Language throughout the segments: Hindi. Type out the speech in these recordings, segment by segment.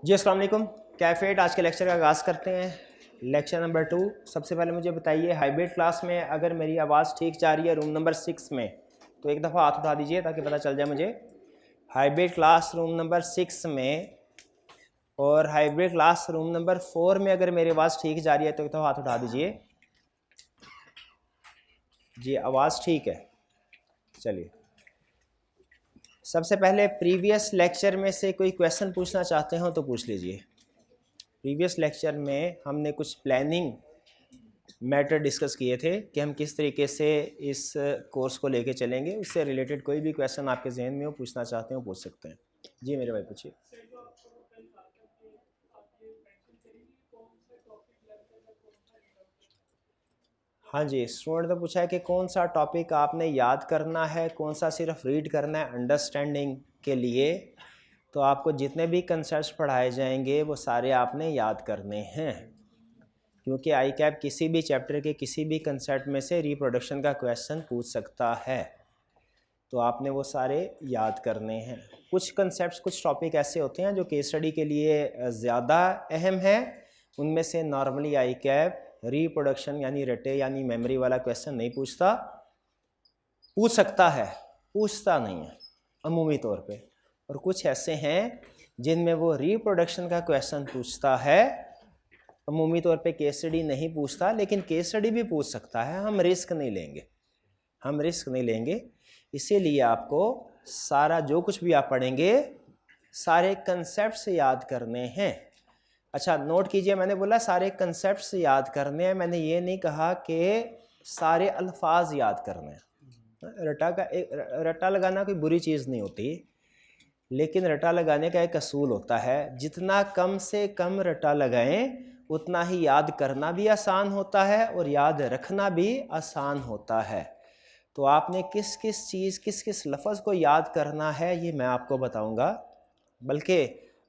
जी अस्सलाम वालेकुम। कैफेट आज के लेक्चर का आगाज़ करते हैं। Lecture number 2। सबसे पहले मुझे बताइए, हाइब्रिड क्लास में अगर मेरी आवाज़ ठीक जा रही है रूम नंबर 6 में तो एक दफ़ा हाथ उठा दीजिए ताकि पता चल जाए मुझे। हाइब्रिड क्लास रूम नंबर 6 में और हाइब्रिड क्लास रूम नंबर 4 में अगर मेरी आवाज़ ठीक जा रही है तो एक दफ़ा हाथ उठा दीजिए। जी आवाज़ ठीक है। चलिए, सबसे पहले प्रीवियस लेक्चर में से कोई क्वेश्चन पूछना चाहते हो तो पूछ लीजिए। प्रीवियस लेक्चर में हमने कुछ प्लानिंग मैटर डिस्कस किए थे कि हम किस तरीके से इस कोर्स को लेके चलेंगे। उससे रिलेटेड कोई भी क्वेश्चन आपके जहन में हो, पूछना चाहते हो पूछ सकते हैं। जी मेरे भाई पूछिए। हाँ जी, स्टूडेंट ने पूछा है कि कौन सा टॉपिक आपने याद करना है, कौन सा सिर्फ रीड करना है अंडरस्टैंडिंग के लिए। तो आपको जितने भी कंसेप्ट पढ़ाए जाएंगे वो सारे आपने याद करने हैं, क्योंकि आई कैप किसी भी चैप्टर के किसी भी कंसेप्ट में से रिप्रोडक्शन का क्वेश्चन पूछ सकता है, तो आपने वो सारे याद करने हैं। कुछ कंसेप्ट कुछ टॉपिक ऐसे होते हैं जो केस स्टडी के लिए ज़्यादा अहम है। उनमें से नॉर्मली आई कैप रिप्रोडक्शन यानी रटे यानी मेमोरी वाला क्वेश्चन नहीं पूछता, पूछ सकता है, पूछता नहीं है अमूमी तौर पे। और कुछ ऐसे हैं जिनमें वो रिप्रोडक्शन का क्वेश्चन पूछता है, अमूमी तौर पे केस स्टडी नहीं पूछता, लेकिन केस स्टडी भी पूछ सकता है। हम रिस्क नहीं लेंगे, हम रिस्क नहीं लेंगे। इसीलिए आपको सारा जो कुछ भी आप पढ़ेंगे सारे कंसेप्ट से याद करने हैं। अच्छा नोट कीजिए, मैंने बोला सारे कंसेप्ट से याद करने हैं, मैंने ये नहीं कहा कि सारे अल्फाज याद करने हैं। रटा लगाना कोई बुरी चीज़ नहीं होती, लेकिन रटा लगाने का एक असूल होता है, जितना कम से कम रटा लगाएं उतना ही याद करना भी आसान होता है और याद रखना भी आसान होता है। तो आपने किस किस चीज़ किस किस लफ्ज़ को याद करना है ये मैं आपको बताऊंगा। बल्कि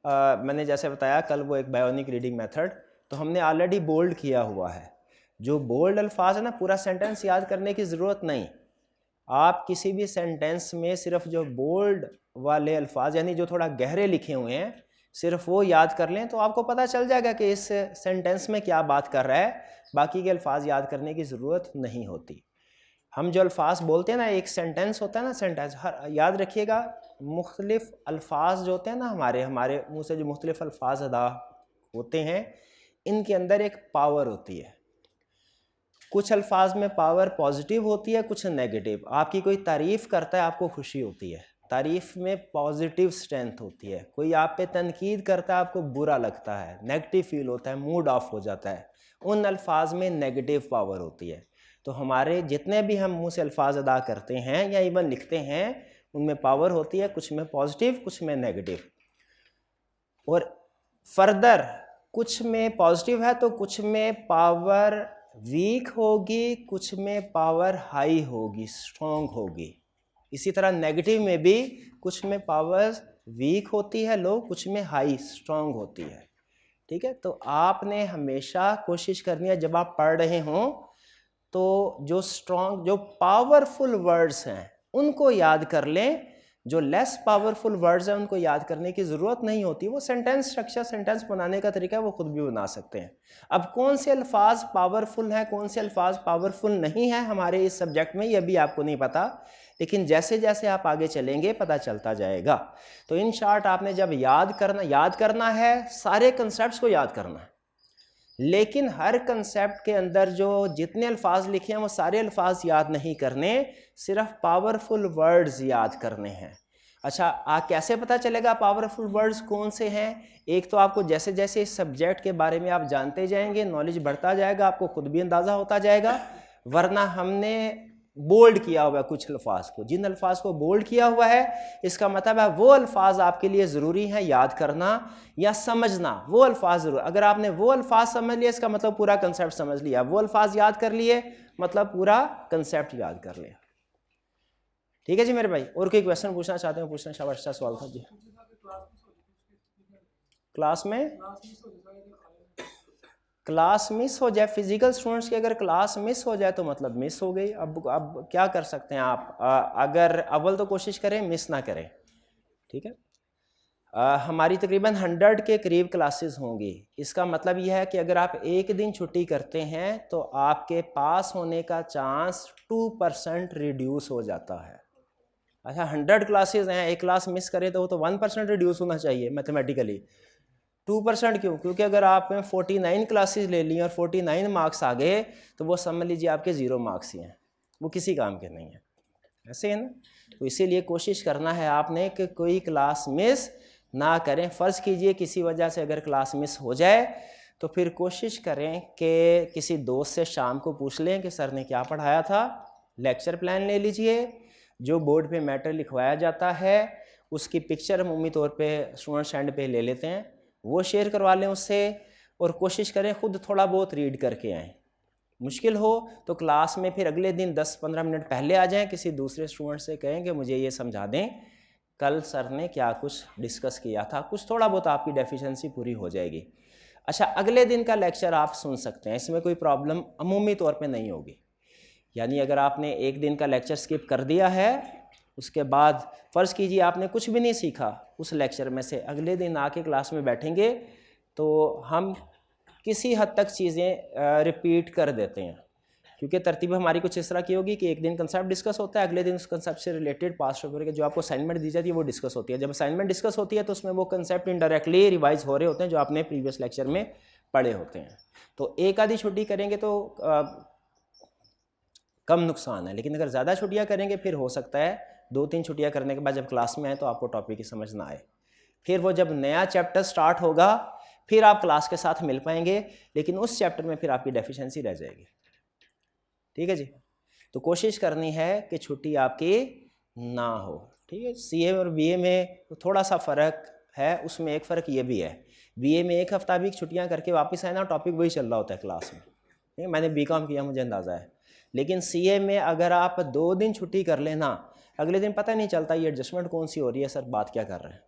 मैंने जैसे बताया कल वो एक बायोनिक रीडिंग मेथड, तो हमने ऑलरेडी बोल्ड किया हुआ है। जो बोल्ड अल्फाज है ना, पूरा सेंटेंस याद करने की ज़रूरत नहीं। आप किसी भी सेंटेंस में सिर्फ जो बोल्ड वाले अल्फाज यानी जो थोड़ा गहरे लिखे हुए हैं सिर्फ वो याद कर लें तो आपको पता चल जाएगा कि इस सेंटेंस में क्या बात कर रहा है। बाकी के अल्फाज याद करने की ज़रूरत नहीं होती। हम जो अल्फाज बोलते हैं ना, एक सेंटेंस होता है ना, सेंटेंस हर याद रखिएगा, मुख्तलिफ अल्फाज जो होते हैं ना, हमारे मुंह से जो मुख्तलिफ अल्फाज अदा होते हैं, इनके अंदर एक पावर होती है। कुछ अल्फाज में पावर पॉजिटिव होती है, कुछ नेगेटिव। आपकी कोई तारीफ़ करता है आपको खुशी होती है, तारीफ़ में पॉजिटिव स्ट्रेंथ होती है। कोई आप पे तनकीद करता है आपको बुरा लगता है, नेगेटिव फील होता है, मूड ऑफ हो जाता है। उन अल्फाज में नेगेटिव पावर होती है। तो हमारे जितने भी हम मुंह से अल्फाज अदा करते हैं या इवन लिखते हैं उनमें पावर होती है, कुछ में पॉजिटिव कुछ में नेगेटिव। और फर्दर कुछ में पॉजिटिव है तो कुछ में पावर वीक होगी, कुछ में पावर हाई होगी, स्ट्रॉन्ग होगी। इसी तरह नेगेटिव में भी कुछ में पावर वीक होती है लो, कुछ में हाई स्ट्रॉन्ग होती है। ठीक है, तो आपने हमेशा कोशिश करनी है जब आप पढ़ रहे हों तो जो स्ट्रॉन्ग जो पावरफुल वर्ड्स हैं उनको याद कर लें। जो लेस पावरफुल वर्ड्स हैं उनको याद करने की ज़रूरत नहीं होती। वो सेंटेंस स्ट्रक्चर, सेंटेंस बनाने का तरीका है, वो खुद भी बना सकते हैं। अब कौन से अल्फाज पावरफुल हैं कौन से अल्फाज पावरफुल नहीं हैं हमारे इस सब्जेक्ट में, ये भी आपको नहीं पता, लेकिन जैसे जैसे आप आगे चलेंगे पता चलता जाएगा। तो इन शॉर्ट आपने जब याद करना है, सारे कंसेप्ट को याद करना है, लेकिन हर कंसेप्ट के अंदर जो जितने अल्फाज लिखे हैं वो सारे अल्फाज याद नहीं करने, सिर्फ पावरफुल वर्ड्स याद करने हैं। अच्छा, कैसे पता चलेगा पावरफुल वर्ड्स कौन से हैं? एक तो आपको जैसे जैसे इस सब्जेक्ट के बारे में आप जानते जाएंगे, नॉलेज बढ़ता जाएगा, आपको खुद भी अंदाज़ा होता जाएगा। वरना हमने बोल्ड किया हुआ है कुछ अल्फाज को, जिन अल्फाज को बोल्ड किया हुआ है इसका मतलब है वो अल्फाज आपके लिए ज़रूरी हैं याद करना या समझना। वो अल्फाज ज़रूर, अगर आपने वो अल्फाज समझ लिया इसका मतलब पूरा कंसेप्ट समझ लिया, वो अल्फाज याद कर लिए मतलब पूरा कंसेप्ट याद कर लिया। ठीक है जी मेरे भाई, और कोई क्वेश्चन पूछना चाहते हो पूछना? शाबाश, अच्छा सवाल था जी। क्लास में क्लास मिस हो जाए, फिजिकल स्टूडेंट्स की अगर क्लास मिस हो जाए तो मतलब मिस हो गई। अब क्या कर सकते हैं आप? अगर अव्वल तो कोशिश करें मिस ना करें, ठीक है। हमारी तकरीबन 100 के करीब क्लासेस होंगी। इसका मतलब यह है कि अगर आप एक दिन छुट्टी करते हैं तो आपके पास होने का चांस 2% रिड्यूस हो जाता है। अच्छा, 100 क्लासेस हैं, एक क्लास मिस करें तो वो तो 1% रिड्यूस होना चाहिए मैथमेटिकली। 2% क्यों? क्योंकि अगर आपने 49 क्लासेस ले ली और 49 मार्क्स आ गए तो वो समझ लीजिए आपके 0 मार्क्स ही हैं, वो किसी काम के नहीं हैं। ऐसे है ना? तो इसीलिए कोशिश करना है आपने कि कोई क्लास मिस ना करें। फ़र्ज़ कीजिए किसी वजह से अगर क्लास मिस हो जाए तो फिर कोशिश करें कि किसी दोस्त से शाम को पूछ लें कि सर ने क्या पढ़ाया था। लेक्चर प्लान ले लीजिए, जो बोर्ड पे मैटर लिखवाया जाता है उसकी पिक्चर हम उम्मीद तौर पे स्टूडेंट्स एंड पे ले लेते हैं, वो शेयर करवा लें उससे, और कोशिश करें ख़ुद थोड़ा बहुत रीड करके आएँ। मुश्किल हो तो क्लास में फिर अगले दिन 10-15 मिनट पहले आ जाएं, किसी दूसरे स्टूडेंट से कहें कि मुझे ये समझा दें कल सर ने क्या कुछ डिस्कस किया था, कुछ थोड़ा बहुत आपकी डेफिशिएंसी पूरी हो जाएगी। अच्छा, अगले दिन का लेक्चर आप सुन सकते हैं, इसमें कोई प्रॉब्लम अमूमी तौर पे नहीं होगी। यानी अगर आपने एक दिन का लेक्चर स्किप कर दिया है, उसके बाद फ़र्ज़ कीजिए आपने कुछ भी नहीं सीखा उस लेक्चर में से, अगले दिन आके क्लास में बैठेंगे तो हम किसी हद तक चीज़ें रिपीट कर देते हैं, क्योंकि तरतीब हमारी कुछ इस तरह की होगी कि एक दिन कंसेप्ट डिस्कस होता है, अगले दिन उस कंसेप्ट से रिलेटेड पास्ट पेपर के जो आपको असाइनमेंट दी जाती है वो डिस्कस होती है। जब असाइनमेंट डिस्कस होती है तो उसमें वो कंसेप्ट इनडायरेक्टली रिवाइज हो रहे होते हैं जो आपने प्रीवियस लेक्चर में पढ़े होते हैं। तो एक आधी छुट्टी करेंगे तो कम नुकसान है, लेकिन अगर ज़्यादा छुट्टियाँ करेंगे फिर हो सकता है 2-3 छुट्टियाँ करने के बाद जब क्लास में आए तो आपको टॉपिक की समझ ना आए। फिर वो जब नया चैप्टर स्टार्ट होगा फिर आप क्लास के साथ मिल पाएंगे, लेकिन उस चैप्टर में फिर आपकी डेफिशिएंसी रह जाएगी। ठीक है जी? तो कोशिश करनी है कि छुट्टी आपकी ना हो। ठीक है? सीए और बीए में थोड़ा सा फ़र्क है, उसमें एक फ़र्क ये भी है, बीए में एक हफ्ता भी छुट्टियां करके वापस आए ना, टॉपिक वही चल रहा होता है क्लास में। ठीक है? मैंने बीकॉम किया, मुझे अंदाज़ा है। लेकिन सीए में अगर आप 2 दिन छुट्टी कर लेना, अगले दिन पता नहीं चलता ये एडजस्टमेंट कौन सी हो रही है, सर बात क्या कर रहे हैं।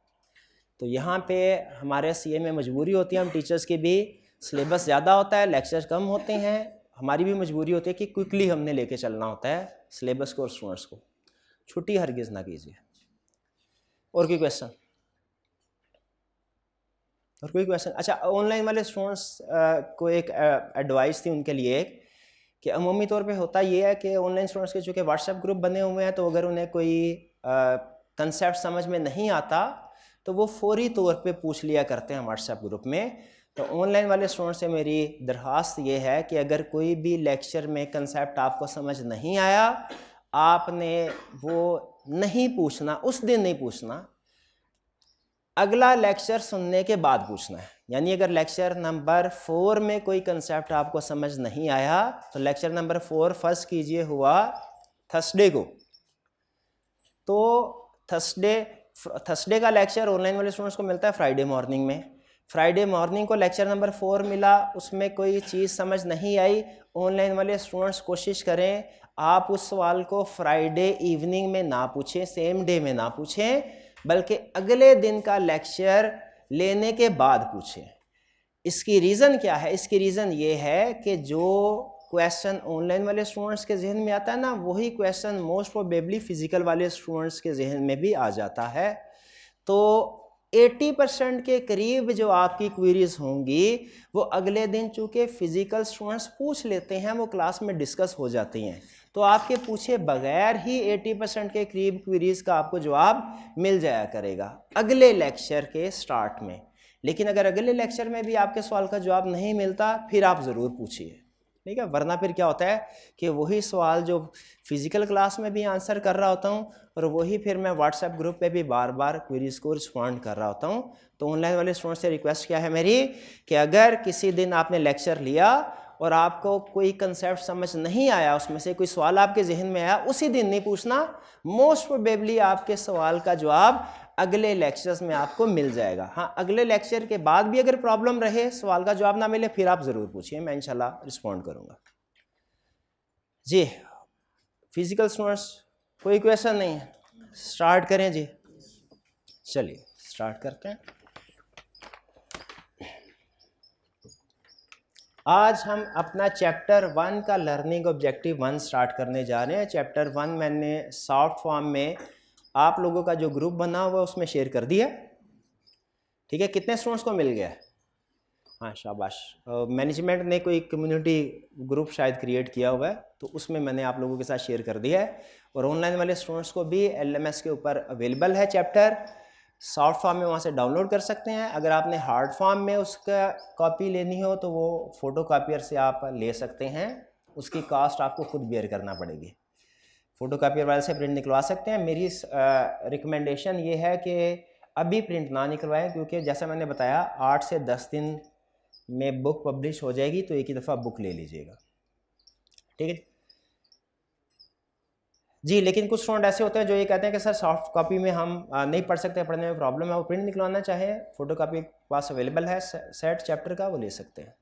तो यहाँ पे हमारे सीए में मजबूरी होती है, हम टीचर्स की भी, सिलेबस ज़्यादा होता है, लेक्चर्स कम होते हैं, हमारी भी मजबूरी होती है कि क्विकली हमने लेके चलना होता है सिलेबस को और स्टूडेंट्स को। छुट्टी हरगिज़ ना कीजिए। और कोई क्वेश्चन? और कोई क्वेश्चन? अच्छा, ऑनलाइन वाले स्टूडेंट्स को एक एडवाइस थी उनके लिए कि अमूमी तौर पे होता ये है कि ऑनलाइन स्टूडेंट्स के चूँकि व्हाट्सएप ग्रुप बने हुए हैं, तो अगर उन्हें कोई कंसेप्ट समझ में नहीं आता तो वो फौरी तौर पे पूछ लिया करते हैं व्हाट्सएप ग्रुप में। तो ऑनलाइन वाले स्टूडेंट से मेरी दरख्वास्त ये है कि अगर कोई भी लेक्चर में कंसेप्ट आपको समझ नहीं आया, आपने वो नहीं पूछना, उस दिन नहीं पूछना, अगला लेक्चर सुनने के बाद पूछना है। यानी अगर लेक्चर नंबर 4 में कोई कंसेप्ट आपको समझ नहीं आया तो लेक्चर नंबर 4 फर्स्ट कीजिए हुआ थर्सडे को, तो थर्सडे का लेक्चर ऑनलाइन वाले स्टूडेंट्स को मिलता है फ्राइडे मॉर्निंग में। फ्राइडे मॉर्निंग को लेक्चर नंबर 4 मिला, उसमें कोई चीज़ समझ नहीं आई, ऑनलाइन वाले स्टूडेंट्स कोशिश करें आप उस सवाल को फ्राइडे इवनिंग में ना पूछें, सेम डे में ना पूछें, बल्कि अगले दिन का लेक्चर लेने के बाद पूछें। इसकी रीज़न क्या है? इसकी रीज़न ये है कि जो क्वेश्चन ऑनलाइन वाले स्टूडेंट्स के जहन में आता है ना, वही क्वेश्चन मोस्ट प्रोबेबली फिजिकल वाले स्टूडेंट्स के जहन में भी आ जाता है। तो 80% के करीब जो आपकी क्वेरीज होंगी वो अगले दिन चूँकि फिजिकल स्टूडेंट्स पूछ लेते हैं, वो क्लास में डिस्कस हो जाती हैं, तो आपके पूछे बगैर ही 80% के करीब क्वेरीज का आपको जवाब मिल जाया करेगा अगले लेक्चर के स्टार्ट में। लेकिन अगर अगले लेक्चर में भी आपके सवाल का जवाब नहीं मिलता फिर आप ज़रूर पूछिए, ठीक है? वरना फिर क्या होता है कि वही सवाल जो फिज़िकल क्लास में भी आंसर कर रहा होता हूँ और वही फिर मैं व्हाट्सएप ग्रुप पे भी बार बार क्वेरीज को रिस्पॉन्ड कर रहा होता हूँ। तो ऑनलाइन वाले स्टूडेंट से रिक्वेस्ट क्या है मेरी कि अगर किसी दिन आपने लेक्चर लिया और आपको कोई कंसेप्ट समझ नहीं आया, उसमें से कोई सवाल आपके जहन में आया, उसी दिन नहीं पूछना, मोस्ट प्रोबेबली आपके सवाल का जवाब अगले लेक्चर्स में आपको मिल जाएगा। हाँ, अगले लेक्चर के बाद भी अगर प्रॉब्लम रहे, सवाल का जवाब ना मिले, फिर आप ज़रूर पूछिए, मैं इंशाल्लाह रिस्पॉन्ड करूँगा। जी, फिजिकल स्टूडेंट्स कोई क्वेश्चन नहीं है? स्टार्ट करें जी, चलिए स्टार्ट करते हैं। आज हम अपना चैप्टर 1 का लर्निंग ऑब्जेक्टिव 1 स्टार्ट करने जा रहे हैं। चैप्टर 1 मैंने सॉफ्ट फॉर्म में आप लोगों का जो ग्रुप बना हुआ है उसमें शेयर कर दिया। ठीक है, कितने स्टूडेंट्स को मिल गया? हाँ शाबाश। मैनेजमेंट ने कोई कम्युनिटी ग्रुप शायद क्रिएट किया हुआ है, तो उसमें मैंने आप लोगों के साथ शेयर कर दिया है। और ऑनलाइन वाले स्टूडेंट्स को भी LMS के ऊपर अवेलेबल है चैप्टर, सॉफ्ट फॉर्म में वहाँ से डाउनलोड कर सकते हैं। अगर आपने हार्ड फॉर्म में उसका कॉपी लेनी हो तो वो फ़ोटो कापियर से आप ले सकते हैं, उसकी कॉस्ट आपको खुद बेयर करना पड़ेगी। फ़ोटो कापियर वाले से प्रिंट निकलवा सकते हैं। मेरी रिकमेंडेशन ये है कि अभी प्रिंट ना निकलवाएं, क्योंकि जैसा मैंने बताया 8 से 10 दिन में बुक पब्लिश हो जाएगी, तो एक ही दफ़ा बुक ले लीजिएगा, ठीक है जी। लेकिन कुछ स्टूडेंट ऐसे होते हैं जो ये कहते हैं कि सर सॉफ्ट कॉपी में हम नहीं पढ़ सकते, पढ़ने में प्रॉब्लम है, वो प्रिंट निकलवाना चाहे, फ़ोटो कापी पास अवेलेबल है सेट चैप्टर का, वो ले सकते हैं।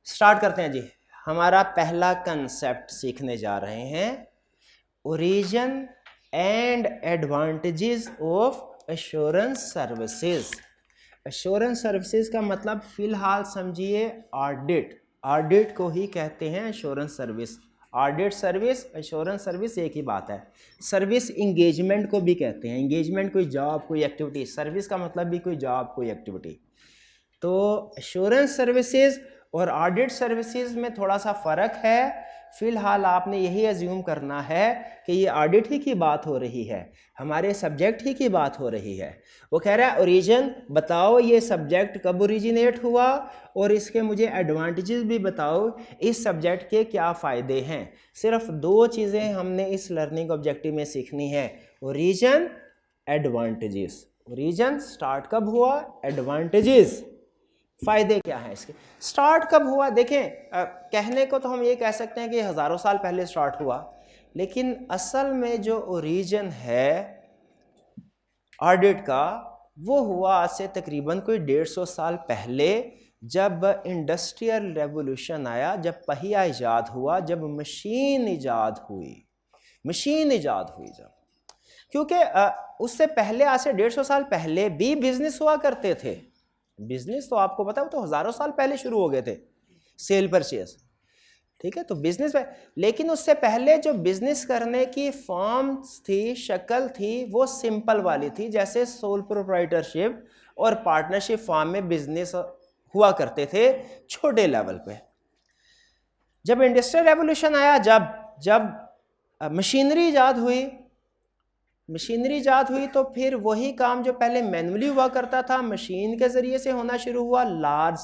स्टार्ट करते हैं जी। हमारा पहला कंसेप्ट सीखने जा रहे हैं, origin and advantages of assurance services. Assurance services का मतलब फ़िलहाल समझिए ऑडिट, ऑडिट को ही कहते हैं assurance service. Audit service, assurance service एक ही बात है। सर्विस इंगेजमेंट को भी कहते हैं, इंगेजमेंट कोई जॉब कोई एक्टिविटी, सर्विस का मतलब भी कोई जॉब कोई एक्टिविटी। तो एश्योरेंस सर्विसेज और ऑडिट सर्विसेज में थोड़ा सा फ़र्क है। फ़िलहाल आपने यही एज्यूम करना है कि ये ऑडिट ही की बात हो रही है, हमारे सब्जेक्ट ही की बात हो रही है। वो कह रहा है ओरिजिन, बताओ ये सब्जेक्ट कब ओरिजिनेट हुआ और इसके मुझे एडवांटेजेस भी बताओ, इस सब्जेक्ट के क्या फ़ायदे हैं। सिर्फ 2 चीज़ें हमने इस लर्निंग ऑब्जेक्टिव में सीखनी है, ओरिजिन, एडवांटेजेस। ओरिजिन स्टार्ट कब हुआ, एडवांटेजेस फ़ायदे क्या हैं इसके। स्टार्ट कब हुआ, देखें कहने को तो हम ये कह सकते हैं कि हज़ारों साल पहले स्टार्ट हुआ, लेकिन असल में जो ओरिजिन है ऑडिट का वो हुआ आज से तकरीबन कोई 150 साल पहले, जब इंडस्ट्रियल रेवोल्यूशन आया, जब पहिया ईजाद हुआ, जब मशीन ईजाद हुई, मशीन ईजाद हुई जब। क्योंकि उससे पहले आज से 150 साल पहले भी बिजनेस हुआ करते थे। बिजनेस तो आपको पता है तो हज़ारों साल पहले शुरू हो गए थे, सेल परचेज, ठीक है। तो बिजनेस पे, लेकिन उससे पहले जो बिजनेस करने की फॉर्म्स थी, शक्ल थी, वो सिंपल वाली थी, जैसे सोल प्रोप्राइटरशिप और पार्टनरशिप फॉर्म में बिजनेस हुआ करते थे छोटे लेवल पे। जब इंडस्ट्रियल रेवोल्यूशन आया, जब मशीनरी ईजाद हुई, मशीनरी ईजाद हुई, तो फिर वही काम जो पहले मैनुअली हुआ करता था मशीन के ज़रिए से होना शुरू हुआ, लार्ज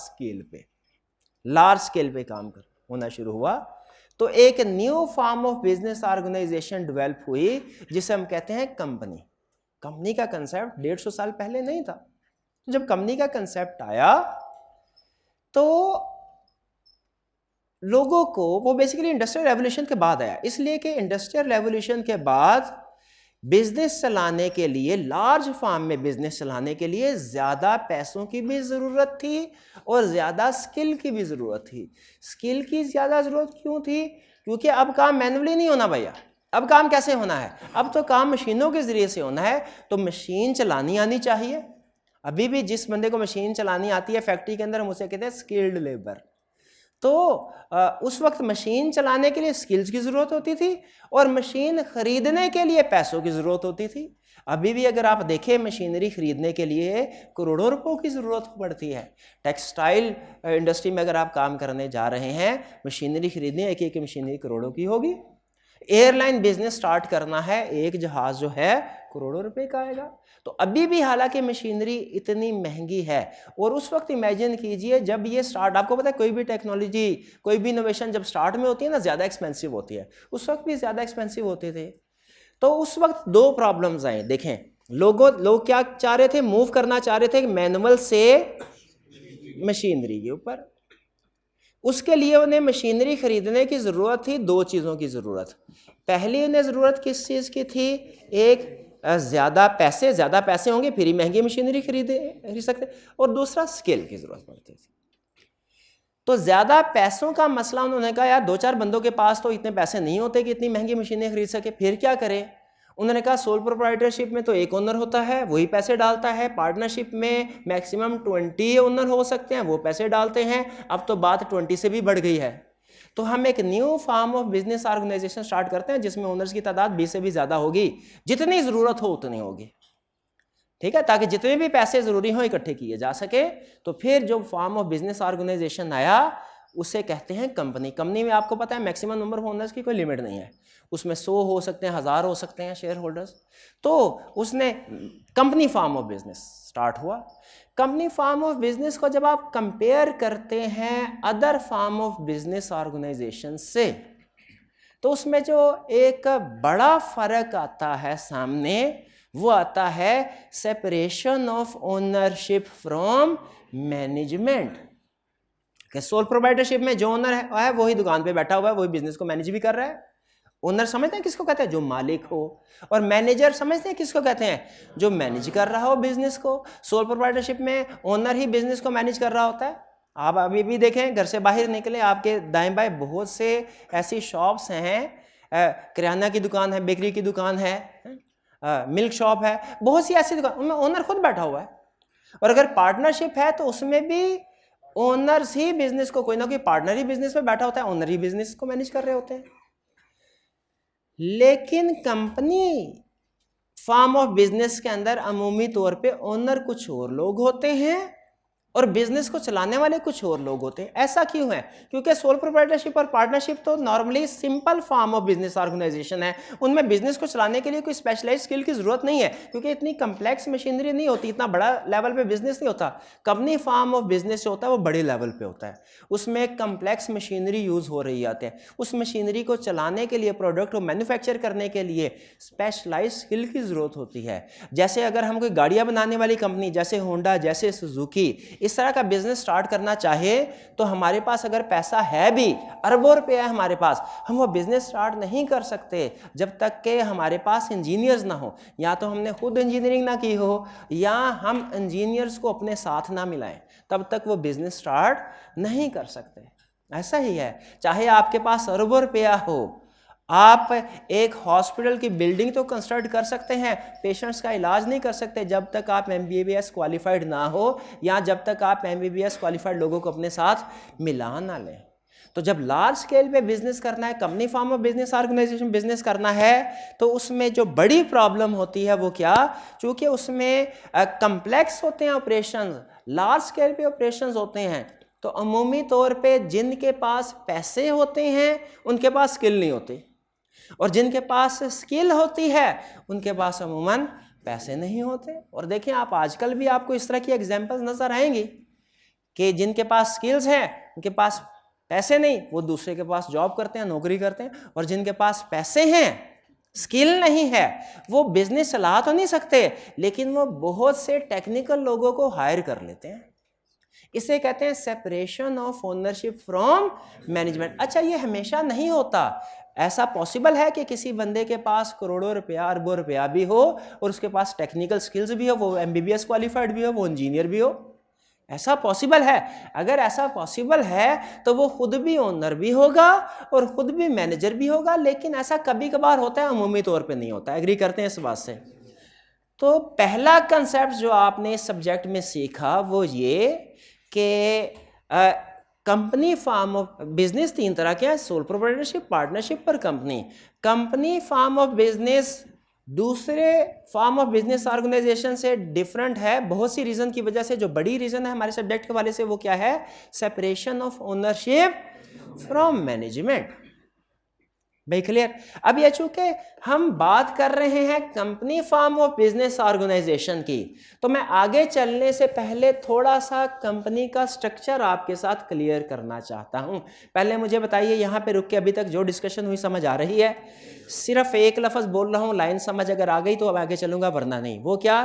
स्केल पे काम होना शुरू हुआ। तो एक new form of business organisation develop हुई, जिसे हम कहते हैं कंपनी। कंपनी का कंसेप्ट 150 साल पहले नहीं था। जब कंपनी का कंसेप्ट आया तो लोगों को, वो बेसिकली इंडस्ट्रियल रेवोल्यूशन के बाद आया, इसलिए कि इंडस्ट्रियल रेवोल्यूशन के बाद बिजनेस चलाने के लिए, लार्ज फार्म में बिजनेस चलाने के लिए ज़्यादा पैसों की भी ज़रूरत थी और ज़्यादा स्किल की भी ज़रूरत थी। स्किल की ज़्यादा ज़रूरत क्यों थी? क्योंकि अब काम मैनुअली नहीं होना भैया, अब काम कैसे होना है, अब तो काम मशीनों के ज़रिए से होना है। तो मशीन चलानी आनी चाहिए। अभी भी जिस बंदे को मशीन चलानी आती है फैक्ट्री के अंदर, हम उसे कहते हैं स्किल्ड लेबर। तो उस वक्त मशीन चलाने के लिए स्किल्स की ज़रूरत होती थी और मशीन ख़रीदने के लिए पैसों की ज़रूरत होती थी। अभी भी अगर आप देखें, मशीनरी ख़रीदने के लिए करोड़ों रुपयों की ज़रूरत पड़ती है। टेक्सटाइल इंडस्ट्री में अगर आप काम करने जा रहे हैं, मशीनरी ख़रीदनी, एक एक मशीनरी करोड़ों की होगी। एयरलाइन बिजनेस स्टार्ट करना है, एक जहाज़ जो है करोड़ों रुपए का आएगा। तो अभी भी हालांकि मशीनरी इतनी महंगी है, और उस वक्त इमेजिन कीजिए जब ये स्टार्ट, आपको पता है कोई भी टेक्नोलॉजी, कोई भी इनोवेशन जब स्टार्ट में होती है ना, ज़्यादा एक्सपेंसिव होती है। उस वक्त भी ज़्यादा एक्सपेंसिव होते थे। तो उस वक्त 2 प्रॉब्लम्स आए। देखें, लोग क्या चाह रहे थे, मूव करना चाह रहे थे मैनुअल से मशीनरी के ऊपर। उसके लिए उन्हें मशीनरी खरीदने की ज़रूरत थी। 2 चीज़ों की ज़रूरत। पहली उन्हें ज़रूरत किस चीज़ की थी? एक, ज़्यादा पैसे होंगे फिर ही महंगी मशीनरी खरीद सकते, और दूसरा स्किल की ज़रूरत पड़ती थी। तो ज़्यादा पैसों का मसला, उन्होंने कहा यार 2-4 बंदों के पास तो इतने पैसे नहीं होते कि इतनी महंगी मशीनें खरीद सके, फिर क्या करें? उन्होंने कहा सोल प्रोप्राइटरशिप में तो एक ओनर होता है, वही पैसे डालता है। पार्टनरशिप में मैक्सिमम 20 ओनर हो सकते हैं, वो पैसे डालते हैं। अब तो बात 20 से भी बढ़ गई है। तो हम एक new form of business organisation start करते हैं जिसमें ओनर्स की तादाद 20 से भी ज़्यादा होगी, जितनी ज़रूरत हो उतनी होगी। ठीक है, ताकि जितने भी पैसे जरूरी हो इकट्ठे किए जा सके। तो फिर जो फॉर्म ऑफ बिजनेस ऑर्गेनाइजेशन आया उसे कहते हैं कंपनी। कंपनी में आपको पता है मैक्सिमम नंबर ऑफ ओनर्स की कोई लिमिट नहीं है, उसमें 100 हो सकते हैं, 1000 हो सकते हैं शेयर होल्डर्स। तो उसने company form of business start हुआ। कंपनी फॉर्म ऑफ बिजनेस को जब आप कंपेयर करते हैं other form of business organisation से, तो उसमें जो एक बड़ा फर्क आता है सामने, वो आता है separation of ownership from management. Sole proprietorship में जो ओनर है वही दुकान पे बैठा हुआ है, वही बिजनेस को मैनेज भी कर रहा है। ओनर समझते हैं किसको कहते हैं? जो मालिक हो। और मैनेजर समझते हैं किसको कहते हैं? जो मैनेज कर रहा हो बिजनेस को। सोल प्रोप्राइटरशिप में ओनर ही बिजनेस को मैनेज कर रहा होता है। आप अभी भी देखें, घर से बाहर निकले, आपके दाएं बाएं बहुत से ऐसी शॉप्स हैं, किराना की दुकान है, बेकरी की दुकान है, मिल्क शॉप है, बहुत सी ऐसी दुकान, उनमें ओनर खुद बैठा हुआ है। और अगर पार्टनरशिप है तो उसमें भी ओनर्स ही बिजनेस को, कोई ना कोई पार्टनर ही बिजनेस में बैठा होता है, ओनर ही बिजनेस को मैनेज कर रहे होते हैं। लेकिन कंपनी फॉर्म ऑफ बिजनेस के अंदर अमूमी तौर पे ओनर कुछ और लोग होते हैं और बिजनेस को चलाने वाले कुछ और लोग होते हैं। ऐसा क्यों है? क्योंकि सोल प्रोप्राइटरशिप और पार्टनरशिप तो normally simple form of business organisation है, उनमें बिजनेस को चलाने के लिए कोई स्पेशलाइज स्किल की जरूरत नहीं है, क्योंकि इतनी कंप्लेक्स मशीनरी नहीं होती, इतना बड़ा लेवल पे बिजनेस नहीं होता। कंपनी फॉर्म ऑफ बिजनेस जो होता है वो बड़े लेवल पे होता है, उसमें कंप्लेक्स मशीनरी यूज हो रही आती है। उस मशीनरी को चलाने के लिए, प्रोडक्ट को मैन्युफैक्चर करने के लिए स्पेशलाइज स्किल की जरूरत होती है। जैसे अगर हम कोई गाड़ियां बनाने वाली कंपनी जैसे होंडा, जैसे सुजुकी, इस तरह का बिजनेस स्टार्ट करना चाहे तो हमारे पास अगर पैसा है भी, अरबों रुपए है हमारे पास, हम वो बिजनेस स्टार्ट नहीं कर सकते जब तक कि हमारे पास इंजीनियर्स ना हो, या तो हमने खुद इंजीनियरिंग ना की हो या हम इंजीनियर्स को अपने साथ ना मिलाएं, तब तक वो बिजनेस स्टार्ट नहीं कर सकते। ऐसा ही है, चाहे आपके पास अरबों रुपया हो, आप एक हॉस्पिटल की बिल्डिंग तो कंस्ट्रक्ट कर सकते हैं, पेशेंट्स का इलाज नहीं कर सकते जब तक आप MBBS क्वालिफाइड ना हो, या जब तक आप MBBS क्वालिफाइड लोगों को अपने साथ मिला ना लें। तो जब लार्ज स्केल पे बिजनेस करना है, company form of business organisation business करना है, तो उसमें जो बड़ी प्रॉब्लम होती है वो क्या? चूंकि उसमें कम्प्लेक्स होते हैं ऑपरेशंस, लार्ज स्केल पे ऑपरेशंस होते हैं, तो अमूमी तौर पे जिनके पास पैसे होते हैं उनके पास स्किल नहीं होती, और जिनके पास स्किल होती है उनके पास अमूमन पैसे नहीं होते। और देखें आप, आजकल भी आपको इस तरह की एग्जांपल्स नजर आएंगी कि जिनके पास स्किल्स हैं उनके पास पैसे नहीं, वो दूसरे के पास जॉब करते हैं, नौकरी करते हैं, और जिनके पास पैसे हैं, स्किल नहीं है, वो बिजनेस चला तो नहीं सकते, लेकिन वो बहुत से टेक्निकल लोगों को हायर कर लेते हैं। इसे कहते हैं separation of ownership from management. अच्छा, ये हमेशा नहीं होता। ऐसा पॉसिबल है कि किसी बंदे के पास करोड़ों रुपया, अरबों रुपया भी हो और उसके पास टेक्निकल स्किल्स भी हो, वो MBBS क्वालिफाइड भी हो, वो इंजीनियर भी हो। ऐसा पॉसिबल है। अगर ऐसा पॉसिबल है तो वो खुद भी ओनर भी होगा और खुद भी मैनेजर भी होगा, लेकिन ऐसा कभी कभार होता है, अमूमी तौर पे नहीं होता। एग्री करते हैं इस बात से? तो पहला कंसेप्ट जो आपने इस सब्जेक्ट में सीखा वो ये कि कंपनी फॉर्म ऑफ बिजनेस 3 तरह के हैं: सोल प्रोप्राइटरशिप, पार्टनरशिप और company. Company form of business दूसरे फॉर्म ऑफ बिजनेस ऑर्गेनाइजेशन से डिफरेंट है बहुत सी रीजन की वजह से। जो बड़ी रीजन है हमारे सब्जेक्ट के वाले से वो क्या है? Separation of ownership from management. भाई क्लियर? अब ये चूंकि हम बात कर रहे हैं company form of business organisation की, तो मैं आगे चलने से पहले थोड़ा सा कंपनी का स्ट्रक्चर आपके साथ क्लियर करना चाहता हूं। पहले मुझे बताइए, यहां पे रुक के अभी तक जो डिस्कशन हुई समझ आ रही है? सिर्फ एक लफ्ज बोल रहा हूं, लाइन समझ अगर आ गई तो अब आगे चलूंगा, वरना नहीं। वो क्या?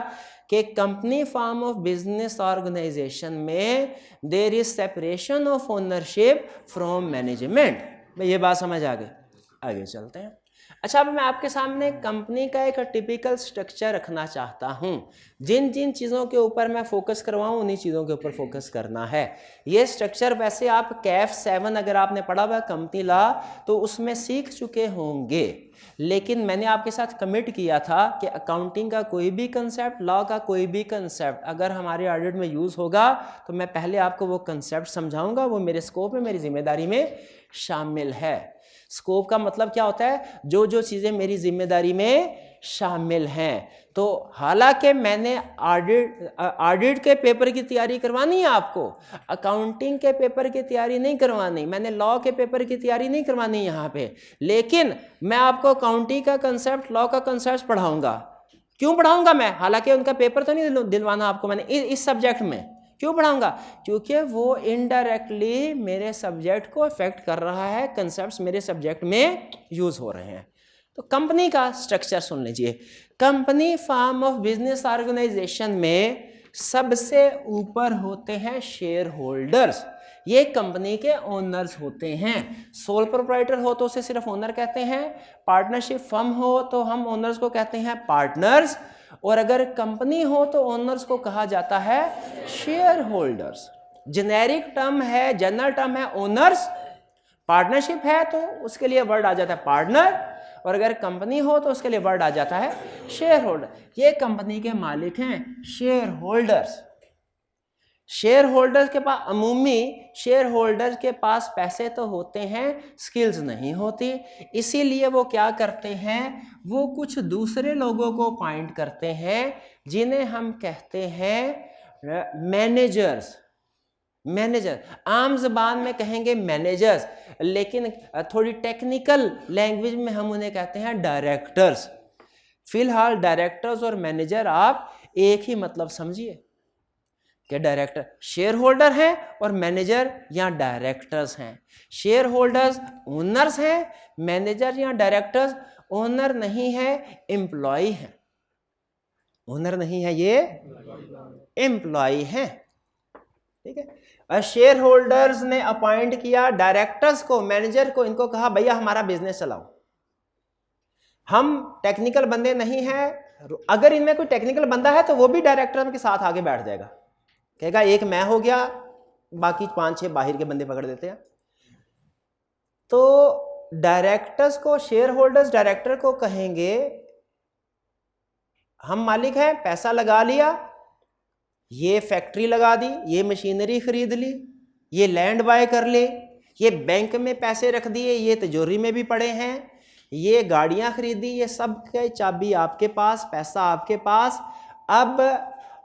कि company form of business organisation में there is separation of ownership from management. भाई ये बात समझ आ गई? आगे चलते हैं। अच्छा, अब मैं आपके सामने कंपनी का एक टिपिकल स्ट्रक्चर रखना चाहता हूं। जिन जिन चीज़ों के ऊपर मैं फोकस करवाऊं उन्हीं चीज़ों के ऊपर फोकस करना है। ये स्ट्रक्चर वैसे आप कैफ 7 अगर आपने पढ़ा हुआ कंपनी लॉ तो उसमें सीख चुके होंगे, लेकिन मैंने आपके साथ कमिट किया था कि अकाउंटिंग का कोई भी कंसेप्ट, लॉ का कोई भी कंसेप्ट अगर हमारे ऑडिट में यूज़ होगा तो मैं पहले आपको वो कंसेप्ट समझाऊंगा, वो मेरे स्कोप में, मेरी जिम्मेदारी में शामिल है। स्कोप का मतलब क्या होता है? जो जो चीज़ें मेरी जिम्मेदारी में शामिल हैं। तो हालांकि मैंने ऑडिट के पेपर की तैयारी करवानी है आपको, अकाउंटिंग के पेपर की तैयारी नहीं करवानी, मैंने लॉ के पेपर की तैयारी नहीं करवानी यहाँ पे, लेकिन मैं आपको अकाउंटिंग का कंसेप्ट, लॉ का कंसेप्ट पढ़ाऊंगा। क्यों पढ़ाऊंगा मैं? हालांकि उनका पेपर तो नहीं दिलवाना आपको मैंने इस सब्जेक्ट में। क्यों पढ़ाऊंगा? क्योंकि वो इनडायरेक्टली मेरे सब्जेक्ट को अफेक्ट कर रहा है, कंसेप्ट्स मेरे सब्जेक्ट में यूज हो रहे हैं। तो कंपनी का स्ट्रक्चर सुन लीजिए। Company form of business organisation में सबसे ऊपर होते हैं शेयर होल्डर्स, ये कंपनी के ओनर्स होते हैं। सोल प्रोप्राइटर हो तो उसे सिर्फ ओनर कहते हैं, पार्टनरशिप फर्म हो तो हम ओनर्स को कहते हैं पार्टनर्स, और अगर कंपनी हो तो ओनर्स को कहा जाता है शेयर होल्डर्स। जेनेरिक टर्म है, जनरल टर्म है ओनर्स, पार्टनरशिप है तो उसके लिए वर्ड आ जाता है पार्टनर, और अगर कंपनी हो तो उसके लिए वर्ड आ जाता है शेयर होल्डर। ये कंपनी के मालिक हैं शेयर होल्डर्स। शेयर होल्डर्स के पास, अमूमी शेयर होल्डर्स के पास पैसे तो होते हैं, स्किल्स नहीं होती, इसीलिए वो क्या करते हैं, वो कुछ दूसरे लोगों को अपॉइंट करते हैं जिन्हें हम कहते हैं मैनेजर्स। मैनेजर आम जबान में कहेंगे मैनेजर्स, लेकिन थोड़ी टेक्निकल लैंग्वेज में हम उन्हें कहते हैं डायरेक्टर्स। फिलहाल डायरेक्टर्स और मैनेजर आप एक ही मतलब समझिए कि डायरेक्टर शेयर होल्डर हैं और मैनेजर या डायरेक्टर्स हैं। शेयर होल्डर्स ओनर्स हैं, मैनेजर या डायरेक्टर्स ओनर नहीं है, एम्प्लॉय है। ओनर नहीं है, ये एम्प्लॉय है। ठीक है, और शेयर होल्डर्स ने अपॉइंट किया डायरेक्टर्स को, मैनेजर को, इनको कहा भैया हमारा बिजनेस चलाओ। हम टेक्निकल बंदे नहीं हैं, अगर इनमें कोई टेक्निकल बंदा है तो वो भी डायरेक्टर के साथ आगे बैठ जाएगा, कहेगा एक मैं हो गया, बाकी 5-6 बाहर के बंदे पकड़ देते हैं। तो डायरेक्टर्स को, शेयर होल्डर्स डायरेक्टर को कहेंगे हम मालिक हैं, पैसा लगा लिया, ये फैक्ट्री लगा दी, ये मशीनरी खरीद ली, ये लैंड बाय कर ले, ये बैंक में पैसे रख दिए, ये तिजोरी में भी पड़े हैं, ये गाड़ियां खरीदी, ये सब के चाबी आपके पास, पैसा आपके पास। अब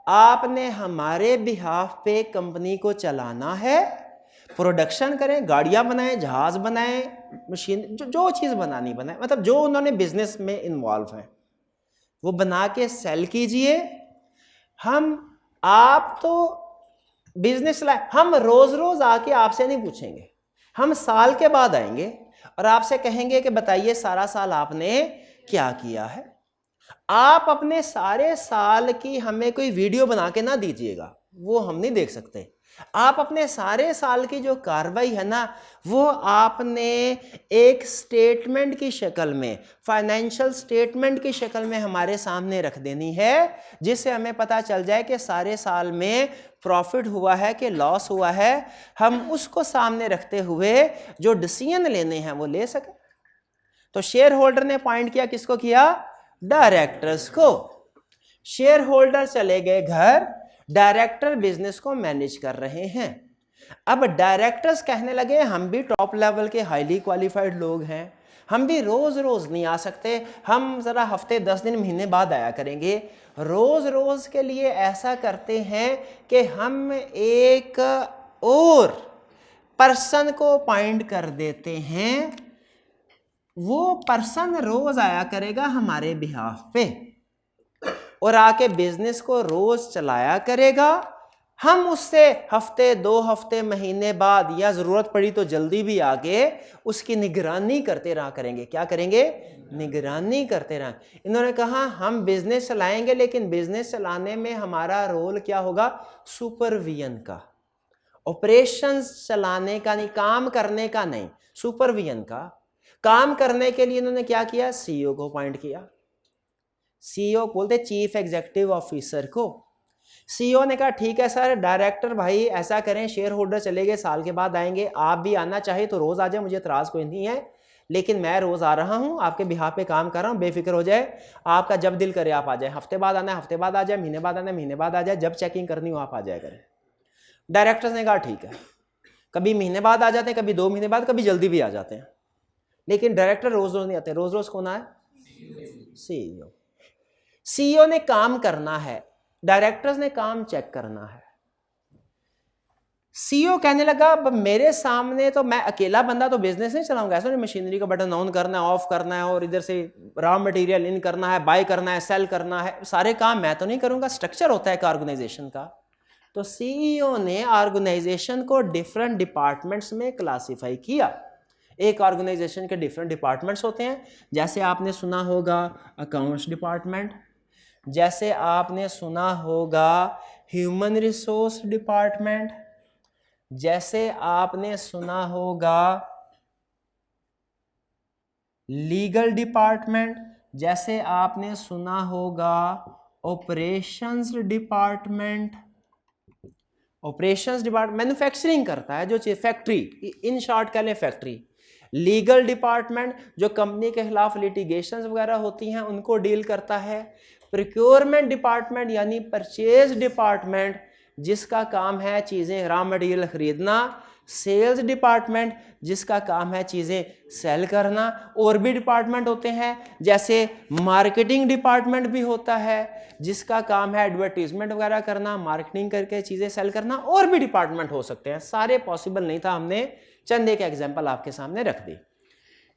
आपने हमारे बिहाफ पे कंपनी को चलाना है, प्रोडक्शन करें, गाड़ियां बनाएं, जहाज बनाएं, मशीन, जो चीज़ बनानी बनाए, मतलब जो उन्होंने बिजनेस में इन्वॉल्व हैं वो बना के सेल कीजिए। आप तो बिजनेस लाए, हम रोज रोज आके आपसे नहीं पूछेंगे, हम साल के बाद आएंगे और आपसे कहेंगे कि बताइए सारा साल आपने क्या किया है। आप अपने सारे साल की हमें कोई वीडियो बना के ना दीजिएगा, वो हम नहीं देख सकते। आप अपने सारे साल की जो कार्रवाई है ना, वो आपने एक स्टेटमेंट की शक्ल में, फाइनेंशियल स्टेटमेंट की शक्ल में हमारे सामने रख देनी है, जिससे हमें पता चल जाए कि सारे साल में प्रॉफिट हुआ है कि लॉस हुआ है। हम उसको सामने रखते हुए जो डिसीजन लेने हैं वो ले सकें। तो शेयर होल्डर ने पॉइंट किया, किसको किया? डायरेक्टर्स को। शेयर होल्डर चले गए घर, डायरेक्टर बिजनेस को मैनेज कर रहे हैं। अब डायरेक्टर्स कहने लगे हम भी टॉप लेवल के हाईली क्वालिफाइड लोग हैं, हम भी रोज रोज नहीं आ सकते, हम जरा हफ्ते 10 दिन महीने बाद आया करेंगे। रोज रोज के लिए ऐसा करते हैं कि हम एक और पर्सन को अपॉइंट कर देते हैं, वो पर्सन रोज आया करेगा हमारे बिहाफ पे और आके बिजनेस को रोज चलाया करेगा। हम उससे हफ्ते 2 हफ्ते महीने बाद या जरूरत पड़ी तो जल्दी भी आके उसकी निगरानी करते रहा करेंगे। क्या करेंगे? निगरानी करते रहा। इन्होंने कहा हम बिजनेस चलाएंगे, लेकिन बिजनेस चलाने में हमारा रोल क्या होगा? सुपरविजन का, ऑपरेशंस चलाने का नहीं, काम करने का नहीं, सुपरविजन का। काम करने के लिए इन्होंने क्या किया? सीईओ को अपॉइंट किया। सीईओ बोलते चीफ एग्जीक्यूटिव ऑफिसर को। सीईओ ने कहा ठीक है सर, डायरेक्टर भाई ऐसा करें, शेयर होल्डर चले गए, साल के बाद आएंगे, आप भी आना चाहिए तो रोज आ जाए, मुझे इतराज कोई नहीं है, लेकिन मैं रोज आ रहा हूं, आपके बिहाफ पे काम कर रहा हूं, बेफिक्र हो जाए, आपका जब दिल करे आप आ जाए, हफ्ते बाद आना है हफ्ते बाद आ जाए, महीने बाद आना है महीने बाद आ जाए, जब चेकिंग करनी हो आप आ जाए करें। डायरेक्टर्स ने कहा ठीक है। कभी महीने बाद आ जाते हैं, कभी 2 महीने बाद, कभी जल्दी भी आ जाते हैं, लेकिन डायरेक्टर रोज रोज नहीं आते। रोज रोज कौन आए? सीईओ। सीईओ ने काम करना है, डायरेक्टर्स ने काम चेक करना है। सीईओ कहने लगा मेरे सामने तो मैं अकेला बंदा तो बिजनेस नहीं चलाऊंगा, ऐसा नहीं मशीनरी का बटन ऑन करना है, ऑफ करना है, और इधर से रॉ मटेरियल इन करना है, बाय करना है, सेल करना है, सारे काम मैं तो नहीं करूंगा। स्ट्रक्चर होता है एक ऑर्गेनाइजेशन का। तो सीईओ ने ऑर्गेनाइजेशन को डिफरेंट डिपार्टमेंट्स में क्लासिफाई किया। एक ऑर्गेनाइजेशन के डिफरेंट डिपार्टमेंट्स होते हैं, जैसे आपने सुना होगा अकाउंट्स डिपार्टमेंट, जैसे आपने सुना होगा ह्यूमन रिसोर्स डिपार्टमेंट, जैसे आपने सुना होगा लीगल डिपार्टमेंट, जैसे आपने सुना होगा operations department. Operations department manufacturing करता है जो चीज, फैक्ट्री, इन शॉर्ट कह लें फैक्ट्री। लीगल डिपार्टमेंट जो कंपनी के खिलाफ लिटिगेशंस वगैरह होती हैं उनको डील करता है। प्रोक्योरमेंट डिपार्टमेंट यानी परचेज डिपार्टमेंट जिसका काम है चीज़ें रॉ मटेरियल खरीदना। सेल्स डिपार्टमेंट जिसका काम है चीज़ें सेल करना। और भी डिपार्टमेंट होते हैं, जैसे मार्केटिंग डिपार्टमेंट भी होता है जिसका काम है एडवर्टीजमेंट वगैरह करना, मार्केटिंग करके चीज़ें सेल करना। और भी डिपार्टमेंट हो सकते हैं, सारे पॉसिबल नहीं था, हमने चंद एक एग्जाम्पल आपके सामने रख दी।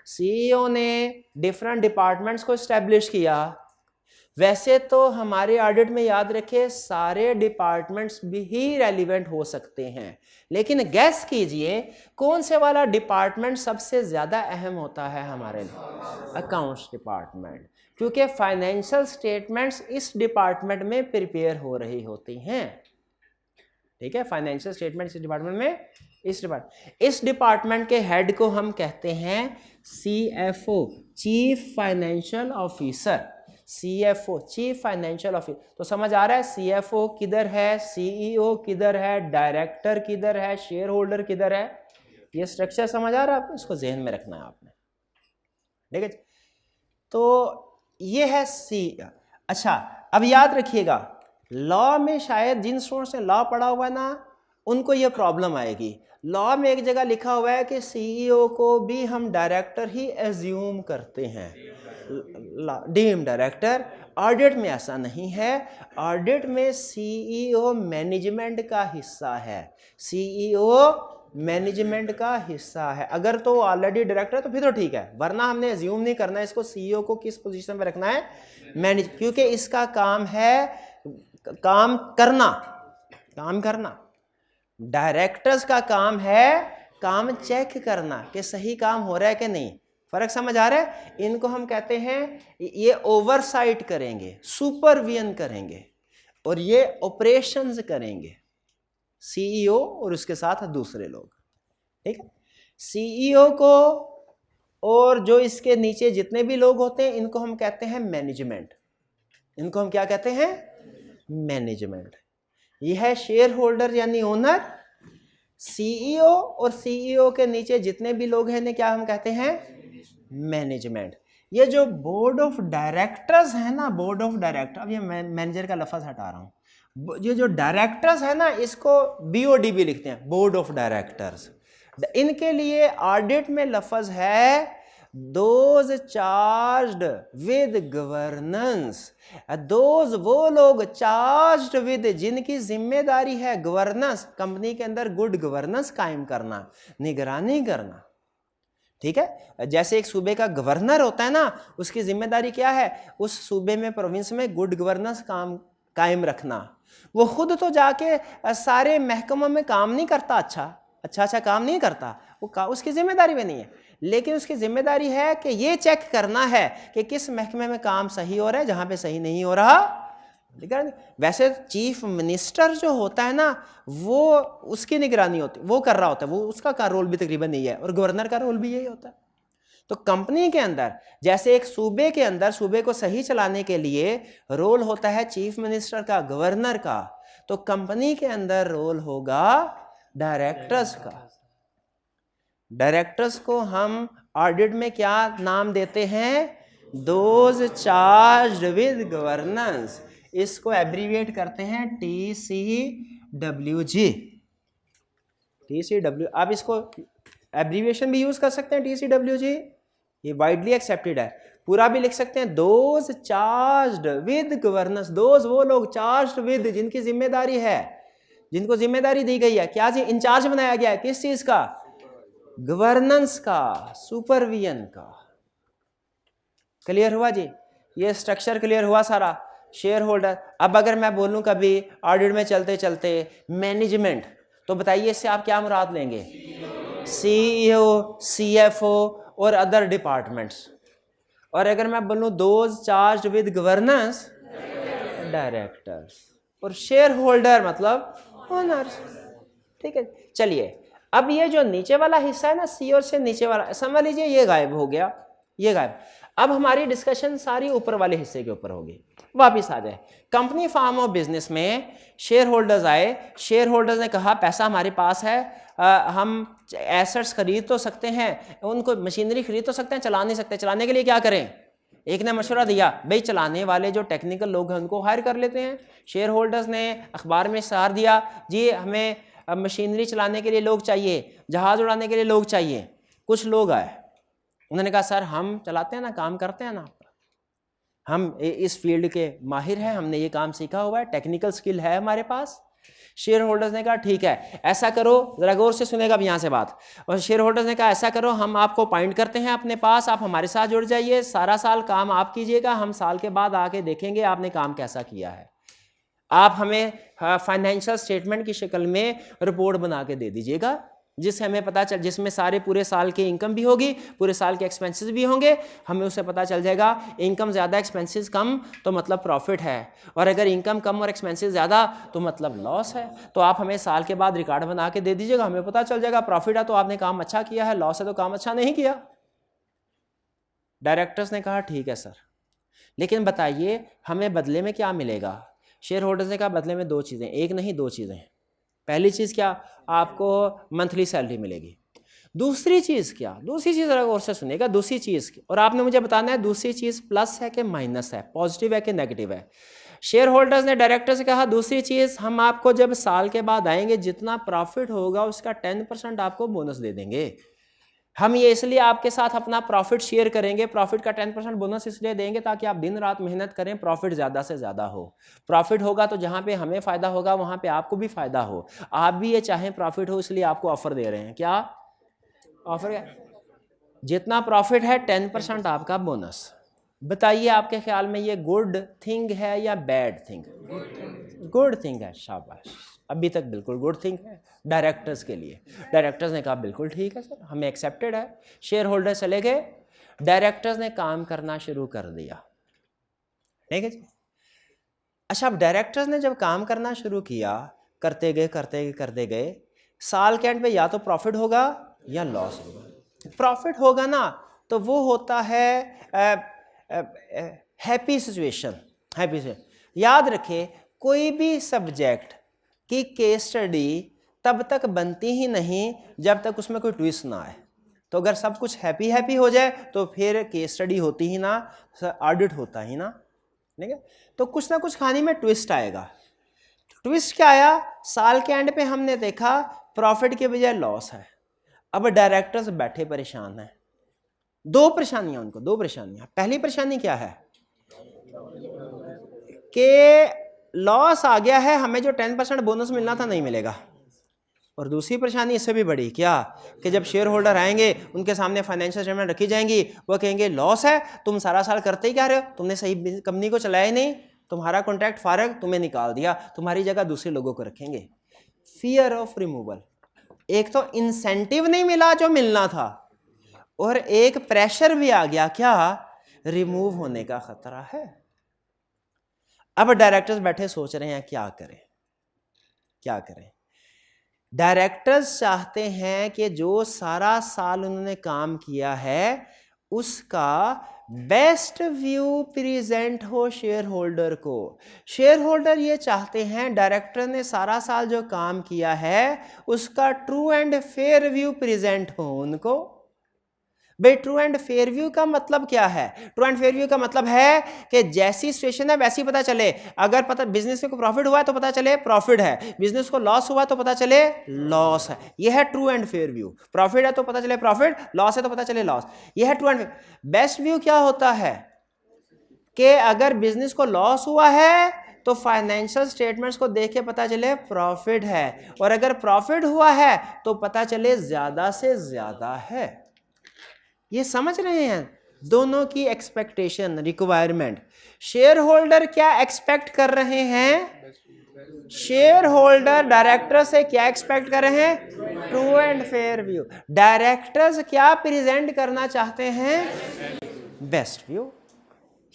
सीईओ ने डिफरेंट डिपार्टमेंट्स को इस्टेब्लिश किया। वैसे तो हमारे ऑडिट में याद रखिए सारे डिपार्टमेंट्स भी ही रेलिवेंट हो सकते हैं, लेकिन गैस कीजिए कौन से वाला डिपार्टमेंट सबसे ज़्यादा अहम होता है हमारे लिए? अकाउंट्स डिपार्टमेंट, क्योंकि फाइनेंशियल स्टेटमेंट्स इस डिपार्टमेंट में प्रिपेयर हो रही होती हैं। ठीक है, फाइनेंशियल स्टेटमेंट्स इस डिपार्टमेंट में, इस डिपार्टमेंट के हेड को हम कहते हैं CFO, chief financial officer. CFO chief financial officer. तो समझ आ रहा है सीएफओ किधर है, सीईओ किधर है, डायरेक्टर किधर है, शेयर होल्डर किधर है। ये स्ट्रक्चर समझ आ रहा है आपको, इसको जहन में रखना है आपने। ठीक है, तो ये है सी। अच्छा, अब याद रखिएगा लॉ में शायद जिन स्टूडेंट्स ने लॉ पढ़ा हुआ है ना उनको ये प्रॉब्लम आएगी। लॉ में एक जगह लिखा हुआ है कि सीईओ को भी हम डायरेक्टर ही एज्यूम करते हैं, डीम डायरेक्टर। ऑडिट में ऐसा नहीं है, ऑडिट में सीईओ मैनेजमेंट का हिस्सा है, सीईओ मैनेजमेंट का हिस्सा है। अगर तो ऑलरेडी डायरेक्टर है तो फिर तो ठीक है, वरना हमने एज्यूम नहीं करना है इसको सीईओ को किस पोजीशन में रखना है, मैनेज, क्योंकि इसका काम है काम करना। डायरेक्टर्स का काम है काम चेक करना कि सही काम हो रहा है कि नहीं। फर्क समझ आ रहा है? इनको हम कहते हैं ये ओवरसाइट करेंगे, सुपरविजन करेंगे, और ये ऑपरेशंस करेंगे सीईओ और उसके साथ दूसरे लोग। ठीक है, सीईओ को और जो इसके नीचे जितने भी लोग होते हैं इनको हम कहते हैं मैनेजमेंट। इनको हम क्या कहते हैं? मैनेजमेंट। यह है शेयर होल्डर यानी ओनर। सीईओ और सीईओ के नीचे जितने भी लोग हैं इन्हें क्या हम कहते हैं? मैनेजमेंट। ये जो बोर्ड ऑफ डायरेक्टर्स है ना, बोर्ड ऑफ डायरेक्टर, अब ये मैनेजर का लफ्ज हटा रहा हूं, ये जो डायरेक्टर्स है ना इसको बीओडी भी लिखते हैं, बोर्ड ऑफ डायरेक्टर्स। इनके लिए ऑडिट में लफ्ज है those charged with governance. Those वो लोग चार्ज्ड विद जिनकी जिम्मेदारी है गवर्नेंस, कंपनी के अंदर गुड गवर्नेंस कायम करना, निगरानी करना। ठीक है, जैसे एक सूबे का गवर्नर होता है ना, उसकी जिम्मेदारी क्या है? उस सूबे में, प्रोविंस में गुड गवर्नेंस कायम रखना। वो खुद तो जाके सारे महकमों में काम नहीं करता, अच्छा काम नहीं करता, वो उसकी जिम्मेदारी में नहीं है, लेकिन उसकी जिम्मेदारी है कि ये चेक करना है कि किस महकमे में काम सही हो रहा है, जहां पे सही नहीं हो रहा। वैसे चीफ मिनिस्टर जो होता है ना वो उसकी निगरानी होती, वो कर रहा होता है, वो उसका रोल भी तकरीबन यही है, और गवर्नर का रोल भी यही होता है। तो कंपनी के अंदर जैसे एक सूबे के अंदर सूबे को सही चलाने के लिए रोल होता है चीफ मिनिस्टर का, गवर्नर का, तो कंपनी के अंदर रोल होगा डायरेक्टर्स का। डायरेक्टर्स को हम ऑडिट में क्या नाम देते हैं? Those charged with governance. इसको एब्रीविएट करते हैं TCWG। TCW, आप इसको एब्रीविएशन भी यूज कर सकते हैं TCWG, ये वाइडली एक्सेप्टेड है। पूरा भी लिख सकते हैं, those charged with governance, those वो लोग चार्ज्ड विद जिनकी जिम्मेदारी है, जिनको जिम्मेदारी दी गई है, क्या चीज इंचार्ज बनाया गया है, किस चीज का, गवर्नेंस का, सुपरविजन का। क्लियर हुआ जी, ये स्ट्रक्चर क्लियर हुआ सारा। शेयर होल्डर, अब अगर मैं बोलूं कभी ऑडिट में चलते चलते मैनेजमेंट, तो बताइए इससे आप क्या मुराद लेंगे, सीईओ, सीएफओ और अदर डिपार्टमेंट्स। और अगर मैं बोलूं those charged with governance, directors. और शेयर होल्डर मतलब ओनर्स। ठीक है, चलिए अब ये जो नीचे वाला हिस्सा है ना, सी और से नीचे वाला, समझ लीजिए ये गायब हो गया, ये गायब। अब हमारी डिस्कशन सारी ऊपर वाले हिस्से के ऊपर होगी। वापिस आ जाए, कंपनी फॉर्म ऑफ बिजनेस में शेयर होल्डर्स आए, शेयर होल्डर्स ने कहा पैसा हमारे पास है, हम एसेट्स खरीद तो सकते हैं, उनको मशीनरी खरीद तो सकते हैं, चला नहीं सकते, चलाने के लिए क्या करें। एक ने मशवरा दिया, भाई चलाने वाले जो टेक्निकल लोग हैं उनको हायर कर लेते हैं। शेयर होल्डर्स ने अखबार में इश्तहार दिया, जी हमें मशीनरी चलाने के लिए लोग चाहिए, जहाज उड़ाने के लिए लोग चाहिए। कुछ लोग आए, उन्होंने कहा सर हम चलाते हैं ना, काम करते हैं ना, हम इस फील्ड के माहिर हैं, हमने ये काम सीखा हुआ है, टेक्निकल स्किल है हमारे पास। शेयर होल्डर्स ने कहा ठीक है ऐसा करो, जरा गौर से सुनेगा अब यहाँ से बात। और शेयर होल्डर्स ने कहा ऐसा करो, हम आपको अपॉइंट करते हैं अपने पास, आप हमारे साथ जुड़ जाइए, सारा साल काम आप कीजिएगा, हम साल के बाद आके देखेंगे आपने काम कैसा किया है। आप हमें फाइनेंशियल स्टेटमेंट की शक्ल में रिपोर्ट बना के दे दीजिएगा, जिससे हमें पता चल, जिसमें सारे पूरे साल की इनकम भी होगी, पूरे साल के एक्सपेंसेस भी होंगे, हमें उससे पता चल जाएगा इनकम ज़्यादा एक्सपेंसेस कम तो मतलब प्रॉफिट है, और अगर इनकम कम और एक्सपेंसेस ज़्यादा तो मतलब लॉस है। तो आप हमें साल के बाद रिकॉर्ड बना के दे दीजिएगा, हमें पता चल जाएगा प्रॉफिट है तो आपने काम अच्छा किया है, लॉस है तो काम अच्छा नहीं किया। डायरेक्टर्स ने कहा ठीक है सर, लेकिन बताइए हमें बदले में क्या मिलेगा। शेयर होल्डर्स ने कहा बदले में दो चीज़ें, एक नहीं दो चीज़ें। पहली चीज़ क्या, आपको मंथली सैलरी मिलेगी। दूसरी चीज़ क्या, दूसरी चीज़ अगर और से सुनेगा, दूसरी चीज़, और आपने मुझे बताना है दूसरी चीज़ प्लस है कि माइनस है, पॉजिटिव है कि नेगेटिव है। शेयर होल्डर्स ने डायरेक्टर से कहा दूसरी चीज़, हम आपको जब साल के बाद आएंगे जितना प्रॉफिट होगा उसका 10% आपको बोनस दे देंगे। हम ये इसलिए आपके साथ अपना प्रॉफिट शेयर करेंगे, प्रॉफिट का 10% बोनस इसलिए देंगे ताकि आप दिन रात मेहनत करें, प्रॉफिट ज़्यादा से ज़्यादा हो। प्रॉफिट होगा तो जहाँ पे हमें फ़ायदा होगा वहाँ पे आपको भी फ़ायदा हो। आप भी ये चाहें प्रॉफिट हो, इसलिए आपको ऑफ़र दे रहे हैं। क्या ऑफ़र, जितना प्रॉफिट है 10% आपका बोनस। बताइए आपके ख्याल में ये गुड थिंग है या बैड थिंग? गुड थिंग है, शाबाश, अभी तक बिल्कुल गुड थिंग है डायरेक्टर्स के लिए। डायरेक्टर्स ने कहा बिल्कुल ठीक है सर, हमें एक्सेप्टेड है। शेयर होल्डर चले गए, डायरेक्टर्स ने काम करना शुरू कर दिया। ठीक है जी। अच्छा, अब डायरेक्टर्स ने जब काम करना शुरू किया, करते गए, साल के एंड पे या तो प्रॉफिट होगा या लॉस होगा। प्रॉफिट होगा ना तो वो होता है हैप्पी सिचुएशन, हैप्पी सिचुएशन। याद रखें, कोई भी सब्जेक्ट की केस स्टडी तब तक बनती ही नहीं जब तक उसमें कोई ट्विस्ट ना आए। तो अगर सब कुछ हैप्पी हैप्पी हो जाए तो फिर केस स्टडी होती ही ना, ऑडिट होता ही ना। ठीक है, तो कुछ ना कुछ कहानी में ट्विस्ट आएगा। ट्विस्ट क्या आया, साल के एंड पे हमने देखा प्रॉफिट के बजाय लॉस है। अब डायरेक्टर्स बैठे परेशान हैं। दो परेशानियां उनको, दो परेशानियां। पहली परेशानी क्या है कि लॉस आ गया है, हमें जो 10% बोनस मिलना था नहीं मिलेगा। और दूसरी परेशानी इससे भी बड़ी, क्या कि जब शेयर होल्डर आएंगे उनके सामने फाइनेंशियल स्टेटमेंट रखी जाएंगी, वो कहेंगे लॉस है, तुम सारा साल करते ही क्या रहे हो, तुमने सही कंपनी को चलाया ही नहीं, तुम्हारा कॉन्ट्रैक्ट फारग, तुम्हें निकाल दिया, तुम्हारी जगह दूसरे लोगों को रखेंगे। फियर ऑफ रिमूवल, एक तो इंसेंटिव नहीं मिला जो मिलना था, और एक प्रेशर भी आ गया, क्या रिमूव होने का खतरा है। अब डायरेक्टर्स बैठे सोच रहे हैं क्या करें, क्या करें। डायरेक्टर्स चाहते हैं कि जो सारा साल उन्होंने काम किया है उसका बेस्ट व्यू प्रेजेंट हो शेयर होल्डर को। शेयर होल्डर ये चाहते हैं डायरेक्टर ने सारा साल जो काम किया है उसका true and fair view present हो उनको। भाई ट्रू एंड फेयर व्यू का मतलब क्या है? ट्रू एंड फेयर व्यू का मतलब है कि जैसी सिचुएशन है वैसी पता चले। अगर पता बिजनेस को प्रॉफिट हुआ है तो पता चले प्रॉफिट है, बिजनेस को लॉस हुआ तो पता चले लॉस है। यह है true and fair view. Profit है तो पता चले प्रॉफिट, लॉस है तो पता चले लॉस। यह है true and fair. Best view क्या होता है कि अगर बिजनेस को लॉस हुआ है तो फाइनेंशियल स्टेटमेंट्स को देख के पता चले प्रॉफिट है, और अगर प्रॉफिट हुआ है तो पता चले ज्यादा से ज्यादा है। ये समझ रहे हैं दोनों की एक्सपेक्टेशन, रिक्वायरमेंट। शेयर होल्डर क्या एक्सपेक्ट कर रहे हैं? शेयर होल्डर डायरेक्टर से क्या एक्सपेक्ट कर रहे हैं? True and fair view. Directors क्या प्रेजेंट करना चाहते हैं? Best view.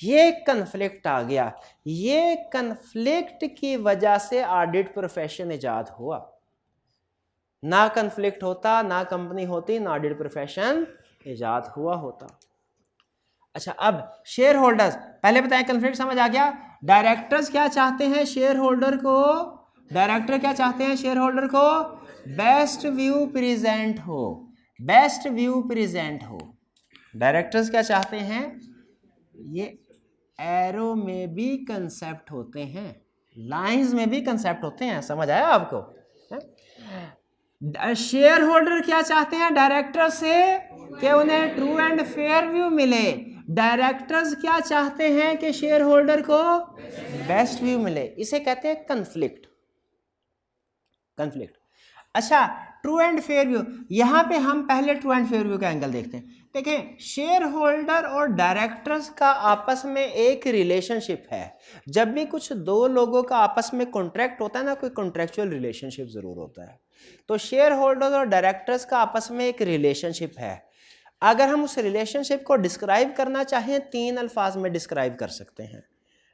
ये कन्फ्लिक्ट आ गया। ये कन्फ्लिक्ट की वजह से ऑडिट प्रोफेशन इजाद हुआ। ना कन्फ्लिक्ट होता, ना कंपनी होती, ना ऑडिट प्रोफेशन इजाद हुआ होता। अच्छा, अब शेयर होल्डर्स, पहले बताएं कन्फ्लिक्ट समझ आ गया। डायरेक्टर्स क्या चाहते हैं शेयर होल्डर को? डायरेक्टर क्या चाहते हैं शेयर होल्डर को? बेस्ट व्यू प्रेजेंट हो, बेस्ट व्यू प्रेजेंट हो। डायरेक्टर्स क्या चाहते हैं? ये एरो में भी कंसेप्ट होते हैं, लाइंस में भी कंसेप्ट होते हैं। समझ आया आपको? शेयर होल्डर क्या चाहते हैं डायरेक्टर से? कि उन्हें ट्रू एंड फेयर व्यू मिले। डायरेक्टर्स क्या चाहते हैं कि शेयर होल्डर को बेस्ट व्यू मिले। इसे कहते हैं कन्फ्लिक्ट। कन्फ्लिक्ट। अच्छा, ट्रू एंड फेयर व्यू, यहां पे हम पहले ट्रू एंड फेयर व्यू का एंगल देखते हैं। देखें, शेयर होल्डर और डायरेक्टर्स का आपस में एक रिलेशनशिप है। जब भी कुछ दो लोगों का आपस में कॉन्ट्रैक्ट होता है ना, कोई कॉन्ट्रैक्चुअल रिलेशनशिप जरूर होता है। तो शेयर होल्डर और डायरेक्टर्स का आपस में एक रिलेशनशिप है। अगर हम उस रिलेशनशिप को डिस्क्राइब करना चाहें, 3 अल्फाज में डिस्क्राइब कर सकते हैं।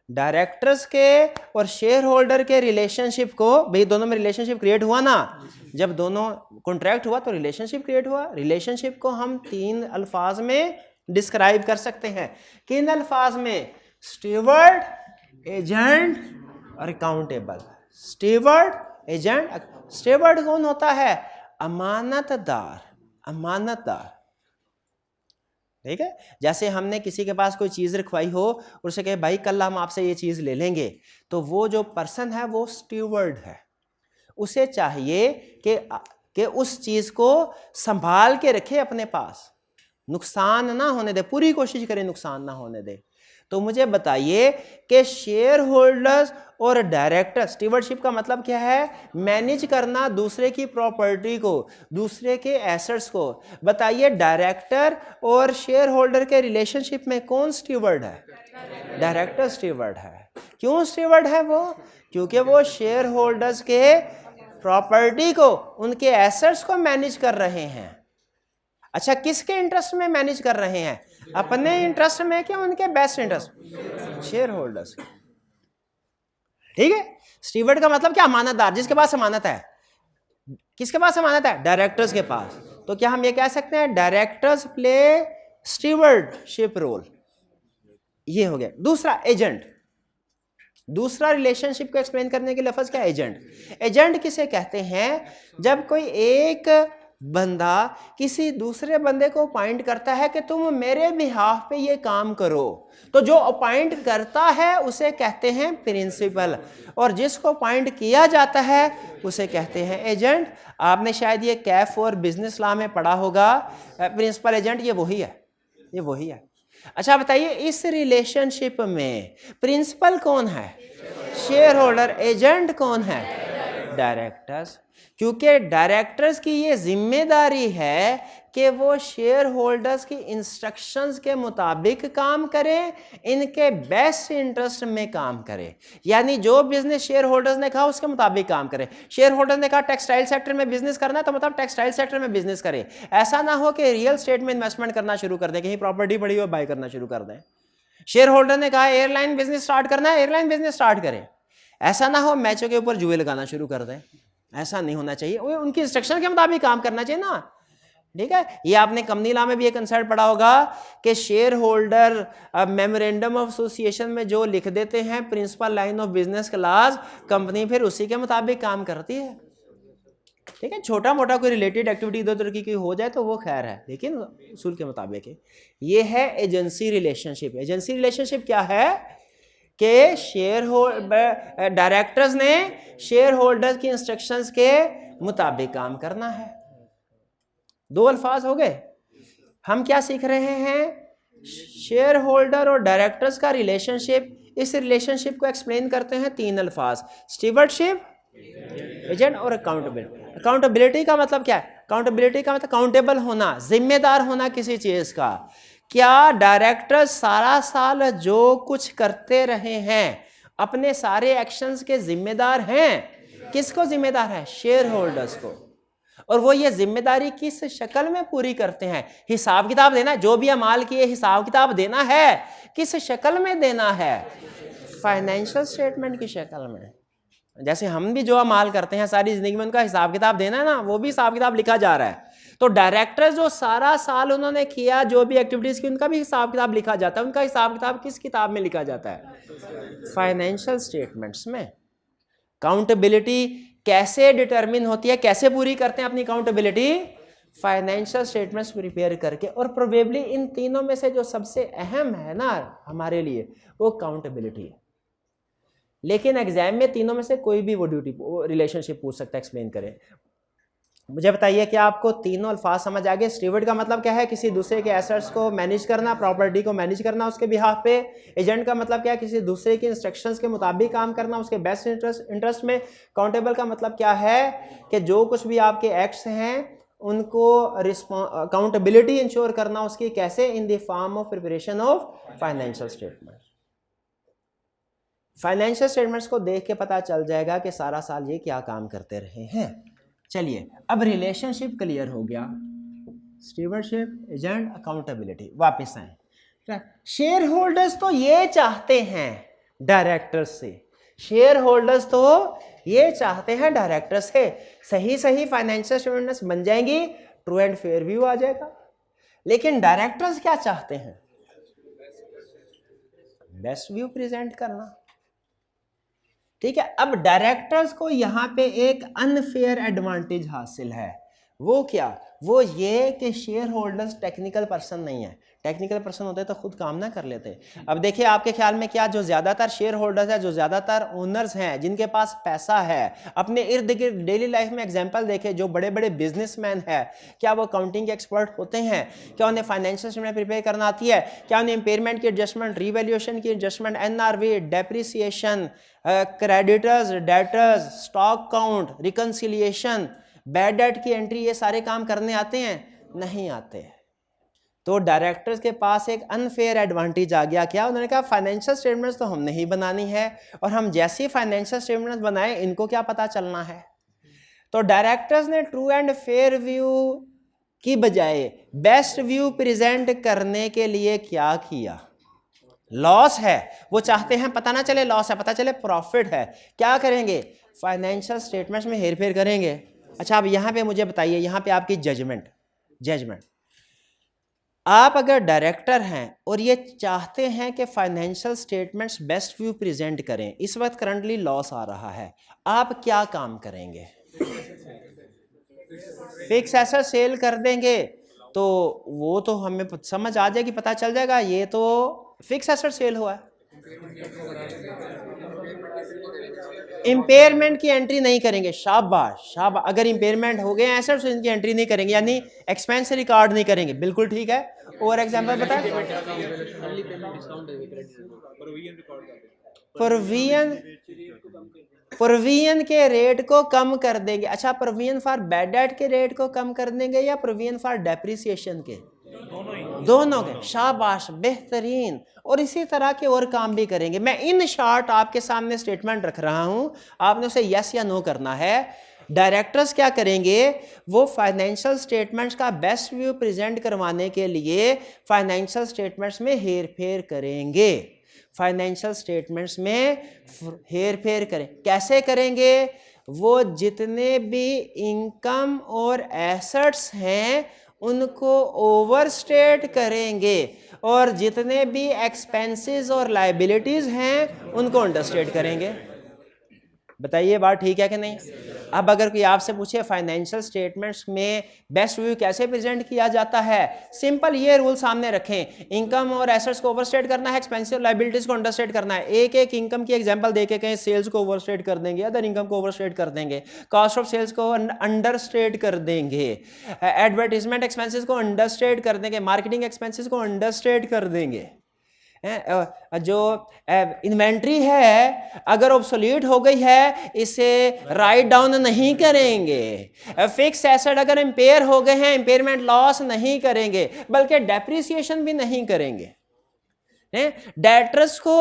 डायरेक्टर्स के और शेयर होल्डर के रिलेशनशिप को, भाई दोनों में रिलेशनशिप क्रिएट हुआ ना, जब दोनों कॉन्ट्रैक्ट हुआ तो रिलेशनशिप क्रिएट हुआ। रिलेशनशिप को हम 3 अल्फाज में डिस्क्राइब कर सकते हैं। किन अल्फाज में? स्टीवर्ड, एजेंट और अकाउंटेबल। Steward, agent. स्टीवर्ड कौन होता है? अमानतदार। अमानतदार, ठीक है। जैसे हमने किसी के पास कोई चीज रखवाई हो और उसे कहे भाई कल हम आपसे ये चीज ले लेंगे, तो वो जो पर्सन है वो स्टीवर्ड है। उसे चाहिए कि उस चीज को संभाल के रखे अपने पास, नुकसान ना होने दे, पूरी कोशिश करे नुकसान ना होने दे। तो मुझे बताइए कि शेयर होल्डर्स और डायरेक्टर, स्टीवर्डशिप का मतलब क्या है? मैनेज करना दूसरे की प्रॉपर्टी को, दूसरे के एसेट्स को। बताइए डायरेक्टर और शेयर होल्डर के रिलेशनशिप में कौन स्टीवर्ड है? डायरेक्टर स्टीवर्ड है। क्यों स्टीवर्ड है वो? क्योंकि वो शेयर होल्डर्स के प्रॉपर्टी को, उनके एसेट्स को मैनेज कर रहे हैं। अच्छा, किसके इंटरेस्ट में मैनेज कर रहे हैं? अपने इंटरेस्ट में क्या उनके बेस्ट इंटरेस्ट? Share holders. ठीक है। स्टीवर्ड का मतलब क्या? अमानतदार, जिसके पास अमानत है। किसके पास अमानत है? डायरेक्टर्स के पास। तो क्या हम ये कह सकते हैं डायरेक्टर्स प्ले स्टीवर्डशिप रोल? ये हो गया। दूसरा, एजेंट। दूसरा रिलेशनशिप को एक्सप्लेन करने के लफ्ज क्या? एजेंट। एजेंट किसे कहते हैं? जब कोई एक बंदा किसी दूसरे बंदे को अपॉइंट करता है कि तुम मेरे बिहाफ पे ये काम करो, तो जो अपॉइंट करता है उसे कहते हैं प्रिंसिपल, और जिसको अपॉइंट किया जाता है उसे कहते हैं एजेंट। आपने शायद ये कैफ और बिजनेस लॉ में पढ़ा होगा, प्रिंसिपल एजेंट, ये वही है, ये वही है। अच्छा बताइए, इस रिलेशनशिप में प्रिंसिपल कौन है? Share holder. एजेंट कौन है? डायरेक्टर्स। क्योंकि डायरेक्टर्स की ये जिम्मेदारी है कि वो शेयर होल्डर्स की इंस्ट्रक्शंस के मुताबिक काम करें, इनके बेस्ट इंटरेस्ट में काम करें। यानी जो बिजनेस शेयर होल्डर्स ने कहा उसके मुताबिक काम करें। शेयर होल्डर ने कहा टेक्सटाइल सेक्टर में बिजनेस करना है तो मतलब टेक्सटाइल सेक्टर में बिजनेस करें। ऐसा ना हो कि रियल एस्टेट में इन्वेस्टमेंट करना शुरू कर दें, कहीं प्रॉपर्टी पड़ी हो बाय करना शुरू कर दें। शेयर होल्डर ने कहा एयरलाइन बिजनेस स्टार्ट करना है, एयरलाइन बिजनेस स्टार्ट करें। ऐसा ना हो मैचों के ऊपर जुए लगाना शुरू कर दें। ऐसा नहीं होना चाहिए, उनकी इंस्ट्रक्शन के मुताबिक काम करना चाहिए ना। ठीक है। ये आपने कंपनी लॉ में भी एक कंसेप्ट पढ़ा होगा कि share holder memorandum of association में जो लिख देते हैं principal line of business clause, company फिर उसी के मुताबिक काम करती है। ठीक है, छोटा मोटा कोई रिलेटेड एक्टिविटी इधर उधर की हो जाए तो वो खैर है, लेकिन उसूल के मुताबिक ये है एजेंसी रिलेशनशिप। एजेंसी रिलेशनशिप क्या है कि डायरेक्टर्स ने शेयर होल्डर्स की इंस्ट्रक्शंस के मुताबिक काम करना है। दो अल्फाज हो गए। हम क्या सीख रहे हैं? शेयर होल्डर और डायरेक्टर्स का रिलेशनशिप। इस रिलेशनशिप को एक्सप्लेन करते हैं तीन अल्फाज, स्टीवर्डशिप, एजेंट और अकाउंटेबिलिटी। अकाउंटेबिलिटी का मतलब क्या है? अकाउंटेबिलिटी का मतलब अकाउंटेबल होना, जिम्मेदार होना किसी चीज का। क्या डायरेक्टर्स सारा साल जो कुछ करते रहे हैं अपने सारे एक्शंस के जिम्मेदार हैं? किसको जिम्मेदार है? शेयर होल्डर्स को। और वो ये जिम्मेदारी किस शक्ल में पूरी करते हैं? हिसाब किताब देना, जो भी अमाल किए हिसाब किताब देना है। किस शक्ल में देना है? फाइनेंशियल स्टेटमेंट की शक्ल में। जैसे हम भी जो अमाल करते हैं सारी जिंदगी में, उनका हिसाब किताब देना है ना, वो भी हिसाब किताब लिखा जा रहा है। तो डायरेक्टर जो सारा साल उन्होंने किया, जो भी एक्टिविटीज की, उनका भी हिसाब किताब लिखा जाता है। उनका हिसाब किताब किस किताब में लिखा जाता है? फाइनेंशियल स्टेटमेंट्स में। अकाउंटेबिलिटी कैसे डिटरमिन होती है, कैसे पूरी करते हैं अपनी अकाउंटेबिलिटी? फाइनेंशियल स्टेटमेंट्स प्रिपेयर करके। और प्रोबेबली इन तीनों में से जो सबसे अहम है ना हमारे लिए, वो अकाउंटेबिलिटी है। लेकिन एग्जाम में तीनों में से कोई भी वो ड्यूटी रिलेशनशिप पूछ सकता है, एक्सप्लेन करें। मुझे बताइए कि आपको तीनों अल्फाज समझ आ गए? स्टीवर्ड का मतलब क्या है? किसी दूसरे के एसेट्स को मैनेज करना, प्रॉपर्टी को मैनेज करना उसके बिहाफ पे। एजेंट का मतलब क्या है? किसी दूसरे के इंस्ट्रक्शंस के मुताबिक काम करना, उसके बेस्ट इंटरेस्ट में। अकाउंटेबल का मतलब क्या है? कि जो कुछ भी आपके एक्ट्स हैं उनको अकाउंटेबिलिटी इंश्योर करना उसकी। कैसे? In the form of preparation of financial statement. Financial statements को देख के पता चल जाएगा कि सारा साल ये क्या काम करते रहे हैं। चलिए, अब रिलेशनशिप क्लियर हो गया, स्टीवर्डशिप, एजेंट, अकाउंटेबिलिटी। वापस आए। शेयर होल्डर्स तो ये चाहते हैं डायरेक्टर्स से, शेयर होल्डर्स तो ये चाहते हैं डायरेक्टर्स से सही सही फाइनेंशियल स्टेटमेंट्स बन जाएंगी, ट्रू एंड फेयर व्यू आ जाएगा। लेकिन डायरेक्टर्स क्या चाहते हैं? बेस्ट व्यू प्रेजेंट करना। ठीक है, अब डायरेक्टर्स को यहां पे एक अनफेयर एडवांटेज हासिल है। वो क्या? वो ये कि शेयर होल्डर्स टेक्निकल पर्सन नहीं है। टेक्निकल पर्सन होते तो खुद काम ना कर लेते। अब देखिए, आपके ख्याल में क्या जो ज्यादातर शेयर होल्डर्स है, जो ज्यादातर ओनर्स हैं, जिनके पास पैसा है, अपने इर्द गिर्द डेली लाइफ में एग्जांपल देखे, जो बड़े बड़े बिजनेसमैन है, क्या वो अकाउंटिंग के एक्सपर्ट होते हैं? क्या उन्हें फाइनेंशियल स्टेटमेंट प्रिपेयर करना आती है? क्या उन्हें इंपेयरमेंट की एडजस्टमेंट, रिवैल्यूएशन की adjustment, NRV, depreciation, creditors, debtors, stock count, reconciliation, bad debt की एंट्री, ये सारे काम करने आते हैं? नहीं आते। तो डायरेक्टर्स के पास एक अनफेयर एडवांटेज आ गया। क्या? उन्होंने कहा फाइनेंशियल स्टेटमेंट्स तो हमने ही बनानी है, और हम जैसी फाइनेंशियल स्टेटमेंट्स बनाए इनको क्या पता चलना है। तो डायरेक्टर्स ने ट्रू एंड फेयर व्यू की बजाय बेस्ट व्यू प्रेजेंट करने के लिए क्या किया? लॉस है, वो चाहते हैं पता ना चले लॉस है, पता चले प्रॉफिट है। क्या करेंगे? फाइनेंशियल स्टेटमेंट्स में हेरफेर करेंगे। अच्छा, अब यहां पे मुझे बताइए, यहां पे आपकी जजमेंट, आप अगर डायरेक्टर हैं और ये चाहते हैं कि financial statements best view present करें, इस वक्त करंटली लॉस आ रहा है, आप क्या काम करेंगे? फिक्स एसेट सेल कर देंगे। तो वो तो हमें समझ आ जाएगी, पता चल जाएगा ये तो फिक्स एसेट सेल हुआ है। इंपेयरमेंट की एंट्री नहीं करेंगे। शाबाश शाबाश, अगर इंपेयरमेंट हो गए एसेट्स तो इनकी एंट्री नहीं करेंगे, यानी एक्सपेंस रिकॉर्ड नहीं करेंगे। बिल्कुल ठीक है। और एग्जांपल बताएं? प्रोविजन के रेट को कम कर देंगे। अच्छा, प्रोविजन फॉर बैड डेट के रेट को कम कर देंगे या प्रोविजन फॉर डेप्रिसिएशन के? दोनों के। शाबाश, बेहतरीन। और इसी तरह के और काम भी करेंगे। मैं इन शॉर्ट आपके सामने स्टेटमेंट रख रहा हूं, आपने उसे यस या नो करना है। डायरेक्टर्स क्या करेंगे? वो फाइनेंशियल स्टेटमेंट्स का बेस्ट व्यू प्रेजेंट करवाने के लिए फाइनेंशियल स्टेटमेंट्स में हेरफेर करेंगे। फाइनेंशियल स्टेटमेंट्स में हेरफेर करें। कैसे करेंगे? वो जितने भी इनकम और एसेट्स हैं उनको ओवरस्टेट करेंगे, और जितने भी एक्सपेंसेस और लायबिलिटीज हैं उनको अंडरस्टेट करेंगे। बताइए बात ठीक है कि नहीं? अब अगर कोई आपसे पूछे फाइनेंशियल स्टेटमेंट्स में बेस्ट व्यू कैसे प्रेजेंट किया जाता है, सिंपल ये रूल सामने रखें, इनकम और एसेट्स को ओवरस्टेट करना है, एक्सपेंसिव लायबिलिटीज को अंडरस्टेट करना है। एक एक इनकम की एग्जांपल देके कहें सेल्स को ओवरस्टेट कर देंगे, अदर इनकम को ओवरस्टेट कर देंगे, कॉस्ट ऑफ सेल्स को अंडरस्टेट कर देंगे, एडवर्टीजमेंट एक्सपेंसेस को अंडरस्टेट कर देंगे, मार्केटिंग एक्सपेंसेस को अंडरस्टेट कर देंगे। जो इन्वेंट्री है अगर ऑब्सोलीट हो गई है इसे राइट डाउन नहीं करेंगे, फिक्स एसेट अगर इंपेयर हो गए हैं इंपेयरमेंट लॉस नहीं करेंगे, बल्कि डेप्रिसिएशन भी नहीं करेंगे। डेटर्स को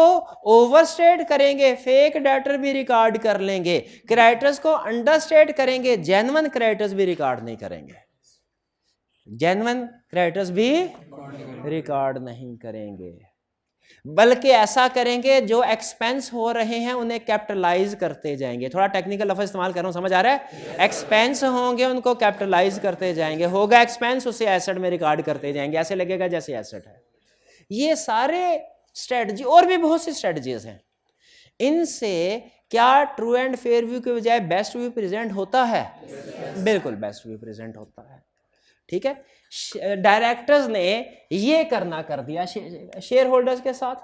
ओवरस्टेट करेंगे, फेक डेटर भी रिकॉर्ड कर लेंगे, क्रेडिटर्स को अंडरस्टेट करेंगे, जेन्युइन क्रेडिटर्स भी रिकॉर्ड नहीं करेंगे, जेन्युइन क्रेडिटर्स भी रिकॉर्ड नहीं करेंगे, बल्कि ऐसा करेंगे जो एक्सपेंस हो रहे हैं उन्हें कैपिटलाइज करते जाएंगे। थोड़ा टेक्निकल लफ्ज इस्तेमाल कर रहा हूं, समझ आ रहा है? एक्सपेंस होंगे उनको कैपिटलाइज करते जाएंगे, होगा एक्सपेंस उसे एसेट में रिकॉर्ड करते जाएंगे, ऐसे लगेगा जैसे एसेट है। ये सारे स्ट्रेटजी और भी बहुत सी स्ट्रेटजीज हैं। इनसे क्या ट्रू एंड फेयर व्यू के बजाय बेस्ट व्यू प्रेजेंट होता है? बिल्कुल बेस्ट व्यू प्रेजेंट होता है। ठीक है, डायरेक्टर्स ने ये करना कर दिया शेयर होल्डर्स के साथ,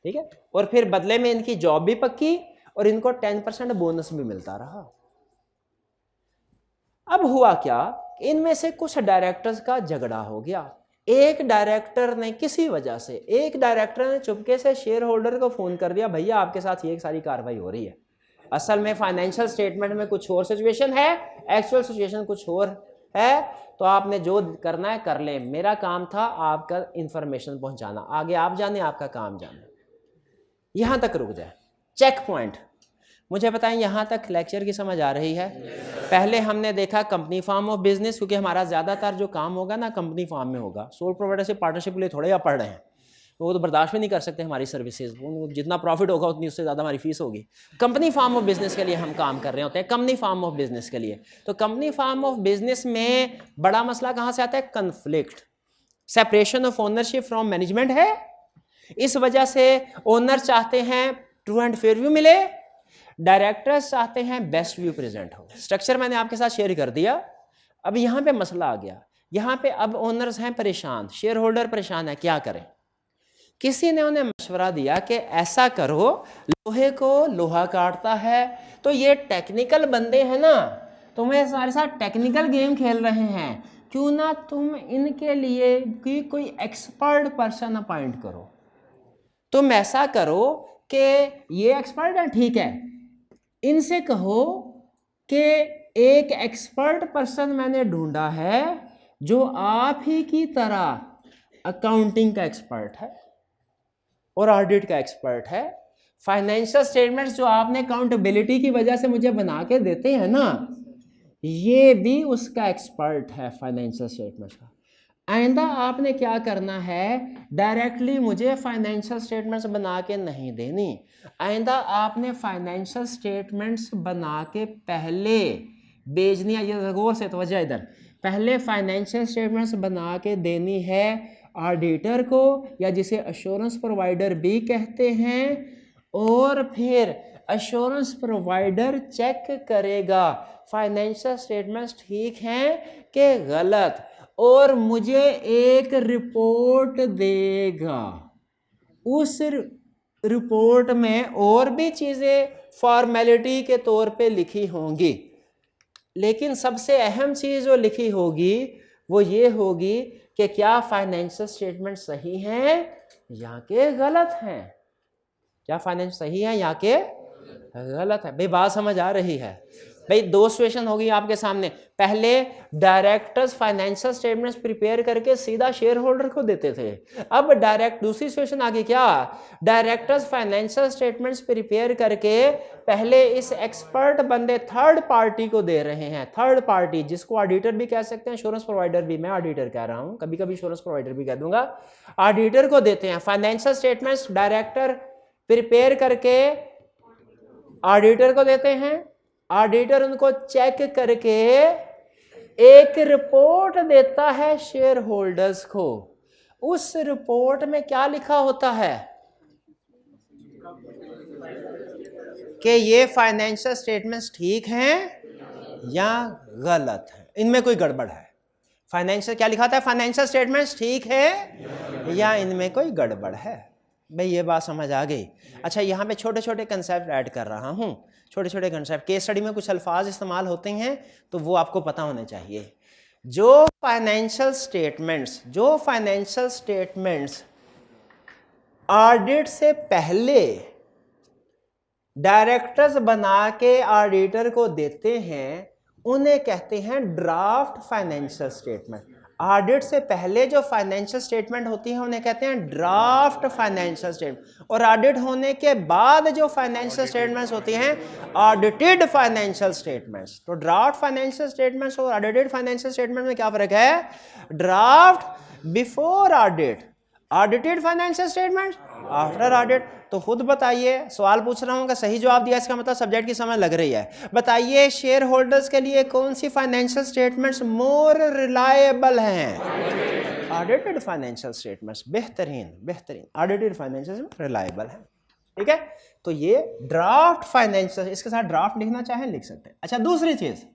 ठीक है, और फिर बदले में इनकी जॉब भी पक्की और इनको 10% बोनस भी मिलता रहा। अब हुआ क्या, इनमें से कुछ डायरेक्टर्स का झगड़ा हो गया। एक डायरेक्टर ने किसी वजह से चुपके से शेयर होल्डर को फोन कर दिया, भैया आपके साथ ये सारी कार्रवाई हो रही है, असल में फाइनेंशियल स्टेटमेंट में कुछ और सिचुएशन है, एक्चुअल सिचुएशन कुछ और है, तो आपने जो करना है कर ले, मेरा काम था आपका इंफॉर्मेशन पहुंचाना, आगे आप जाने, आपका काम जाने। यहां तक रुक जाए, चेक पॉइंट। मुझे बताएं यहां तक लेक्चर की समझ आ रही है? पहले हमने देखा कंपनी फॉर्म ऑफ बिजनेस, क्योंकि हमारा ज्यादातर जो काम होगा ना कंपनी फॉर्म में होगा। सोल प्रोवाइडरशिप पार्टनरशिप के लिए थोड़े आप पढ़ रहे हैं, वो तो बर्दाश्त भी नहीं कर सकते हमारी सर्विसेज, जितना प्रॉफिट होगा उतनी उससे ज़्यादा हमारी फीस होगी। कंपनी फॉर्म ऑफ बिजनेस के लिए हम काम कर रहे होते हैं, कंपनी फॉर्म ऑफ बिजनेस के लिए। तो कंपनी फॉर्म ऑफ बिजनेस में बड़ा मसला कहाँ से आता है? Conflict, separation of ownership from management है। इस वजह से ओनर चाहते हैं ट्रू एंड फेयर व्यू मिले, डायरेक्टर्स चाहते हैं बेस्ट व्यू प्रेजेंट हो। स्ट्रक्चर मैंने आपके साथ शेयर कर दिया। अब यहाँ पे मसला आ गया, यहाँ पे अब ओनर्स हैं परेशान, शेयर होल्डर परेशान है, क्या करें? किसी ने उन्हें मशवरा दिया कि ऐसा करो, लोहे को लोहा काटता है, तो ये टेक्निकल बंदे हैं ना, तुम्हें सारे साथ टेक्निकल गेम खेल रहे हैं, क्यों ना तुम इनके लिए कोई एक्सपर्ट पर्सन अपॉइंट करो। तुम ऐसा करो कि ये एक्सपर्ट है, ठीक है, इनसे कहो कि एक एक्सपर्ट पर्सन मैंने ढूंढा है जो आप ही की तरह अकाउंटिंग का एक्सपर्ट है और ऑडिट का एक्सपर्ट है। फाइनेंशियल स्टेटमेंट्स जो आपने अकाउंटेबिलिटी की वजह से मुझे बना के देते हैं ना, ये भी उसका एक्सपर्ट है फाइनेंशियल स्टेटमेंट्स का। आइंदा आपने क्या करना है, डायरेक्टली मुझे फाइनेंशियल स्टेटमेंट्स बना के नहीं देनी। आइंदा आपने फाइनेंशियल स्टेटमेंट्स बना के पहले भेजनी है, ये गौर से तवज्जो इधर, पहले फाइनेंशियल स्टेटमेंट्स बना के देनी है ऑडिटर को, या जिसे एश्योरेंस प्रोवाइडर भी कहते हैं, और फिर एश्योरेंस प्रोवाइडर चेक करेगा फाइनेंशियल स्टेटमेंट्स ठीक हैं कि गलत, और मुझे एक रिपोर्ट देगा। उस रिपोर्ट में और भी चीज़ें फॉर्मेलिटी के तौर पे लिखी होंगी, लेकिन सबसे अहम चीज़ जो लिखी होगी वो ये होगी कि क्या फाइनेंशियल स्टेटमेंट सही हैं या के गलत हैं, क्या फाइनेंस सही है या के गलत है। भाई बात समझ आ रही है? भाई दो सिचुएशन होगी आपके सामने। पहले डायरेक्टर्स फाइनेंशियल स्टेटमेंट्स प्रिपेयर करके सीधा शेयर होल्डर को देते थे, अब दूसरी सिचुएशन आ गई, क्या डायरेक्टर्स फाइनेंशियल स्टेटमेंट्स प्रिपेयर करके पहले इस एक्सपर्ट बंदे थर्ड पार्टी को दे रहे हैं। थर्ड पार्टी जिसको ऑडिटर भी कह सकते हैं, इंश्योरेंस प्रोवाइडर भी, मैं ऑडिटर कह रहा हूं, कभी कभी इंश्योरेंस प्रोवाइडर भी कह दूंगा, ऑडिटर को देते हैं फाइनेंशियल स्टेटमेंट्स, डायरेक्टर प्रिपेयर करके ऑडिटर को देते हैं, ऑडिटर उनको चेक करके एक रिपोर्ट देता है शेयर होल्डर्स को। उस रिपोर्ट में क्या लिखा होता है कि ये फाइनेंशियल स्टेटमेंट्स ठीक हैं या गलत हैं, इनमें कोई गड़बड़ है। फाइनेंशियल क्या लिखा था, फाइनेंशियल स्टेटमेंट्स ठीक है या इनमें कोई गड़बड़ है। भाई ये बात समझ आ गई। अच्छा, यहाँ पे छोटे छोटे कंसेप्ट ऐड कर रहा हूँ, छोटे छोटे कंसेप्ट। केस स्टडी में कुछ अल्फाज इस्तेमाल होते हैं तो वो आपको पता होने चाहिए। जो फाइनेंशियल स्टेटमेंट्स ऑडिट से पहले डायरेक्टर्स बना के ऑडिटर को देते हैं उन्हें कहते हैं ड्राफ्ट फाइनेंशियल स्टेटमेंट। ऑडिट से पहले जो फाइनेंशियल स्टेटमेंट होती है उन्हें कहते हैं ड्राफ्ट फाइनेंशियल स्टेटमेंट, और ऑडिट होने के बाद जो फाइनेंशियल स्टेटमेंट्स होती हैं ऑडिटेड फाइनेंशियल स्टेटमेंट्स। तो ड्राफ्ट फाइनेंशियल स्टेटमेंट्स और ऑडिटेड फाइनेंशियल स्टेटमेंट में क्या फर्क है? Draft before audit, audited financial statements after audit. तो खुद बताइए, सवाल पूछ रहा हूँ, सही जवाब दिया इसका मतलब सब्जेक्ट की समझ लग रही है। बताइए शेयर होल्डर्स के लिए कौन सी फाइनेंशियल स्टेटमेंट्स मोर रिलायबल हैं? ऑडिटेड फाइनेंशियल स्टेटमेंट्स बेहतरीन ऑडिटेड फाइनेंशियल रिलायबल है। ठीक है, तो ये ड्राफ्ट फाइनेंशियल, इसके साथ ड्राफ्ट लिखना चाहें लिख सकते हैं। अच्छा, दूसरी चीज,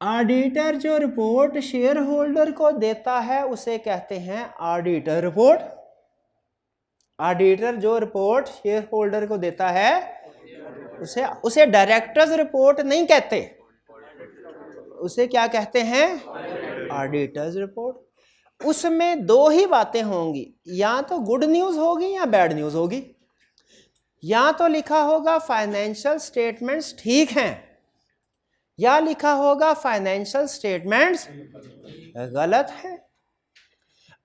ऑडिटर जो रिपोर्ट शेयर होल्डर को देता है उसे कहते हैं ऑडिटर रिपोर्ट। ऑडिटर जो रिपोर्ट शेयर होल्डर को देता है उसे डायरेक्टर्स रिपोर्ट नहीं कहते, उसे क्या कहते हैं? Auditors report. उसमें दो ही बातें होंगी, या तो गुड न्यूज होगी या बैड न्यूज होगी। या तो लिखा होगा फाइनेंशियल स्टेटमेंट्स ठीक हैं, या लिखा होगा फाइनेंशियल स्टेटमेंट्स गलत है।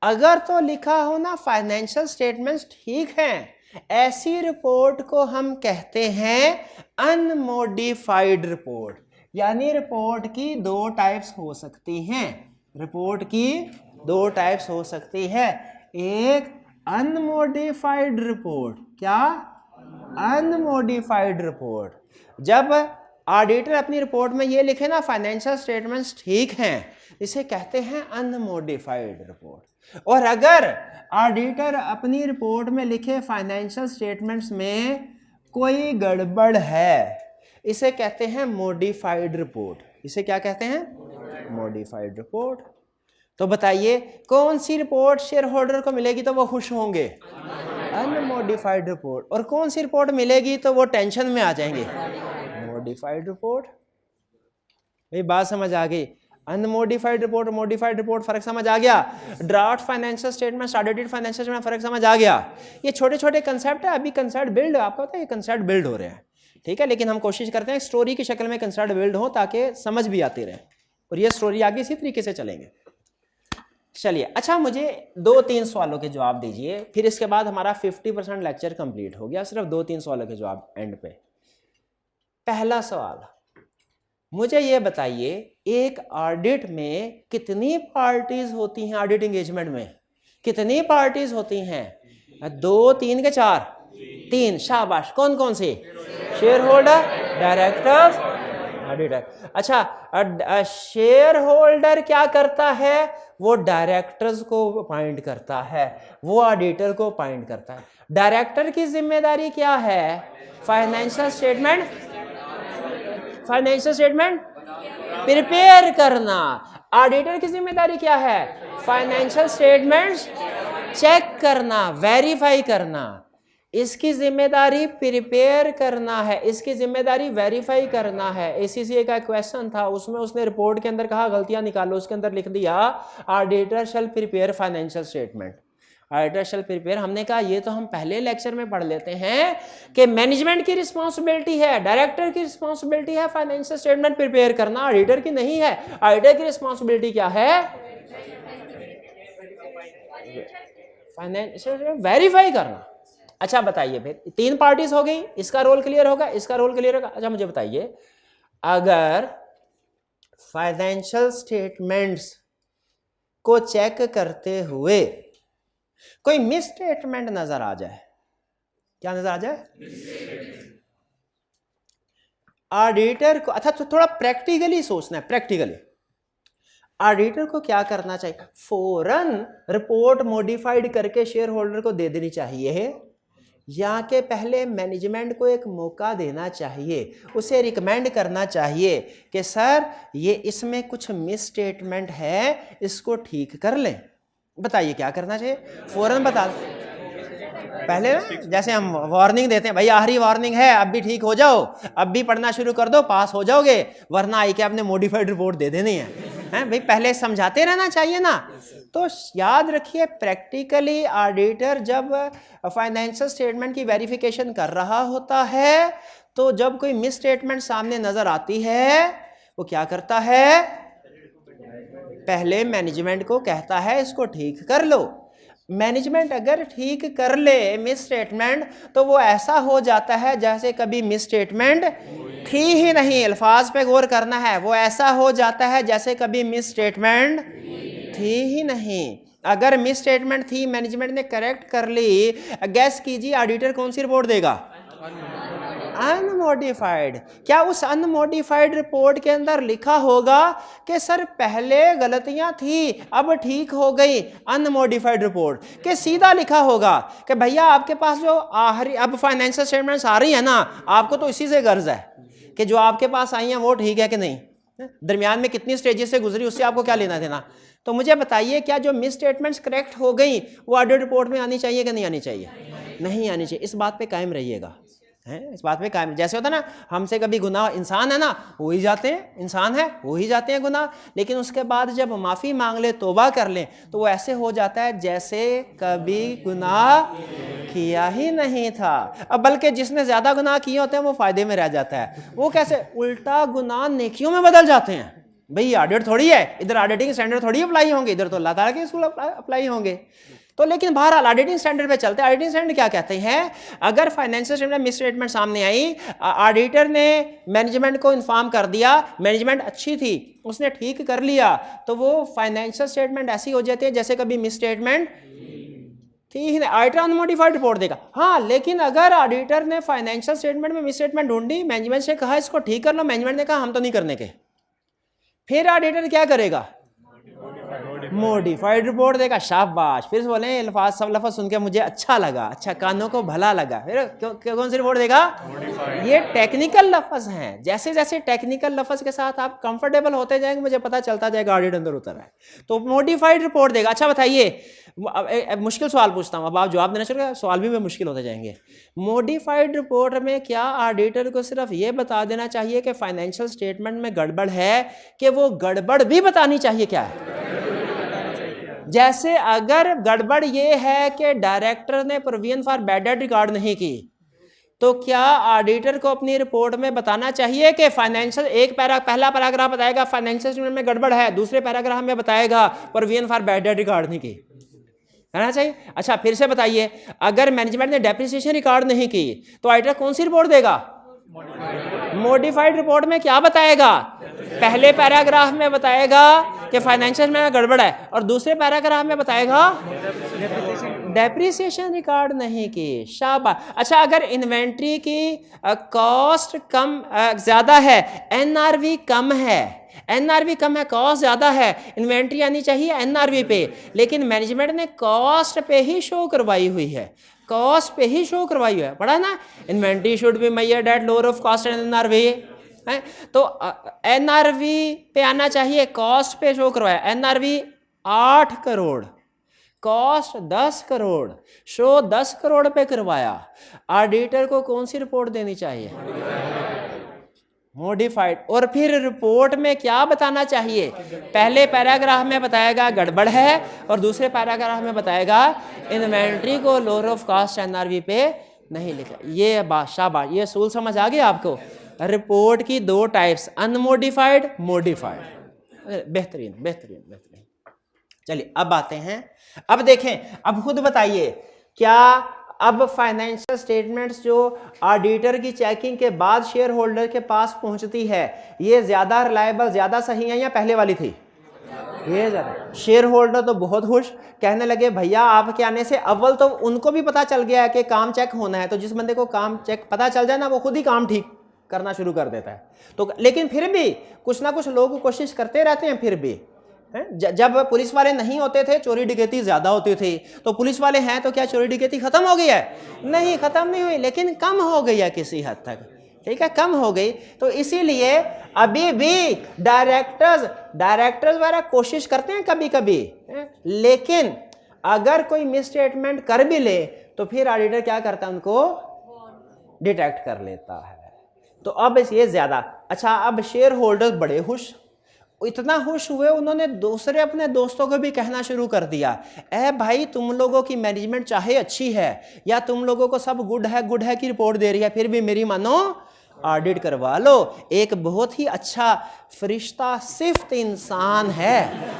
अगर तो लिखा हो ना फाइनेंशियल स्टेटमेंट्स ठीक हैं, ऐसी रिपोर्ट को हम कहते हैं अनमोडिफाइड रिपोर्ट। यानी रिपोर्ट की दो टाइप्स हो सकती हैं, रिपोर्ट की दो टाइप्स हो सकती है। एक अनमोडिफाइड रिपोर्ट, क्या? Unmodified report. जब ऑडिटर अपनी रिपोर्ट में ये लिखे ना फाइनेंशियल स्टेटमेंट्स ठीक हैं, इसे कहते हैं अनमोडिफाइड रिपोर्ट। और अगर ऑडिटर अपनी रिपोर्ट में लिखे फाइनेंशियल स्टेटमेंट्स में कोई गड़बड़ है, इसे कहते हैं मॉडिफाइड रिपोर्ट। इसे क्या कहते हैं? Modified report. तो बताइए कौन सी रिपोर्ट शेयर होल्डर को मिलेगी तो वो खुश होंगे? Unmodified report. और कौन सी रिपोर्ट मिलेगी तो वो टेंशन में आ जाएंगे? Modified report. भाई बात समझ आ गई? अनमोडिफाइड रिपोर्ट और मॉडिफाइड रिपोर्ट फर्क समझ आ गया? Draft financial statement, audited financial statement फर्क समझ आ गया? ये छोटे छोटे कंसेप्ट है, अभी कंसेप्ट बिल्ड, आपको पता है ये कंसेप्ट बिल्ड हो रहे हैं। ठीक है, लेकिन हम कोशिश करते हैं स्टोरी की शक्ल में कंसेप्ट बिल्ड हो ताकि समझ भी आती रहे, और ये स्टोरी आगे इसी तरीके से चलेंगे। चलिए, अच्छा मुझे 2-3 सवालों के जवाब दीजिए, फिर इसके बाद हमारा 50% लेक्चर कंप्लीट हो गया। सिर्फ 2-3 सवालों के जवाब एंड पे। पहला सवाल, मुझे ये बताइए एक ऑडिट में कितनी पार्टीज होती हैं? ऑडिट एंगेजमेंट में कितनी पार्टीज होती हैं? 2, 3 के 4? 3। शाबाश। कौन कौन सी? Shareholder, directors, auditor. अच्छा, शेयर होल्डर क्या करता है? वो डायरेक्टर्स को अपॉइंट करता है, वो ऑडिटर को अपॉइंट करता है। डायरेक्टर की जिम्मेदारी क्या है? फाइनेंशियल स्टेटमेंट प्रिपेयर करना। ऑडिटर की जिम्मेदारी क्या है? फाइनेंशियल स्टेटमेंट्स चेक करना, वेरीफाई करना। इसकी जिम्मेदारी प्रिपेयर करना है, इसकी जिम्मेदारी वेरीफाई करना है। ACCA का क्वेश्चन था, उसमें उसने रिपोर्ट के अंदर कहा गलतियां निकालो, उसके अंदर लिख दिया auditor shall prepare financial statement. Auditor shall prepare, हमने कहा ये तो हम पहले लेक्चर में पढ़ लेते हैं कि मैनेजमेंट की रिस्पॉन्सिबिलिटी है, डायरेक्टर की रिस्पॉन्सिबिलिटी है फाइनेंशियल स्टेटमेंट प्रिपेयर करना, ऑडिटर की नहीं है। ऑडिटर की रिस्पॉन्सिबिलिटी क्या है? फाइनेंशियल वेरीफाई करना। अच्छा बताइए, फिर 3 पार्टीज हो गई, इसका रोल क्लियर होगा, इसका रोल क्लियर होगा। अच्छा मुझे बताइए, अगर फाइनेंशियल स्टेटमेंट्स को चेक करते हुए कोई मिस स्टेटमेंट नजर आ जाए, क्या नजर आ जाए? ऑडिटर को, अच्छा तो थोड़ा प्रैक्टिकली सोचना है, प्रैक्टिकली ऑडिटर को क्या करना चाहिए? फौरन रिपोर्ट मॉडिफाइड करके शेयर होल्डर को दे देनी चाहिए, यहाँ के पहले मैनेजमेंट को एक मौका देना चाहिए, उसे रिकमेंड करना चाहिए कि सर ये इसमें कुछ मिस स्टेटमेंट है, इसको ठीक कर लें। बताइए क्या करना चाहिए, फ़ौरन बता। पहले ना जैसे हम वार्निंग देते हैं, भाई आखिरी वार्निंग है, अब भी ठीक हो जाओ, अब भी पढ़ना शुरू कर दो, पास हो जाओगे, वरना आई के आपने मॉडिफाइड रिपोर्ट दे देनी है, हैं भाई, पहले समझाते रहना चाहिए ना। तो याद रखिए, प्रैक्टिकली ऑडिटर जब फाइनेंशियल स्टेटमेंट की वेरिफिकेशन कर रहा होता है, तो जब कोई मिस स्टेटमेंट सामने नजर आती है, वो क्या करता है, पहले मैनेजमेंट को कहता है इसको ठीक कर लो। मैनेजमेंट अगर ठीक कर ले मिस स्टेटमेंट, तो वो ऐसा हो जाता है जैसे कभी मिस स्टेटमेंट थी ही नहीं। अल्फाज पे गौर करना है, वो ऐसा हो जाता है जैसे कभी मिस स्टेटमेंट थी ही नहीं। अगर मिस स्टेटमेंट थी, मैनेजमेंट ने करेक्ट कर ली, गैस कीजिए ऑडिटर कौन सी रिपोर्ट देगा, अनमोडिफाइड। क्या उस अनमोडिफाइड रिपोर्ट के अंदर लिखा होगा कि सर पहले गलतियां थी अब ठीक हो गई, अनमोडिफाइड रिपोर्ट, कि सीधा लिखा होगा कि भैया आपके पास जो आखिरी अब फाइनेंशियल स्टेटमेंट्स आ रही है ना, आपको तो इसी से गर्ज है कि जो आपके पास आई हैं वो ठीक है कि नहीं, दरमियान में कितनी स्टेजेस से गुजरी उससे आपको क्या लेना देना। तो मुझे बताइए, क्या जो मिस स्टेटमेंट्स करेक्ट हो गई वो ऑडिट रिपोर्ट में आनी चाहिए कि नहीं आनी चाहिए, नहीं आनी चाहिए। इस बात पे कायम रहिएगा, है इस बात पे कायम। जैसे होता है ना, हमसे कभी गुनाह, इंसान है ना, हो ही जाते हैं, इंसान है हो ही जाते हैं गुनाह, लेकिन उसके बाद जब माफ़ी मांग ले, तौबा कर लें, तो वो ऐसे हो जाता है जैसे कभी गुनाह किया ही नहीं था। अब बल्कि जिसने ज़्यादा गुनाह किए होते हैं वो फ़ायदे में रह जाता है। वो कैसे, उल्टा गुनाह नेकियों में बदल जाते हैं। भाई ऑडिट थोड़ी है, इधर ऑडिटिंग स्टैंडर्ड थोड़ी अप्लाई होंगे, इधर तो अल्लाह ताला के स्कूल अप्लाई होंगे। तो लेकिन बहरहाल ऑडिटिंग स्टैंडर्ड पे चलते हैं। ऑडिटिंग स्टैंडर्ड क्या कहते हैं, अगर फाइनेंशियल स्टेटमेंट मिस स्टेटमेंट सामने आई, ऑडिटर ने मैनेजमेंट को इन्फॉर्म कर दिया, मैनेजमेंट अच्छी थी, उसने ठीक कर लिया, तो वो फाइनेंशियल स्टेटमेंट ऐसी हो जाती है जैसे कभी मिस स्टेटमेंट थी ही नहीं। ऑडिटर अनमोडिफाइड रिपोर्ट देगा। हाँ, लेकिन अगर ऑडिटर ने फाइनेंशियल स्टेटमेंट में मिस स्टेटमेंट ढूंढी, मैनेजमेंट से कहा इसको ठीक कर लो, मैनेजमेंट ने कहा हम तो नहीं करने के, फिर ऑडिटर क्या करेगा, मॉडिफाइड रिपोर्ट देगा। शाबाश, फिर बोले अल्फाज सब लफ्ज़ सुन के मुझे अच्छा लगा, अच्छा कानों को भला लगा, फिर कौन सी रिपोर्ट देगा, ये टेक्निकल लफ्ज़ हैं। जैसे जैसे टेक्निकल लफ्ज़ के साथ आप कंफर्टेबल होते जाएंगे, मुझे पता चलता जाएगा ऑडिट अंदर उतर है, तो मॉडिफाइड रिपोर्ट देगा। अच्छा बताइए, मुश्किल सवाल पूछता हूँ, अब आप जवाब देना शुरू करें, सवाल भी मुश्किल होते जाएंगे। मॉडिफाइड रिपोर्ट में क्या ऑडिटर को सिर्फ ये बता देना चाहिए कि फाइनेंशियल स्टेटमेंट में गड़बड़ है, कि वो गड़बड़ भी बतानी चाहिए क्या है? जैसे अगर गड़बड़ ये है कि डायरेक्टर ने provision for bad debt record नहीं की, तो क्या ऑडिटर को अपनी रिपोर्ट में बताना चाहिए कि फाइनेंशियल, पहला पैराग्राफ बताएगा फाइनेंशियल स्टेटमेंट में गड़बड़ है, दूसरे पैराग्राफ में बताएगा provision for bad debt record नहीं की, कहना चाहिए। अच्छा फिर से बताइए, अगर मैनेजमेंट ने डेप्रिसिएशन रिकॉर्ड नहीं की, तो ऑडिटर कौन सी रिपोर्ट देगा, मॉडिफाइड रिपोर्ट में क्या बताएगा, पहले पैराग्राफ में बताएगा कि फाइनेंशियल में गड़बड़ है, और दूसरे पैराग्राफ में बताएगा डेप्रिसिएशन रिकॉर्ड नहीं की। शाबाश। अच्छा, अगर इन्वेंट्री की कॉस्ट कम ज़्यादा है, एनआरवी कम है, एनआरवी कम है, कॉस्ट ज़्यादा है, इन्वेंट्री आनी चाहिए एनआरवी पे, लेकिन मैनेजमेंट ने कॉस्ट पे ही शो करवाई हुई है, कॉस्ट पे ही शो करवाई हुई है, पढ़ा ना, inventory should be measured at lower of cost and NRV है, तो एनआरवी पे आना चाहिए, कॉस्ट पे शो करवाया, NRV 8 crore, cost 10 crore, show 10 crore पे करवाया, ऑडिटर को कौन सी रिपोर्ट देनी चाहिए, मॉडिफाइड। और फिर रिपोर्ट में क्या बताना चाहिए, पहले पैराग्राफ में बताएगा गड़बड़ है, और दूसरे पैराग्राफ में बताएगा इन्वेंट्री को लोअर ऑफ कॉस्ट एनआरवी पे नहीं लिखा। ये शाबाश, ये असूल समझ आ गया आपको। रिपोर्ट की 2 टाइप्स, अनमोडिफाइड, मॉडिफाइड। बेहतरीन बेहतरीन बेहतरीन। चलिए अब आते हैं, अब देखें, अब खुद बताइए, क्या अब फाइनेंशियल स्टेटमेंट्स जो ऑडिटर की चेकिंग के बाद शेयर होल्डर के पास पहुंचती है, ये ज्यादा रिलायबल, ज्यादा सही है या पहले वाली थी? ये ज्यादा। शेयर होल्डर तो बहुत खुश, कहने लगे भैया आपके आने से अव्वल तो उनको भी पता चल गया है कि काम चेक होना है, तो जिस बंदे को काम चेक पता चल जाए ना, वो खुद ही काम ठीक करना शुरू कर देता है। तो लेकिन फिर भी कुछ ना कुछ लोग कोशिश करते रहते हैं, फिर भी जब पुलिस वाले नहीं होते थे चोरी डकैती ज्यादा होती थी, तो पुलिस वाले हैं तो क्या चोरी डकैती खत्म हो गई है? नहीं, खत्म नहीं हुई, लेकिन कम हो गई है किसी हद तक, ठीक है, कम हो गई। तो इसीलिए अभी भी डायरेक्टर्स वगैरह कोशिश करते हैं कभी कभी, लेकिन अगर कोई मिसस्टेटमेंट कर भी ले तो फिर ऑडिटर क्या करता है, उनको डिटेक्ट कर लेता है। तो अब ये ज्यादा अच्छा। अब शेयर होल्डर्स बड़े खुश, इतना खुश हुए उन्होंने दूसरे अपने दोस्तों को भी कहना शुरू कर दिया, ए भाई तुम लोगों की मैनेजमेंट चाहे अच्छी है या तुम लोगों को सब गुड है की रिपोर्ट दे रही है, फिर भी मेरी मानो ऑडिट करवा लो। एक बहुत ही अच्छा फरिश्ता सिफ्त इंसान है,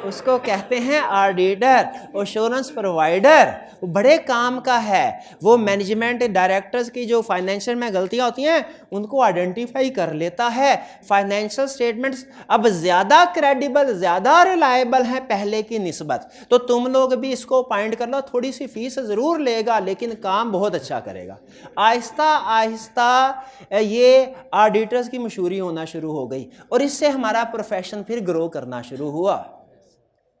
उसको कहते हैं ऑडिटर, एश्योरेंस प्रोवाइडर। वो बड़े काम का है, वो मैनेजमेंट डायरेक्टर्स की जो फाइनेंशियल में गलतियां होती हैं उनको आइडेंटिफाई कर लेता है। फाइनेंशियल स्टेटमेंट्स अब ज़्यादा क्रेडिबल, ज़्यादा रिलायबल हैं पहले की निस्बत। तो तुम लोग भी इसको पॉइंट कर लो, थोड़ी सी फीस ज़रूर लेगा लेकिन काम बहुत अच्छा करेगा। आहिस्ता आहिस्ता ये ऑडिटर्स की मशहूरी होना शुरू हो गई और इससे हमारा प्रोफेशन फिर ग्रो करना शुरू हुआ,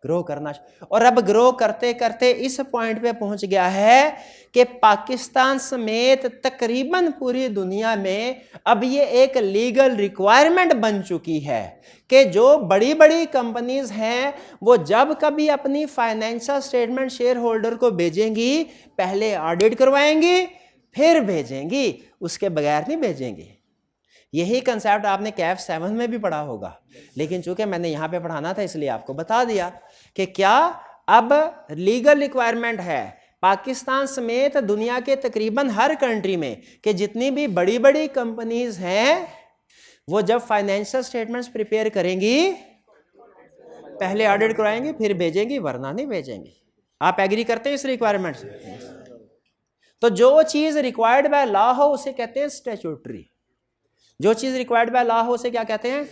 और अब ग्रो करते करते इस पॉइंट पे पहुंच गया है कि पाकिस्तान समेत तकरीबन पूरी दुनिया में अब ये एक लीगल रिक्वायरमेंट बन चुकी है कि जो बड़ी बड़ी कंपनीज हैं वो जब कभी अपनी फाइनेंशियल स्टेटमेंट शेयर होल्डर को भेजेंगी, पहले ऑडिट करवाएंगी फिर भेजेंगी, उसके बगैर नहीं भेजेंगी। यही कंसेप्ट आपने कैफ 7 में भी पढ़ा होगा, लेकिन चूंकि मैंने यहाँ पे पढ़ाना था इसलिए आपको बता दिया कि क्या अब लीगल रिक्वायरमेंट है पाकिस्तान समेत दुनिया के तकरीबन हर कंट्री में कि जितनी भी बड़ी बड़ी कंपनीज हैं वो जब फाइनेंशियल स्टेटमेंट्स प्रिपेयर करेंगी पहले ऑडिट कराएंगी फिर भेजेंगी, वरना नहीं भेजेंगी। आप एग्री करते हैं इस रिक्वायरमेंट से? तो जो चीज रिक्वायर्ड बाय लॉ हो उसे कहते हैं स्टैट्यूटरी, जो चीज रिक्वायर्ड बाय लॉ हो उसे क्या कहते हैं?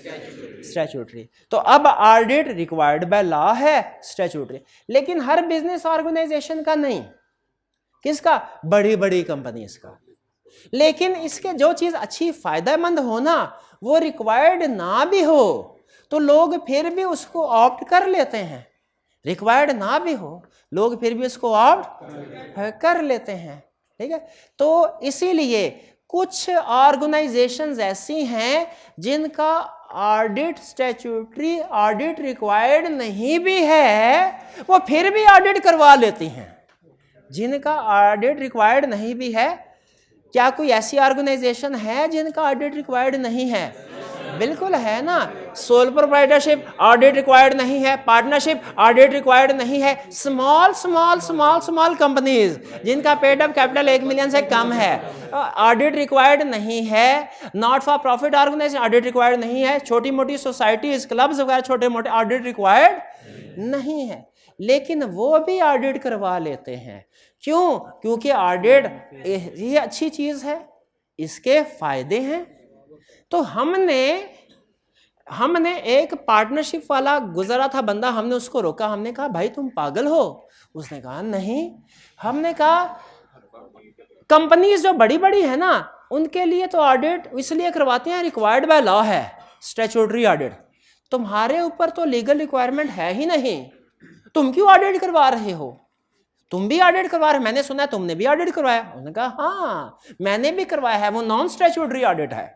स्टैट्यूटरी। तो अब ऑडिट रिक्वायर्ड बाय लॉ है, स्टैट्यूटरी, लेकिन हर बिजनेस ऑर्गेनाइजेशन का नहीं। किसका? बड़ी बड़ी कंपनीज का। लेकिन इसके जो चीज अच्छी फायदेमंद हो ना, वो रिक्वायर्ड ना भी हो तो लोग फिर भी उसको ऑप्ट कर लेते हैं। रिक्वायर्ड ना भी हो लोग फिर भी उसको ऑप्ट कर लेते हैं, ठीक है। तो इसीलिए कुछ ऑर्गेनाइजेशंस ऐसी हैं जिनका ऑडिट स्टैट्यूटरी ऑडिट रिक्वायर्ड नहीं भी है, वो फिर भी ऑडिट करवा लेती हैं। जिनका ऑडिट रिक्वायर्ड नहीं भी है, क्या कोई ऐसी ऑर्गेनाइजेशन है जिनका ऑडिट रिक्वायर्ड नहीं है? बिल्कुल है ना। सोल प्रोप्राइटरशिप ऑडिट रिक्वायर्ड नहीं है, पार्टनरशिप ऑडिट रिक्वायर्ड नहीं है। स्मॉल कंपनीज जिनका पेड अप कैपिटल 1 मिलियन से कम है, ऑडिट रिक्वायर्ड नहीं है। Not for profit organisation audit required नहीं है। छोटी मोटी सोसाइटीज, क्लब्स वगैरह छोटे मोटे ऑडिट रिक्वायर्ड नहीं है, लेकिन वो भी ऑडिट करवा लेते हैं। क्यों? क्योंकि ऑडिट ये अच्छी चीज है, इसके फायदे हैं। तो हमने एक पार्टनरशिप वाला गुजरा था बंदा, हमने उसको रोका, हमने कहा भाई तुम पागल हो? उसने कहा नहीं। हमने कहा कंपनीज जो बड़ी बड़ी है ना उनके लिए तो ऑडिट इसलिए करवाते हैं, रिक्वायर्ड बाय लॉ है स्टैट्यूटरी ऑडिट। तुम्हारे ऊपर तो लीगल रिक्वायरमेंट है ही नहीं, तुम क्यों ऑडिट करवा रहे हो? तुम भी ऑडिट करवा रहे, मैंने सुना है तुमने भी ऑडिट करवाया। उन्होंने कहा हाँ मैंने भी करवाया है, वो नॉन स्टैट्यूटरी ऑडिट है।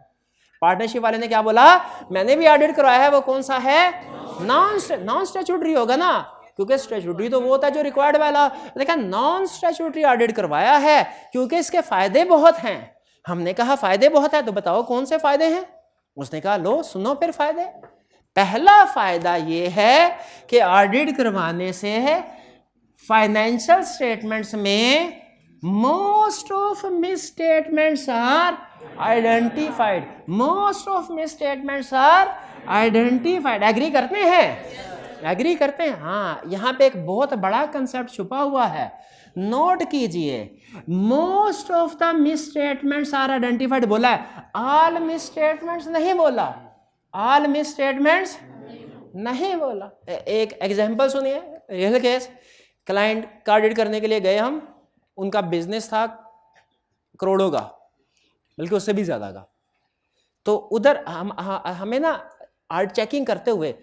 पार्टनरशिप वाले ने क्या बोला? मैंने भी ऑडिट करवाया है। वो कौन सा है? नॉन स्टैट्यूटरी होगा ना, क्योंकि स्टैट्यूटरी तो वो होता है जो रिक्वायर्ड बाय लॉ। लेकिन नॉन स्टैट्यूटरी ऑडिट करवाया है क्योंकि इसके फायदे बहुत हैं। हमने कहा फायदे बहुत है तो बताओ कौन से फायदे हैं? उसने कहा लो सुनो फिर फायदे। पहला फायदा ये है कि ऑडिट करवाने से फाइनेंशियल स्टेटमेंट्स में most of misstatements are identified. Most of misstatements are identified. Agree करते हैं? एग्री करते हैं? हाँ, यहाँ पे एक बहुत बड़ा कंसेप्ट छुपा हुआ है, नोट कीजिए। Most of the misstatements are identified बोला है, ऑल मिसस्टेटमेंट्स नहीं बोला। ऑल मिसस्टेटमेंट्स नहीं बोला। एक एग्जांपल सुनिए, रियल केस। क्लाइंट का ऑडिट करने के लिए गए हम, उनका बिजनेस था करोड़ों का, बल्कि उससे भी ज्यादा का। तो उधर हमें ना ऑडिट चेकिंग करते हुए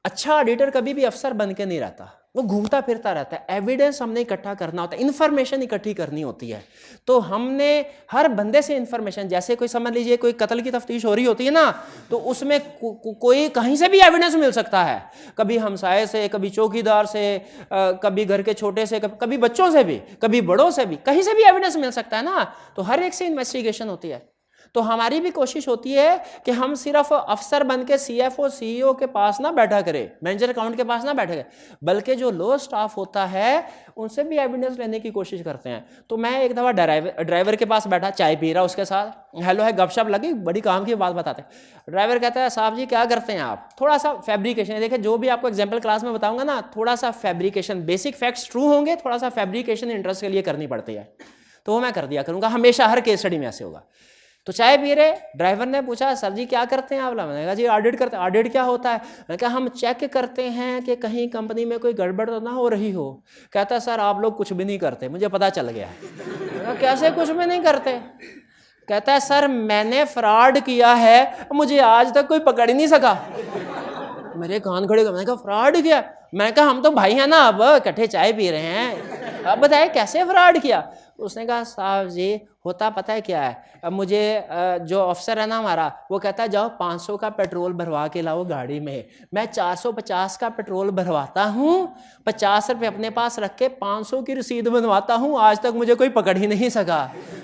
अच्छा ऑडिटर कभी भी अफसर बन के नहीं रहता, वो घूमता फिरता रहता है। एविडेंस हमने इकट्ठा करना होता है, इन्फॉर्मेशन इकट्ठी करनी होती है। तो हमने हर बंदे से इन्फॉर्मेशन, जैसे कोई समझ लीजिए कोई कत्ल की तफ्तीश हो रही होती है ना, तो उसमें कोई कहीं से भी एविडेंस मिल सकता है, कभी हमसाये से, कभी चौकीदार से, कभी घर के छोटे से, कभी बच्चों से भी, कभी बड़ों से भी, कहीं से भी एविडेंस मिल सकता है ना। तो हर एक से इन्वेस्टिगेशन होती है। तो हमारी भी कोशिश होती है कि हम सिर्फ अफसर बन के सीएफओ सीईओ के पास ना बैठा करें, मैनेजर अकाउंट के पास ना बैठे करें, बल्कि जो लो स्टाफ होता है उनसे भी एविडेंस लेने की कोशिश करते हैं। तो मैं एक दफ़ा ड्राइवर के पास बैठा, चाय पी रहा, उसके साथ हेलो है, गपशप लगी, बड़ी काम की बात बताते। ड्राइवर कहता है साहब जी क्या करते हैं आप? थोड़ा सा फैब्रिकेशन, देखिए जो भी आपको एग्जाम्पल क्लास में बताऊंगा ना, थोड़ा सा फैब्रिकेशन, बेसिक फैक्ट्स ट्रू होंगे, थोड़ा सा फैब्रिकेशन इंटरेस्ट के लिए करनी पड़ती है, तो वो मैं कर दिया करूँगा, हमेशा हर केस स्टडी में ऐसे होगा। तो चाय पी रहे, ड्राइवर ने पूछा सर जी क्या करते हैं आप? मैंने कहा जी ऑडिट करते हैं। ऑडिट क्या होता है? मैंने कहा हम चेक करते हैं कि कहीं कंपनी में कोई गड़बड़ तो ना हो रही हो। कहता है सर आप लोग कुछ भी नहीं करते, मुझे पता चल गया। मैंने कहा कैसे कुछ भी नहीं करते? कहता है सर मैंने फ्रॉड किया है, मुझे आज तक कोई पकड़ ही नहीं सका। मेरे कान खड़े, मैंने कहा फ्रॉड किया? मैंने कहा हम तो भाई हैं ना, अब इकट्ठे चाय पी रहे हैं, अब बताए कैसे फ्रॉड किया? उसने कहा साहब जी होता पता है क्या है, अब मुझे जो अफसर है ना हमारा, वो कहता है जाओ 500 का पेट्रोल भरवा के लाओ गाड़ी में। मैं 450 का पेट्रोल भरवाता हूँ, 50 रुपये अपने पास रख के 500 की रसीद बनवाता हूँ, आज तक मुझे कोई पकड़ ही नहीं सका।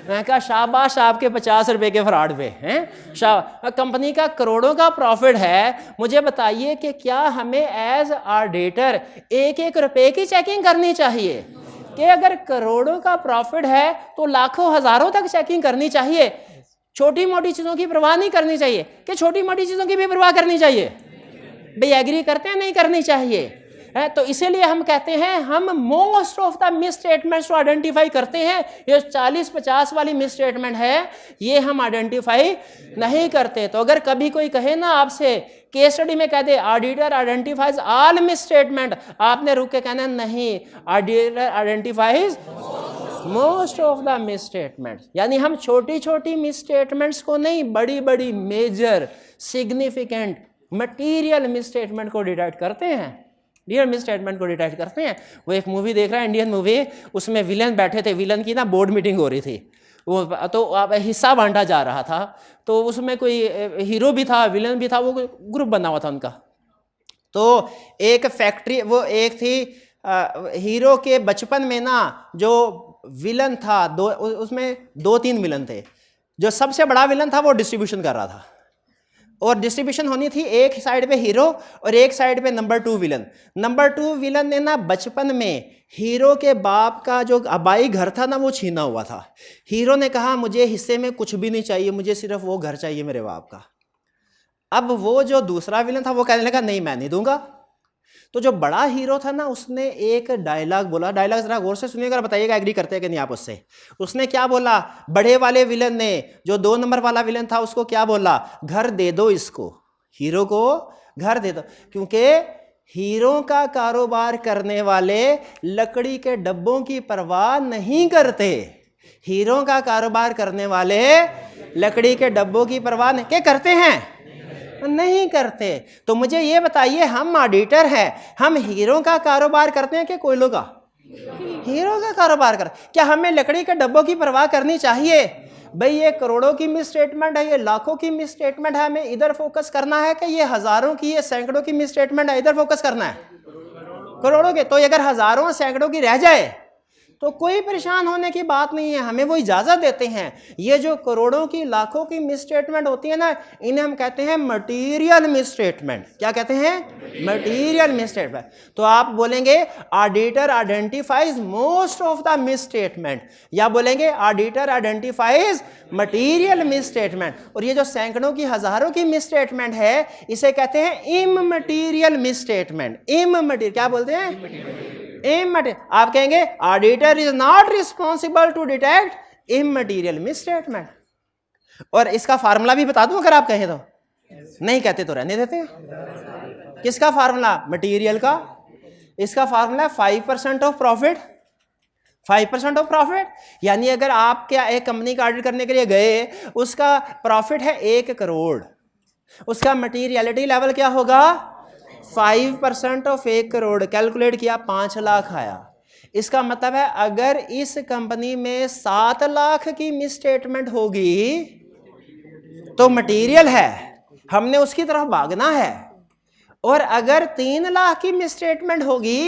मैंने कहा शाबाश आपके 50 रुपये के फ्रॉड पे हैं। कंपनी का करोड़ों का प्रॉफिट है, मुझे बताइए कि क्या हमें एज ऑडिटर एक एक रुपये की चेकिंग करनी चाहिए? कि अगर करोड़ों का प्रॉफिट है तो लाखों हजारों तक चेकिंग करनी चाहिए। छोटी मोटी चीजों की परवाह नहीं करनी चाहिए, कि छोटी मोटी चीजों की भी परवाह करनी चाहिए? भाई एग्री करते हैं नहीं करनी चाहिए है? तो इसीलिए हम कहते हैं हम most of the miss statements को आइडेंटिफाई करते हैं। ये 40-50 वाली मिस स्टेटमेंट है, ये हम आइडेंटिफाई नहीं करते। तो अगर कभी कोई कहे ना आपसे, केस स्टडी में कह दे auditor identifies all misstatement, आपने रुक के कहना नहीं, auditor identifies most of the misstatement. यानी हम छोटी छोटी मिस स्टेटमेंट्स को नहीं, बड़ी बड़ी major significant material misstatement को डिटेक्ट करते हैं, रियल मिस स्टेटमेंट को डिटेक्ट करते हैं। वो एक मूवी देख रहा है, इंडियन मूवी, उसमें विलन बैठे थे, विलन की ना बोर्ड मीटिंग हो रही थी, वो तो हिस्सा बांटा जा रहा था, तो उसमें कोई हीरो भी था, विलन भी था, वो ग्रुप बना हुआ था उनका। तो एक फैक्ट्री, वो एक थी हीरो के बचपन में ना जो विलन था, उसमें 2-3 विलन थे। जो सबसे बड़ा विलन था वो डिस्ट्रीब्यूशन कर रहा था, और डिस्ट्रीब्यूशन होनी थी एक साइड पे हीरो और एक साइड पे नंबर 2 विलन। नंबर 2 विलन ने ना बचपन में हीरो के बाप का जो आबाई घर था ना वो छीना हुआ था। हीरो ने कहा मुझे हिस्से में कुछ भी नहीं चाहिए, मुझे सिर्फ वो घर चाहिए मेरे बाप का। अब वो जो दूसरा विलन था वो कहने लगा नहीं मैं नहीं दूंगा। तो जो बड़ा हीरो था ना उसने एक डायलॉग बोला, डायलॉग जरा गौर से सुनिएगा, बताइएगा एग्री करते हैं कि नहीं आप उससे। उसने क्या बोला, बड़े वाले विलन ने, जो 2 नंबर वाला विलन था उसको क्या बोला, घर दे दो इसको, हीरो को घर दे दो। क्योंकि हीरो का कारोबार करने वाले लकड़ी के डब्बों की परवाह नहीं करते। हीरो का कारोबार करने वाले लकड़ी के डब्बों की परवाह नहीं, क्या करते हैं? नहीं करते। तो मुझे ये बताइए, हम ऑडिटर हैं, हम हीरो का कारोबार करते हैं कि कोयलों का? हीरो का कारोबार कर। क्या हमें लकड़ी के डब्बों की परवाह करनी चाहिए? भाई ये करोड़ों की मिस स्टेटमेंट है, ये लाखों की मिस स्टेटमेंट है, हमें इधर फोकस करना है कि ये हजारों की, ये सैकड़ों की मिस स्टेटमेंट है, इधर फोकस करना है? करोड़ों के। तो अगर हजारों सैकड़ों की रह जाए तो कोई परेशान होने की बात नहीं है, हमें वो इजाज़त देते हैं। ये जो करोड़ों की लाखों की मिस स्टेटमेंट होती है ना, इन्हें हम कहते हैं मटीरियल मिस स्टेटमेंट। क्या कहते हैं? Material miss statement. तो आप बोलेंगे auditor identifies most of the miss statement, या बोलेंगे auditor identifies material misstatement. और ये जो सैकड़ों की हजारों की मिस स्टेटमेंट है, इसे कहते हैं इममटीरियल मिस स्टेटमेंट। इममटीरियल क्या बोलते हैं? आप कहेंगे auditor is not responsible to detect immaterial misstatement. और इसका फार्मूला भी बता दूं अगर आप कहें तो? नहीं कहते तो रहने देते हैं। किसका फार्मूला? मटीरियल का। इसका formula 5% of profit. 5% of profit यानी अगर आप क्या एक कंपनी का ऑडिट करने के लिए गए, उसका प्रॉफिट है 1 करोड़, उसका मटीरियलिटी लेवल क्या होगा? 5% ऑफ 1 करोड़ कैलकुलेट किया 5 लाख आया। इसका मतलब है अगर इस कंपनी में 7 लाख की मिसस्टेटमेंट होगी तो मटेरियल है, हमने उसकी तरफ भागना है। और अगर 3 लाख की मिसस्टेटमेंट होगी,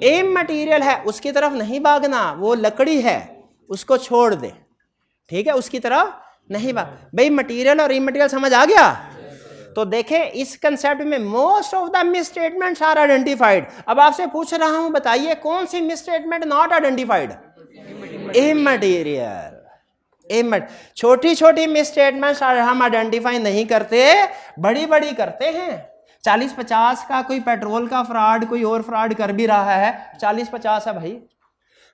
इमटेरियल है, उसकी तरफ नहीं भागना, वो लकड़ी है उसको छोड़ दे, ठीक है, उसकी तरफ नहीं भाग। भाई मटेरियल और इमटेरियल समझ आ गया? तो देखें इस कंसेप्ट में most of the misstatements are identified. अब आपसे पूछ रहा हूं बताइए कौन सी मिसस्टेटमेंट नॉट आइडेंटिफाइड? इमटेरियल। छोटी छोटी मिसस्टेटमेंट्स हम आइडेंटिफाई नहीं करते, बड़ी बड़ी करते हैं। 40-50 का कोई पेट्रोल का फ्रॉड, कोई और फ्रॉड कर भी रहा है, 40-50 है भाई,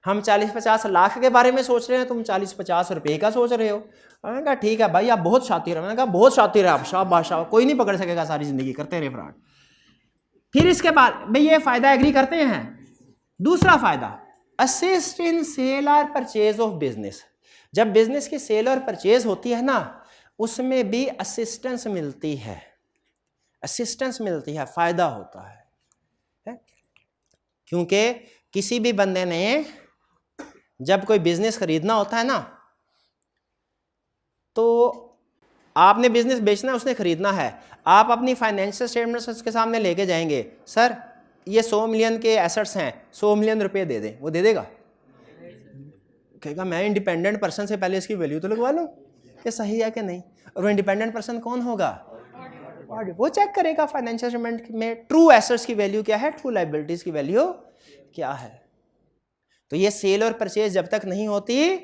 हम 40-50 लाख के बारे में सोच रहे हैं, तुम 40-50 रुपए का सोच रहे हो। मैंने कहा ठीक है भाई आप बहुत शातिर है, मैंने कहा बहुत शातिर है आप, शाबाश शाबाश, कोई नहीं पकड़ सकेगा सारी जिंदगी, करते रहे फ्रॉड। फिर इसके बाद भाई ये फायदा एग्री करते हैं। दूसरा फायदा, असिस्ट इन सेल और परचेज ऑफ बिजनेस। जब बिजनेस की सेल और परचेज होती है ना, उसमें भी असिस्टेंस मिलती है, असिस्टेंस मिलती है, फायदा होता है? क्योंकि किसी भी बंदे ने जब कोई बिजनेस खरीदना होता है ना, तो आपने बिजनेस बेचना है, उसने खरीदना है, आप अपनी फाइनेंशियल स्टेटमेंट्स उसके सामने लेके जाएंगे, सर ये 100 मिलियन के एसेट्स हैं, 100 मिलियन रुपए दे दें, वो दे देगा? कहेगा मैं इंडिपेंडेंट पर्सन से पहले इसकी वैल्यू तो लगवा लूं कि सही है कि नहीं। और वो इंडिपेंडेंट पर्सन कौन होगा? वो चेक करेगा फाइनेंशियल स्टेटमेंट में ट्रू एसेट्स की वैल्यू क्या है, ट्रू लायबिलिटीज की वैल्यू क्या है। तो ये सेल और परचेज जब तक नहीं होती,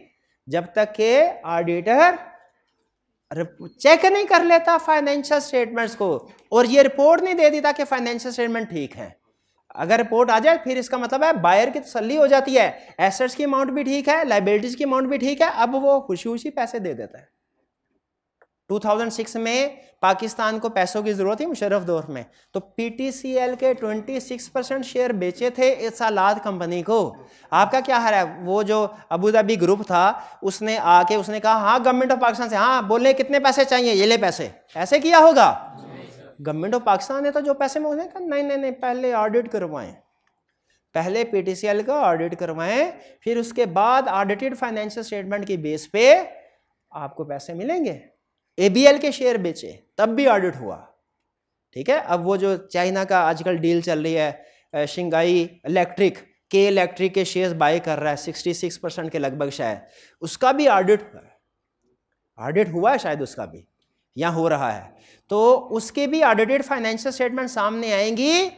जब तक के ऑडिटर चेक नहीं कर लेता फाइनेंशियल स्टेटमेंट्स को और ये रिपोर्ट नहीं दे देता कि फाइनेंशियल स्टेटमेंट ठीक है। अगर रिपोर्ट आ जाए फिर इसका मतलब है बायर की तसल्ली हो जाती है, एसेट्स की अमाउंट भी ठीक है, लायबिलिटीज की अमाउंट भी ठीक है, अब वो खुशी खुशी पैसे दे देता है। 2006 में पाकिस्तान को पैसों की जरूरत थी मुशर्रफ दौर में, तो पीटीसीएल के 26% शेयर बेचे थे इत्सलात कंपनी को। आपका क्या हाल है? वो जो अबू धाबी ग्रुप था उसने आके उसने कहा हाँ गवर्नमेंट ऑफ पाकिस्तान से, हाँ बोले कितने पैसे चाहिए, ये ले पैसे, ऐसे किया होगा? गवर्नमेंट ऑफ पाकिस्तान ने तो जो पैसे में उसने कहा नहीं नहीं नहीं पहले ऑडिट करवाएं, पहले पीटीसीएल का ऑडिट करवाएं, फिर उसके बाद ऑडिटेड फाइनेंशियल स्टेटमेंट की बेस पे आपको पैसे मिलेंगे। एबीएल के शेयर बेचे तब भी ऑडिट हुआ, ठीक है। अब वो जो चाइना का आजकल डील चल रही है, शिंगाई इलेक्ट्रिक के इलेक्ट्रिक के शेयर्स बाय कर रहा है 66% के लगभग, शायद उसका भी ऑडिट हुआ है, ऑडिट हुआ है शायद उसका भी, यहाँ हो रहा है। तो उसके भी ऑडिटेड फाइनेंशियल स्टेटमेंट सामने आएंगी,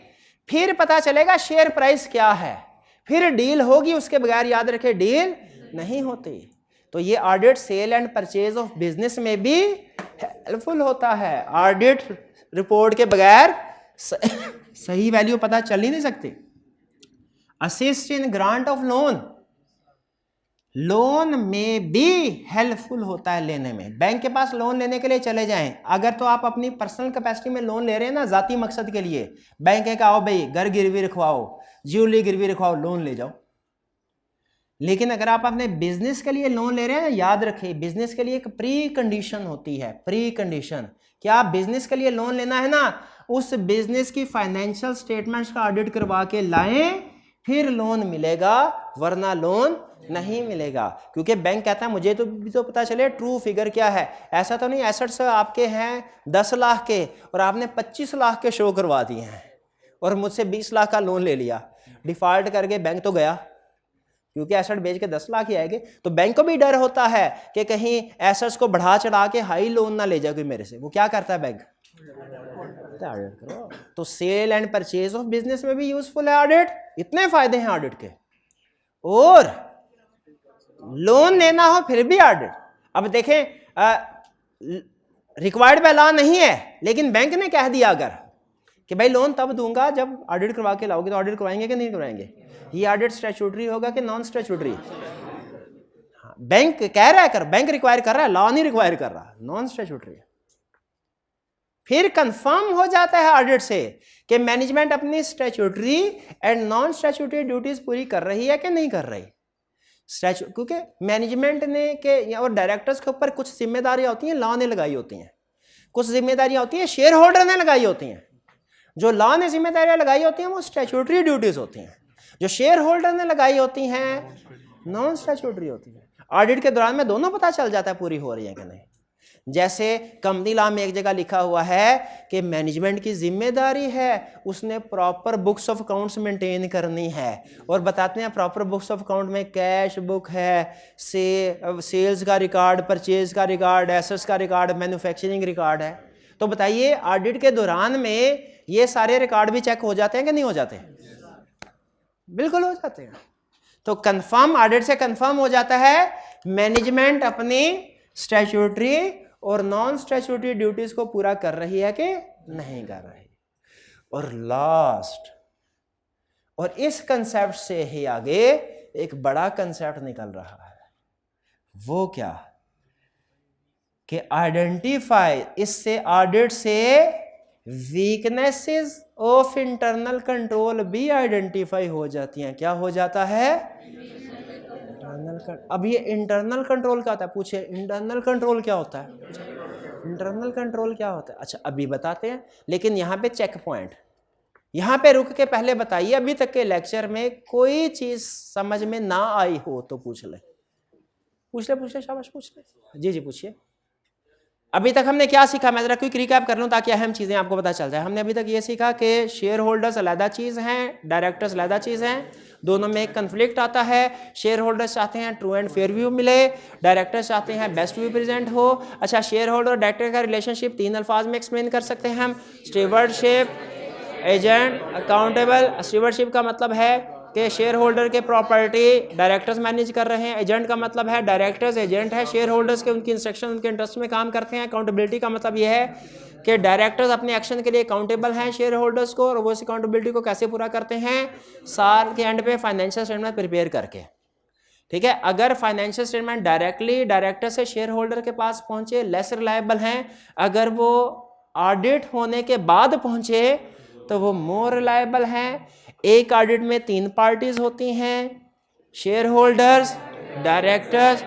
फिर पता चलेगा शेयर प्राइस क्या है, फिर डील होगी, उसके बगैर याद रखे डील नहीं होती। तो ये audit sale and purchase of business में भी हेल्पफुल होता है। ऑडिट रिपोर्ट के बगैर सही वैल्यू पता चल ही नहीं सकती। Assist in grant of loan, loan में भी हेल्पफुल होता है लेने में। बैंक के पास लोन लेने के लिए चले जाएं, अगर तो आप अपनी पर्सनल कैपेसिटी में लोन ले रहे हैं ना, जाती मकसद के लिए, बैंक का आओ भाई घर गिरवी रखवाओ, ज्वेलरी गिरवी रखवाओ, लोन ले जाओ। लेकिन अगर आप अपने बिजनेस के लिए लोन ले रहे हैं, याद रखिए बिजनेस के लिए एक प्री कंडीशन होती है, प्री कंडीशन। क्या आप बिजनेस के लिए लोन लेना है ना, उस बिजनेस की फाइनेंशियल स्टेटमेंट्स का ऑडिट करवा के लाएं, फिर लोन मिलेगा, वरना लोन नहीं मिलेगा। क्योंकि बैंक कहता है मुझे तो भी तो पता चले ट्रू फिगर क्या है। ऐसा तो नहीं एसेट्स आपके हैं 10 लाख के और आपने 25 लाख के शो करवा दिए हैं और मुझसे 20 लाख का लोन ले लिया, डिफॉल्ट करके बैंक तो गया, क्योंकि एसेट बेच के 10 लाख ही आएंगे। तो बैंक को भी डर होता है कि कहीं एसेट्स को बढ़ा चढ़ा के हाई लोन ना ले जाए कोई मेरे से। वो क्या करता है बैंक, ऑडिट करो। तो sale and purchase of business में भी यूजफुल है ऑडिट। इतने फायदे हैं ऑडिट के, और लोन लेना हो फिर भी ऑडिट। अब देखें रिक्वायर्ड बाय लॉ नहीं है, लेकिन बैंक ने कह दिया अगर कि भाई लोन तब दूंगा जब ऑडिट करवा के लाओगे, तो ऑडिट करवाएंगे कि नहीं करवाएंगे? ये ऑडिट स्टैट्यूटरी होगा कि नॉन स्टैट्यूटरी? बैंक कह रहा है कर, बैंक रिक्वायर कर रहा है, लॉ नहीं रिक्वायर कर रहा, नॉन स्टैट्यूटरी। फिर कंफर्म हो जाता है ऑडिट से कि मैनेजमेंट अपनी statutory and non statutory duties पूरी कर रही है कि नहीं कर रही। क्योंकि मैनेजमेंट ने के और डायरेक्टर्स के ऊपर कुछ जिम्मेदारियां होती हैं लॉ ने लगाई होती हैं, कुछ जिम्मेदारियां होती हैं शेयर होल्डर ने लगाई होती हैं। जो लॉ ने जिम्मेदारियां लगाई होती हैं वो स्टैट्यूटरी ड्यूटीज होती हैं, जो शेयर होल्डर ने लगाई होती हैं नॉन स्टैट्यूटरी होती है। ऑडिट के दौरान में दोनों पता चल जाता है पूरी हो रही है कि नहीं। जैसे कंपनी लॉ में एक जगह लिखा हुआ है कि मैनेजमेंट की जिम्मेदारी है उसने proper books of accounts maintain करनी है, और बताते हैं प्रॉपर बुक्स ऑफ अकाउंट में कैश बुक है, सेल्स का रिकॉर्ड, परचेज का रिकॉर्ड, एसेट्स का रिकॉर्ड, मैन्युफैक्चरिंग रिकॉर्ड है। तो बताइए ऑडिट के दौरान में ये सारे रिकॉर्ड भी चेक हो जाते हैं कि नहीं हो जाते? बिल्कुल हो जाते हैं। तो कंफर्म, ऑडिट से कंफर्म हो जाता है मैनेजमेंट अपनी स्टैट्यूटरी और नॉन स्टैट्यूटरी ड्यूटीज को पूरा कर रही है कि नहीं कर रही। और लास्ट, और इस कंसेप्ट से ही आगे एक बड़ा कंसेप्ट निकल रहा है, वो क्या कि आइडेंटिफाई, इससे ऑडिट से वीकनेसेस ऑफ इंटरनल कंट्रोल भी आइडेंटिफाई हो जाती हैं। क्या हो जाता है? अब ये इंटरनल कंट्रोल क्या होता है? पूछे इंटरनल कंट्रोल क्या होता है? इंटरनल कंट्रोल क्या होता है? अच्छा अभी बताते हैं, लेकिन यहाँ पे चेक पॉइंट, यहाँ पे रुक के पहले बताइए अभी तक के लेक्चर में कोई चीज समझ में ना आई हो तो पूछ ले, शाबाश पूछ ले। जी पूछिए। अभी तक हमने क्या सीखा? मैं जरा क्विक रिकैप कर लूं ताकि अहम चीजें आपको पता चल जाए। हमने अभी तक ये सीखा कि शेयर होल्डर्स अलग चीज हैं, डायरेक्टर्स अलग चीज हैं, दोनों में एक कन्फ्लिक्ट आता है। शेयर होल्डर्स चाहते हैं ट्रू एंड फेयर व्यू मिले, डायरेक्टर्स चाहते हैं बेस्ट व्यू प्रेजेंट हो। अच्छा, शेयर होल्डर और डायरेक्टर का रिलेशनशिप 3 अल्फाज में एक्सप्लेन कर सकते हैं हम, स्टीवर्डशिप, एजेंट, अकाउंटेबल। स्टीवर्डशिप का मतलब है कि शेयर होल्डर के प्रॉपर्टी डायरेक्टर्स मैनेज कर रहे हैं, एजेंट का मतलब है डायरेक्टर्स एजेंट है, शेयर होल्डर्स के उनकी इंस्ट्रक्शन उनके इंटरेस्ट में काम करते हैं। अकाउंटेबिलिटी का मतलब यह है कि डायरेक्टर्स अपने एक्शन के लिए अकाउंटेबल हैं शेयर होल्डर्स को, और वो इस अकाउंटेबिलिटी को कैसे पूरा करते हैं? साल के एंड पे फाइनेंशियल स्टेटमेंट प्रिपेयर करके। ठीक है, अगर फाइनेंशियल स्टेटमेंट डायरेक्टली डायरेक्टर से शेयर होल्डर के पास पहुंचे लेस रिलायबल हैं, अगर वो ऑडिट होने के बाद पहुंचे तो वो मोर रिलायबल हैं। एक ऑडिट में 3 पार्टीज होती हैं, शेयर होल्डर्स, डायरेक्टर्स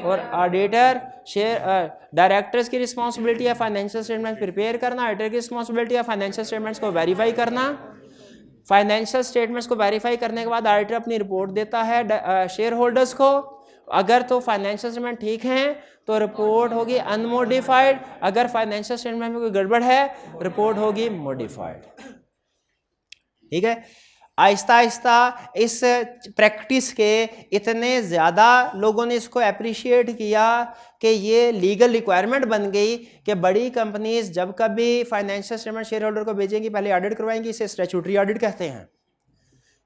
और ऑडिटर। डायरेक्टर्स की रिस्पॉन्सिबिलिटी है फाइनेंशियल स्टेटमेंट प्रिपेयर करना, ऑडिटर की रिस्पॉन्सिबिलिटी है फाइनेंशियल स्टेटमेंट्स को वेरीफाई करना। फाइनेंशियल स्टेटमेंट्स को वेरीफाई करने के बाद ऑडिटर अपनी रिपोर्ट देता है शेयर होल्डर्स को। अगर तो फाइनेंशियल स्टेटमेंट ठीक हैं तो रिपोर्ट होगी अनमोडिफाइड, अगर फाइनेंशियल स्टेटमेंट में कोई गड़बड़ है रिपोर्ट होगी मॉडिफाइड। ठीक है, आहिस्ता आहिस्ता इस प्रैक्टिस के इतने ज़्यादा लोगों ने इसको अप्रिशिएट किया कि ये लीगल रिक्वायरमेंट बन गई कि बड़ी कंपनीज जब कभी फाइनेंशियल स्टेटमेंट शेयर होल्डर को भेजेंगी पहले ऑडिट करवाएंगी, इसे स्टैट्यूटरी ऑडिट कहते हैं।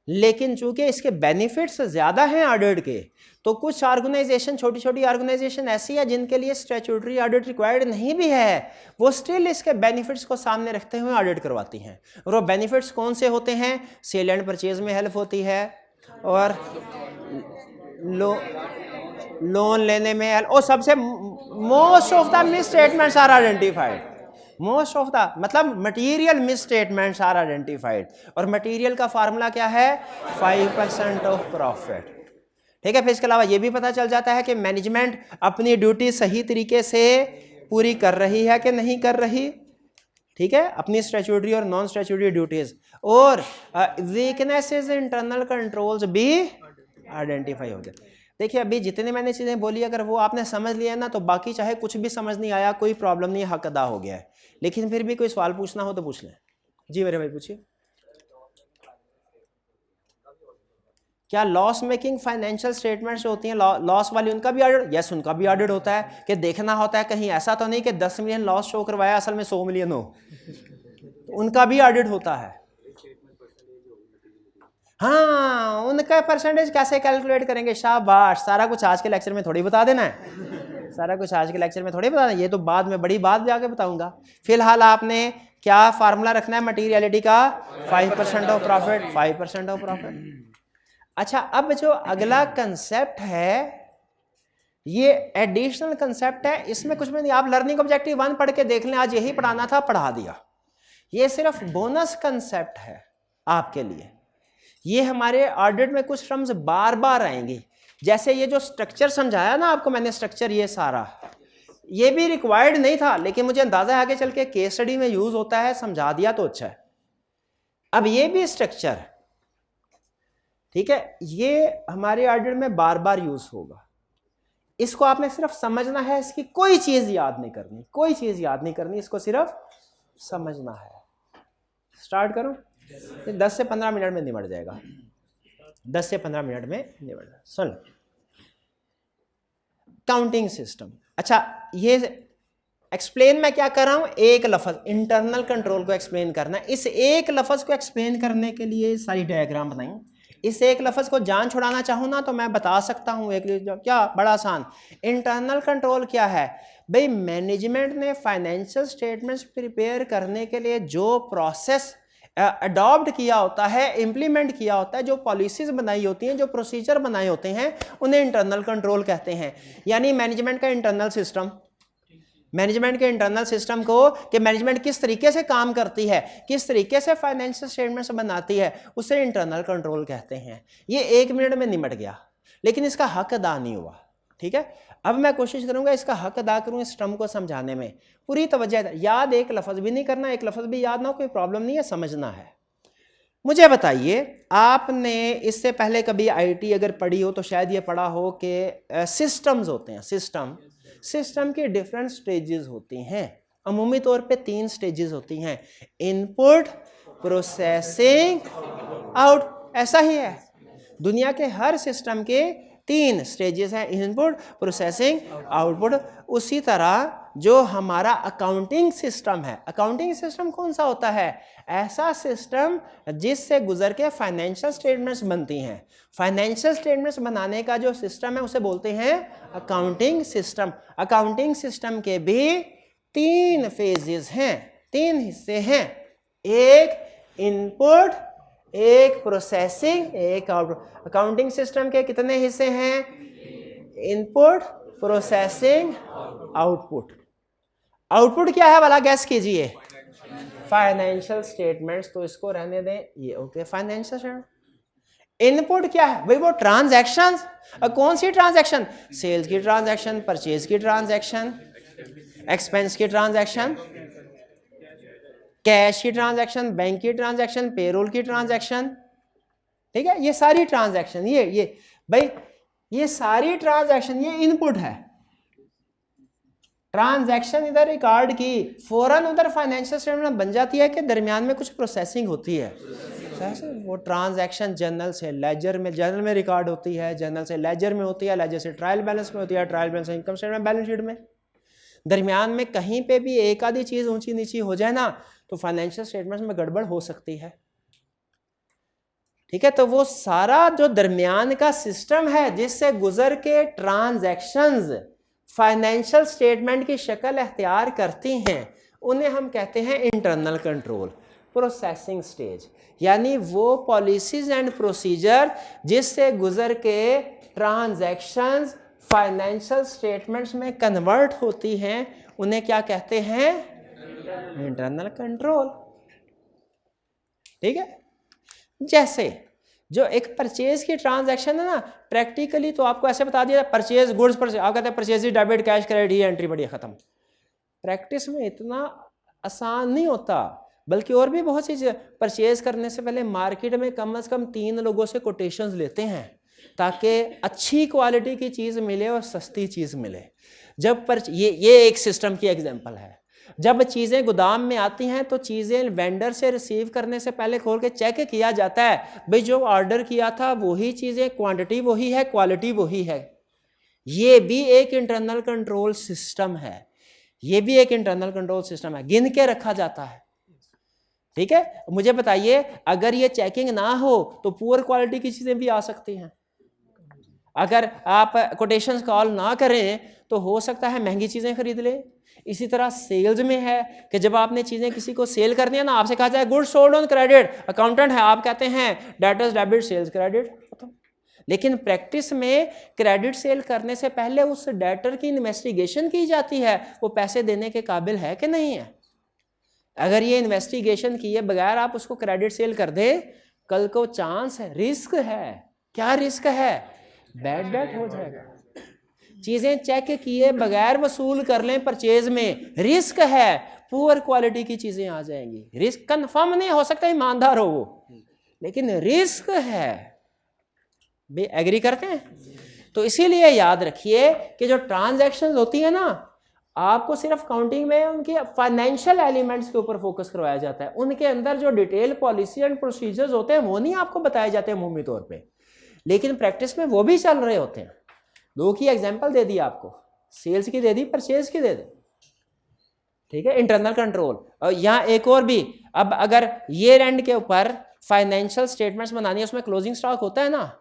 लेकिन चूंकि इसके बेनिफिट्स ज़्यादा हैं ऑडिट के, तो कुछ ऑर्गेनाइजेशन, छोटी छोटी ऑर्गेनाइजेशन ऐसी है जिनके लिए स्टैट्यूटरी ऑडिट रिक्वायर्ड नहीं भी है, वो स्टिल इसके बेनिफिट्स को सामने रखते हुए ऑडिट करवाती हैं। और वो बेनिफिट्स कौन से होते हैं? सेल एंड परचेज में हेल्प होती है, और लोन लेने में हेल्प, और सबसे most of the misstatements are identified. Most of the मतलब material misstatements are identified, और मटीरियल का फार्मूला क्या है? 5% ऑफ प्रॉफिट। ठीक है, फिर इसके अलावा ये भी पता चल जाता है कि मैनेजमेंट अपनी ड्यूटी सही तरीके से पूरी कर रही है कि नहीं कर रही। ठीक है, अपनी स्टैट्यूटरी और नॉन स्टैट्यूटरी ड्यूटीज, और वीकनेसेस इंटरनल कंट्रोल्स भी आइडेंटिफाई हो गए। देखिए अभी जितने मैंने चीज़ें बोली अगर वो आपने समझ लिया ना तो बाकी चाहे कुछ भी समझ नहीं आया कोई प्रॉब्लम नहीं, हक अदा हो गया है। लेकिन फिर भी कोई सवाल पूछना हो तो पूछ लें। जी मेरे भाई पूछिए। क्या लॉस मेकिंग फाइनेंशियल स्टेटमेंट्स होती हैं लॉस वाली, उनका भी ऑडिट? यस, उनका भी ऑडिट होता है कि देखना होता है कहीं ऐसा तो नहीं कि 10 मिलियन लॉस शो करवाया असल में 100 मिलियन हो, उनका भी ऑडिट होता है। हाँ, उनका परसेंटेज कैसे कैलकुलेट करेंगे? शाबाश, सारा कुछ आज के लेक्चर में थोड़ी बता देना है, सारा कुछ आज के लेक्चर में थोड़ी बता देना, ये तो बाद में बड़ी बात जाके बताऊंगा। फिलहाल आपने क्या फार्मूला रखना है मटीरियलिटी का? 5% ऑफ प्रॉफिट, 5% ऑफ प्रॉफिट। अच्छा, अब जो अगला कंसेप्ट है ये एडिशनल कंसेप्ट है, इसमें कुछ भी नहीं, आप लर्निंग ऑब्जेक्टिव 1 पढ़ के देख लें, आज यही पढ़ाना था पढ़ा दिया। ये सिर्फ बोनस कंसेप्ट है आपके लिए। ये हमारे ऑडिट में कुछ टर्म्स बार बार आएंगी, जैसे ये जो स्ट्रक्चर समझाया ना आपको मैंने, स्ट्रक्चर ये सारा ये भी रिक्वायर्ड नहीं था, लेकिन मुझे अंदाजा है आगे चल के केस स्टडी में यूज होता है, समझा दिया तो अच्छा है। अब ये भी स्ट्रक्चर, ठीक है, ये हमारे ऑडिट में बार बार यूज होगा। इसको आपने सिर्फ समझना है, इसकी कोई चीज याद नहीं करनी, कोई चीज याद नहीं करनी, इसको सिर्फ समझना है। स्टार्ट करूं? 10 से 15 मिनट में निमट जाएगा, 10 से 15 मिनट में निमट जाएगा। सुन, काउंटिंग सिस्टम। अच्छा, ये एक्सप्लेन मैं क्या कर रहा हूं, एक लफ्ज इंटरनल कंट्रोल को एक्सप्लेन करना है। इस एक लफ्ज को एक्सप्लेन करने के लिए सारी डायग्राम बनाई। इस एक लफ्ज को जान छुड़ाना चाहूँ ना तो मैं बता सकता हूँ एक, क्या बड़ा आसान। इंटरनल कंट्रोल क्या है भाई? मैनेजमेंट ने फाइनेंशियल स्टेटमेंट्स प्रिपेयर करने के लिए जो प्रोसेस अडॉप्ट किया होता है, इम्प्लीमेंट किया होता है, जो पॉलिसीज बनाई होती हैं, जो प्रोसीजर बनाए होते हैं, उन्हें इंटरनल कंट्रोल कहते हैं। यानी मैनेजमेंट का इंटरनल सिस्टम, मैनेजमेंट के इंटरनल सिस्टम को कि मैनेजमेंट किस तरीके से काम करती है, किस तरीके से फाइनेंशियल स्टेटमेंट्स बनाती है, उसे इंटरनल कंट्रोल कहते हैं। ये 1 मिनट में निमट गया, लेकिन इसका हक अदा नहीं हुआ। ठीक है, अब मैं कोशिश करूंगा इसका हक अदा करूं इस टर्म को समझाने में। पूरी तवज्जो, याद एक लफ्ज भी नहीं करना, एक लफ्ज भी याद ना हो कोई प्रॉब्लम नहीं है, समझना है। मुझे बताइए, आपने इससे पहले कभी आईटी अगर पढ़ी हो तो शायद ये पढ़ा हो कि सिस्टम्स होते हैं, सिस्टम के डिफरेंट स्टेजेस होती हैं। अमूमी तौर पे 3 स्टेजेस होती हैं, इनपुट, प्रोसेसिंग, आउट। ऐसा ही है, दुनिया के हर सिस्टम के 3 स्टेजेस हैं, इनपुट, प्रोसेसिंग, आउटपुट। उसी तरह जो हमारा अकाउंटिंग सिस्टम है, अकाउंटिंग सिस्टम कौन सा होता है? ऐसा सिस्टम जिससे गुजर के फाइनेंशियल स्टेटमेंट्स बनती हैं। फाइनेंशियल स्टेटमेंट्स बनाने का जो सिस्टम है उसे बोलते हैं अकाउंटिंग सिस्टम। अकाउंटिंग सिस्टम के भी 3 फेजेस हैं, 3 हिस्से हैं, एक इनपुट, एक प्रोसेसिंग, एक आउटपुट। अकाउंटिंग सिस्टम के कितने हिस्से हैं? Input, processing, output. आउटपुट क्या है वाला गैस कीजिए? Financial statements. तो इसको रहने दें, ये ओके, फाइनेंशियल स्टेटमेंट। इनपुट क्या है भाई? वो ट्रांजैक्शंस। कौन सी ट्रांजैक्शन? सेल्स की ट्रांजैक्शन, परचेज की ट्रांजैक्शन, एक्सपेंस की ट्रांजैक्शन, कैश की ट्रांजैक्शन, बैंक की ट्रांजैक्शन, पेरोल की ट्रांजैक्शन। ठीक है, ये सारी ट्रांजैक्शन, ये भाई ये सारी ट्रांजैक्शन, ये इनपुट है। ट्रांजैक्शन इधर रिकॉर्ड की, फौरन उधर फाइनेंशियल स्टेटमेंट बन जाती है कि दरमियान में कुछ प्रोसेसिंग होती है। वो ट्रांजैक्शन जर्नल से लेजर में, जर्नल में रिकॉर्ड होती है, जर्नल से लेजर में होती है, लेजर से ट्रायल बैलेंस में होती है, ट्रायल बैलेंस से इनकम स्टेटमेंट, बैलेंस शीट में। दरमियान में कहीं पे भी एक आधी चीज ऊंची नीची हो जाए ना तो फाइनेंशियल स्टेटमेंट्स में गड़बड़ हो सकती है। ठीक है, तो वो सारा जो दरमियान का सिस्टम है जिससे गुजर के ट्रांजैक्शंस फाइनेंशियल स्टेटमेंट की शक्ल अख्तियार करती हैं, उन्हें हम कहते हैं इंटरनल कंट्रोल। प्रोसेसिंग स्टेज यानी वो पॉलिसीज एंड प्रोसीजर जिससे गुजर के ट्रांजैक्शंस फाइनेंशियल स्टेटमेंट्स में कन्वर्ट होती हैं, उन्हें क्या कहते हैं? Internal control. ठीक है, जैसे जो एक परचेज की ट्रांजैक्शन है ना, प्रैक्टिकली तो आपको ऐसे बता दिया परचेज गुड्स परचेज, आप कहते हैं परचेज डेबिट कैश क्रेडिट, ये एंट्री बढ़िया खत्म। प्रैक्टिस में इतना आसान नहीं होता, बल्कि और भी बहुत सी चीज़। परचेज करने से पहले मार्केट में कम से कम 3 लोगों से कोटेशंस लेते हैं ताकि अच्छी क्वालिटी की चीज़ मिले और सस्ती चीज़ मिले। जब ये एक सिस्टम की एग्जांपल है। जब चीज़ें गोदाम में आती हैं तो चीज़ें वेंडर से रिसीव करने से पहले खोल के चेक किया जाता है भाई जो ऑर्डर किया था वही चीज़ें, क्वांटिटी वही है, क्वालिटी वही है। ये भी एक इंटरनल कंट्रोल सिस्टम है, ये भी एक इंटरनल कंट्रोल सिस्टम है, गिन के रखा जाता है। ठीक है, मुझे बताइए अगर ये चेकिंग ना हो तो पुअर क्वालिटी की चीज़ें भी आ सकती हैं। अगर आप कोटेशंस कॉल ना करें तो हो सकता है महंगी चीज़ें खरीद लें। इसी तरह सेल्स में है कि जब आपने चीज़ें किसी को सेल करनी है ना, आपसे कहा जाए goods sold on credit, accountant है, आप कहते हैं डेटर्स डेबिट सेल्स क्रेडिट। लेकिन प्रैक्टिस में क्रेडिट सेल करने से पहले उस डेटर की इन्वेस्टिगेशन की जाती है, वो पैसे देने के काबिल है कि नहीं है। अगर ये इन्वेस्टिगेशन किए बगैर आप उसको क्रेडिट सेल कर दें, कल को चांस है, रिस्क है। क्या रिस्क है? बैड डेट हो जाएगा। चीज़ें चेक किए बगैर वसूल कर लें परचेज में, रिस्क है पुअर क्वालिटी की चीज़ें आ जाएंगी। रिस्क कन्फर्म नहीं हो सकता ईमानदार हो वो, लेकिन रिस्क है। भी एग्री करते हैं? तो इसीलिए याद रखिए कि जो ट्रांजैक्शंस होती है ना, आपको सिर्फ काउंटिंग में उनके फाइनेंशियल एलिमेंट्स के ऊपर फोकस करवाया जाता है। उनके अंदर जो डिटेल पॉलिसी एंड प्रोसीजर्स होते हैं वो नहीं आपको बताए जाते हैं मुहम्मी तौर पे, लेकिन प्रैक्टिस में वो भी चल रहे होते हैं। दो की एग्जांपल दे दी आपको, सेल्स की दे दी, परचेज की दे दी, ठीक है, इंटरनल कंट्रोल। और यहाँ एक और भी, अब अगर ईयर एंड के ऊपर फाइनेंशियल स्टेटमेंट्स बनानी है, उसमें क्लोजिंग स्टॉक होता है ना,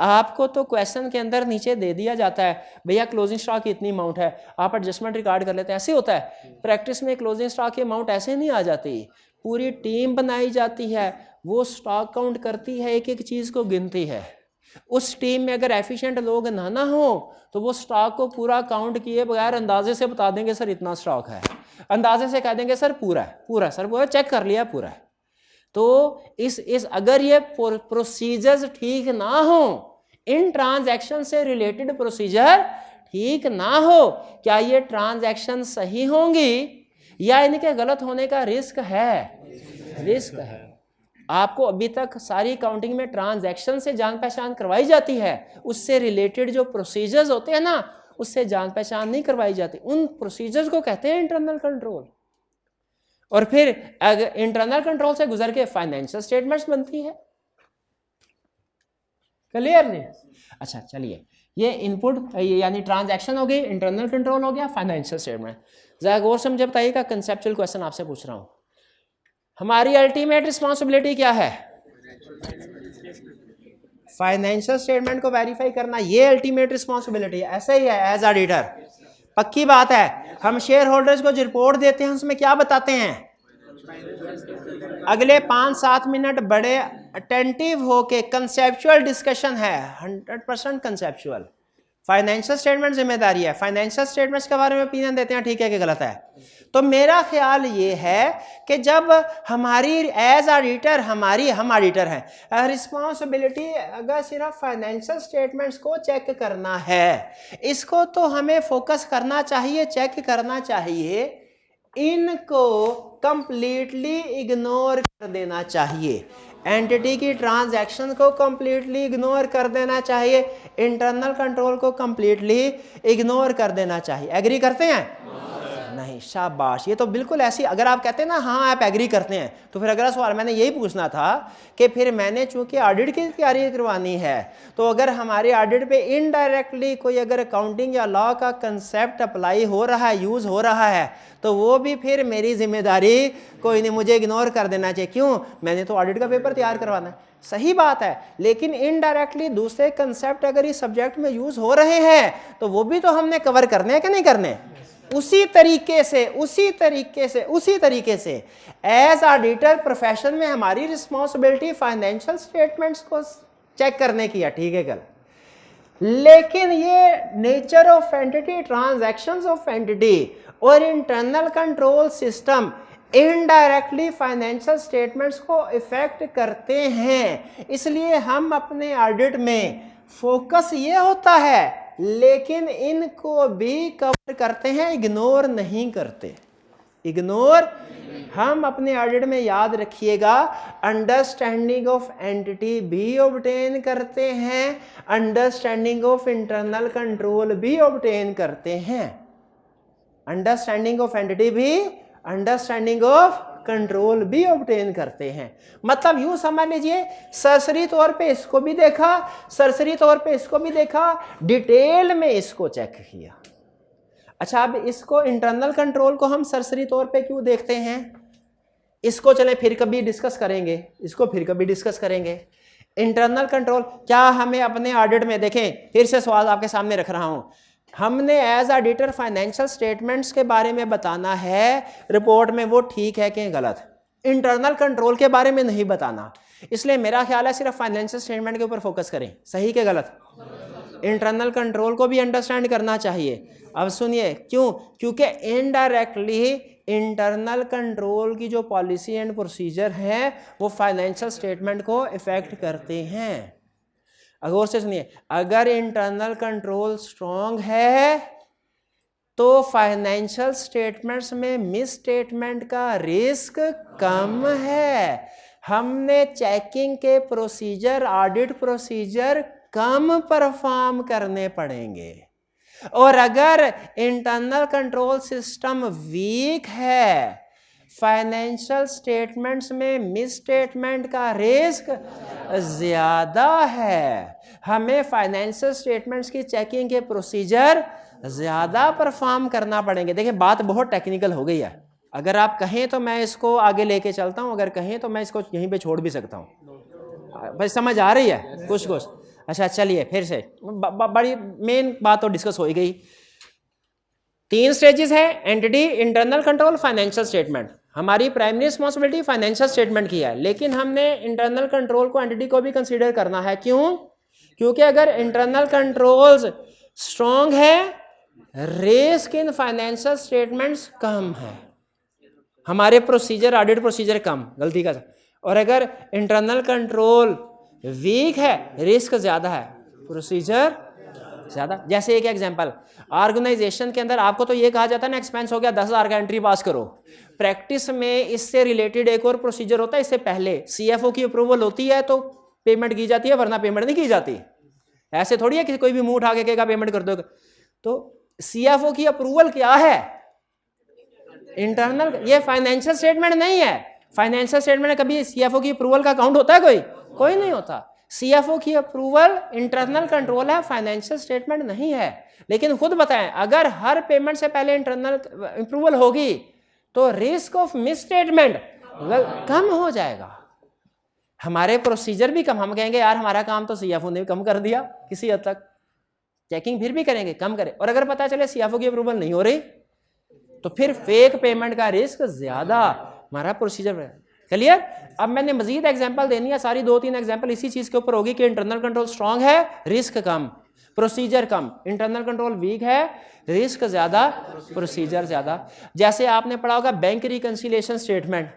आपको तो क्वेश्चन के अंदर नीचे दे दिया जाता है भैया क्लोजिंग स्टॉक की इतनी अमाउंट है, आप एडजस्टमेंट रिकॉर्ड कर लेते हैं, ऐसे होता है। प्रैक्टिस में क्लोजिंग स्टॉक की अमाउंट ऐसे नहीं आ जाती, पूरी टीम बनाई जाती है, वो स्टॉक काउंट करती है, एक एक चीज़ को गिनती है। उस टीम में अगर एफिशिएंट लोग ना हो तो वो स्टॉक को पूरा काउंट किए बगैर अंदाजे से बता देंगे सर इतना स्टॉक है, अंदाजे से कह देंगे सर पूरा है, पूरा सर वो चेक कर लिया पूरा है। तो इस अगर ये प्रोसीजर्स ठीक ना हो, इन ट्रांजैक्शन से रिलेटेड प्रोसीजर ठीक ना हो, क्या ये ट्रांजैक्शन सही होंगी या इनके गलत होने का रिस्क है? रिस्क है। आपको अभी तक सारी काउंटिंग में ट्रांजैक्शन से जान पहचान करवाई जाती है, उससे रिलेटेड जो प्रोसीजर्स होते हैं ना, उससे जान पहचान नहीं करवाई जाती। उन प्रोसीजर्स को कहते हैं इंटरनल कंट्रोल। और फिर अगर इंटरनल कंट्रोल से गुजर के फाइनेंशियल स्टेटमेंट्स बनती है। क्लियर नहीं? अच्छा चलिए, ये इनपुट यानी ट्रांजैक्शन हो गई, इंटरनल कंट्रोल हो गया, फाइनेंशियल स्टेटमेंट। जरा गौर से मुझे बताइएगा, कंसेप्चुअल क्वेश्चन आपसे पूछ रहा हूं, हमारी अल्टीमेट रिस्पॉन्सिबिलिटी क्या है? फाइनेंशियल स्टेटमेंट को वेरीफाई करना, ये अल्टीमेट रिस्पॉन्सिबिलिटी है। ऐसा ही है एज ऑडिटर, पक्की बात है। हम शेयर होल्डर्स को जो रिपोर्ट देते हैं उसमें क्या बताते हैं? अगले 5-7 मिनट बड़े अटेंटिव होके कंसेप्चुअल डिस्कशन है, 100% कंसेप्चुअल। फाइनेंशियल स्टेटमेंट जिम्मेदारी है, फाइनेंशियल स्टेटमेंट्स के बारे में ओपिनियन देते हैं ठीक है कि गलत है। तो मेरा ख्याल ये है कि जब हमारी एज ऑडिटर, हम ऑडिटर हैं, रिस्पॉन्सिबिलिटी अगर सिर्फ फाइनेंशियल स्टेटमेंट्स को चेक करना है, इसको तो हमें फोकस करना चाहिए, चेक करना चाहिए, इनको कंप्लीटली इग्नोर कर देना चाहिए। एंटिटी की ट्रांजैक्शन को कंप्लीटली इग्नोर कर देना चाहिए, इंटरनल कंट्रोल को कंप्लीटली इग्नोर कर देना चाहिए। एग्री करते हैं? नहीं, शाबाश। ये तो बिल्कुल ऐसी, अगर आप कहते हैं ना हाँ आप एग्री करते हैं, तो फिर अगला सवाल मैंने यही पूछना था कि फिर मैंने चूंकि ऑडिट की तैयारी करवानी है, तो अगर हमारे ऑडिट पे इनडायरेक्टली कोई अगर अकाउंटिंग या लॉ का कंसेप्ट अप्लाई हो रहा है, यूज़ हो रहा है, तो वो भी फिर मेरी जिम्मेदारी कोई नहीं, मुझे इग्नोर कर देना चाहिए। क्यों? मैंने तो ऑडिट का पेपर तैयार करवाना है। सही बात है, लेकिन इनडायरेक्टली दूसरे कंसेप्ट अगर इस सब्जेक्ट में यूज़ हो रहे हैं तो वो भी तो हमने कवर करने हैं कि नहीं करने? उसी तरीके से एज ऑडिटर प्रोफेशन में हमारी रिस्पॉन्सिबिलिटी फाइनेंशियल स्टेटमेंट्स को चेक करने की है, ठीक है गलत, लेकिन ये nature of entity, transactions of entity और internal control system indirectly financial statements को इफेक्ट करते हैं। इसलिए हम अपने ऑडिट में फोकस ये होता है, लेकिन इनको भी कवर करते हैं, इग्नोर नहीं करते। इग्नोर हम अपने ऑडिट में, याद रखिएगा, अंडरस्टैंडिंग ऑफ एंटिटी भी ऑब्टेन करते हैं, अंडरस्टैंडिंग ऑफ इंटरनल कंट्रोल भी ऑब्टेन करते हैं। अंडरस्टैंडिंग ऑफ एंटिटी भी, अंडरस्टैंडिंग ऑफ कंट्रोल भी ऑब्टेन करते हैं। मतलब यूं समझ लीजिए, सरसरी तौर पे इसको भी देखा, सरसरी तौर पे इसको भी देखा, डिटेल में इसको चेक किया। अच्छा, अब इसको इंटरनल कंट्रोल को हम सरसरी तौर पे क्यों देखते हैं? इसको चलें फिर कभी डिस्कस करेंगे, इसको फिर कभी डिस्कस करेंगे। इंटरनल कंट्रोल क्या हमें अपने ऑडिट में, देखें फिर से सवाल आपके सामने रख रहा हूं, हमने एज ऑडिटर फाइनेंशियल स्टेटमेंट्स के बारे में बताना है रिपोर्ट में, वो ठीक है कि गलत, इंटरनल कंट्रोल के बारे में नहीं बताना। इसलिए मेरा ख्याल है सिर्फ फाइनेंशियल स्टेटमेंट के ऊपर फोकस करें, सही के गलत? इंटरनल कंट्रोल को भी अंडरस्टैंड करना चाहिए। अब सुनिए क्यों? क्योंकि इनडायरेक्टली इंटरनल कंट्रोल की जो पॉलिसी एंड प्रोसीजर हैं वो फाइनेंशियल स्टेटमेंट को इफेक्ट करते हैं। गौर से सुनिए, अगर इंटरनल कंट्रोल स्ट्रांग है तो फाइनेंशियल स्टेटमेंट्स में मिस स्टेटमेंट का रिस्क कम है। हमने चेकिंग के प्रोसीजर, ऑडिट प्रोसीजर कम परफॉर्म करने पड़ेंगे। और अगर इंटरनल कंट्रोल सिस्टम वीक है, फाइनेंशियल स्टेटमेंट्स में मिस स्टेटमेंट का रिस्क ज्यादा है। हमें फाइनेंशियल स्टेटमेंट्स की चेकिंग के प्रोसीजर ज्यादा परफॉर्म करना पड़ेंगे। देखिए बात बहुत टेक्निकल हो गई है, अगर आप कहें तो मैं इसको आगे लेके चलता हूं, अगर कहें तो मैं इसको यहीं पे छोड़ भी सकता हूं। भाई समझ आ रही है कुछ कुछ? अच्छा चलिए फिर से बड़ी मेन बात तो डिस्कस हो ही गई। 3 स्टेजेस है, entity, internal control, financial statement. हमारी प्राइमरी रिस्पॉन्सिबिलिटी फाइनेंशियल स्टेटमेंट की है, लेकिन हमने इंटरनल कंट्रोल को, एंटिटी को भी कंसीडर करना है। क्यों? क्योंकि अगर इंटरनल कंट्रोल्स स्ट्रॉन्ग है, रिस्क इन फाइनेंशियल स्टेटमेंट्स कम है, हमारे प्रोसीजर, ऑडिट प्रोसीजर कम, गलती का। और अगर इंटरनल कंट्रोल वीक है, रिस्क ज्यादा है, प्रोसीजर ज्यादा। जैसे एक एग्जांपल, ऑर्गेनाइजेशन के अंदर आपको तो ये कहा जाता है ना, एक्सपेंस हो गया 10,000 का, एंट्री पास करो। प्रैक्टिस में इससे रिलेटेड एक और प्रोसीजर होता है, इससे पहले सीएफओ की अप्रूवल होती है तो पेमेंट की जाती है, वरना पेमेंट नहीं की जाती। ऐसे थोड़ी है कि कोई भी मुंह उठा के कहेगा पेमेंट कर दो। तो सीएफओ की अप्रूवल क्या है? इंटरनल। ये फाइनेंशियल स्टेटमेंट नहीं है। फाइनेंशियल स्टेटमेंट में कभी सीएफओ की अप्रूवल का काउंट होता है? कोई नहीं होता। सीएफओ की अप्रूवल इंटरनल कंट्रोल है, फाइनेंशियल स्टेटमेंट नहीं है। लेकिन खुद बताएं, अगर हर पेमेंट से पहले इंटरनल अप्रूवल होगी तो रिस्क ऑफ मिस स्टेटमेंट कम हो जाएगा, हमारे प्रोसीजर भी कम। हम कहेंगे यार हमारा काम तो सीएफओ ने कम कर दिया किसी हद तक, चेकिंग फिर भी करेंगे, कम करें। और अगर पता चले सीएफओ की अप्रूवल नहीं हो रही तो फिर फेक पेमेंट का रिस्क ज्यादा, हमारा प्रोसीजर। क्लियर? अब मैंने मजीद एग्जांपल देनी है, सारी 2-3 एग्जांपल इसी चीज के ऊपर होगी कि इंटरनल कंट्रोल स्ट्रांग है, रिस्क कम, प्रोसीजर कम। इंटरनल कंट्रोल वीक है, रिस्क ज्यादा, प्रोसीजर ज्यादा। जैसे आपने पढ़ा होगा bank reconciliation statement.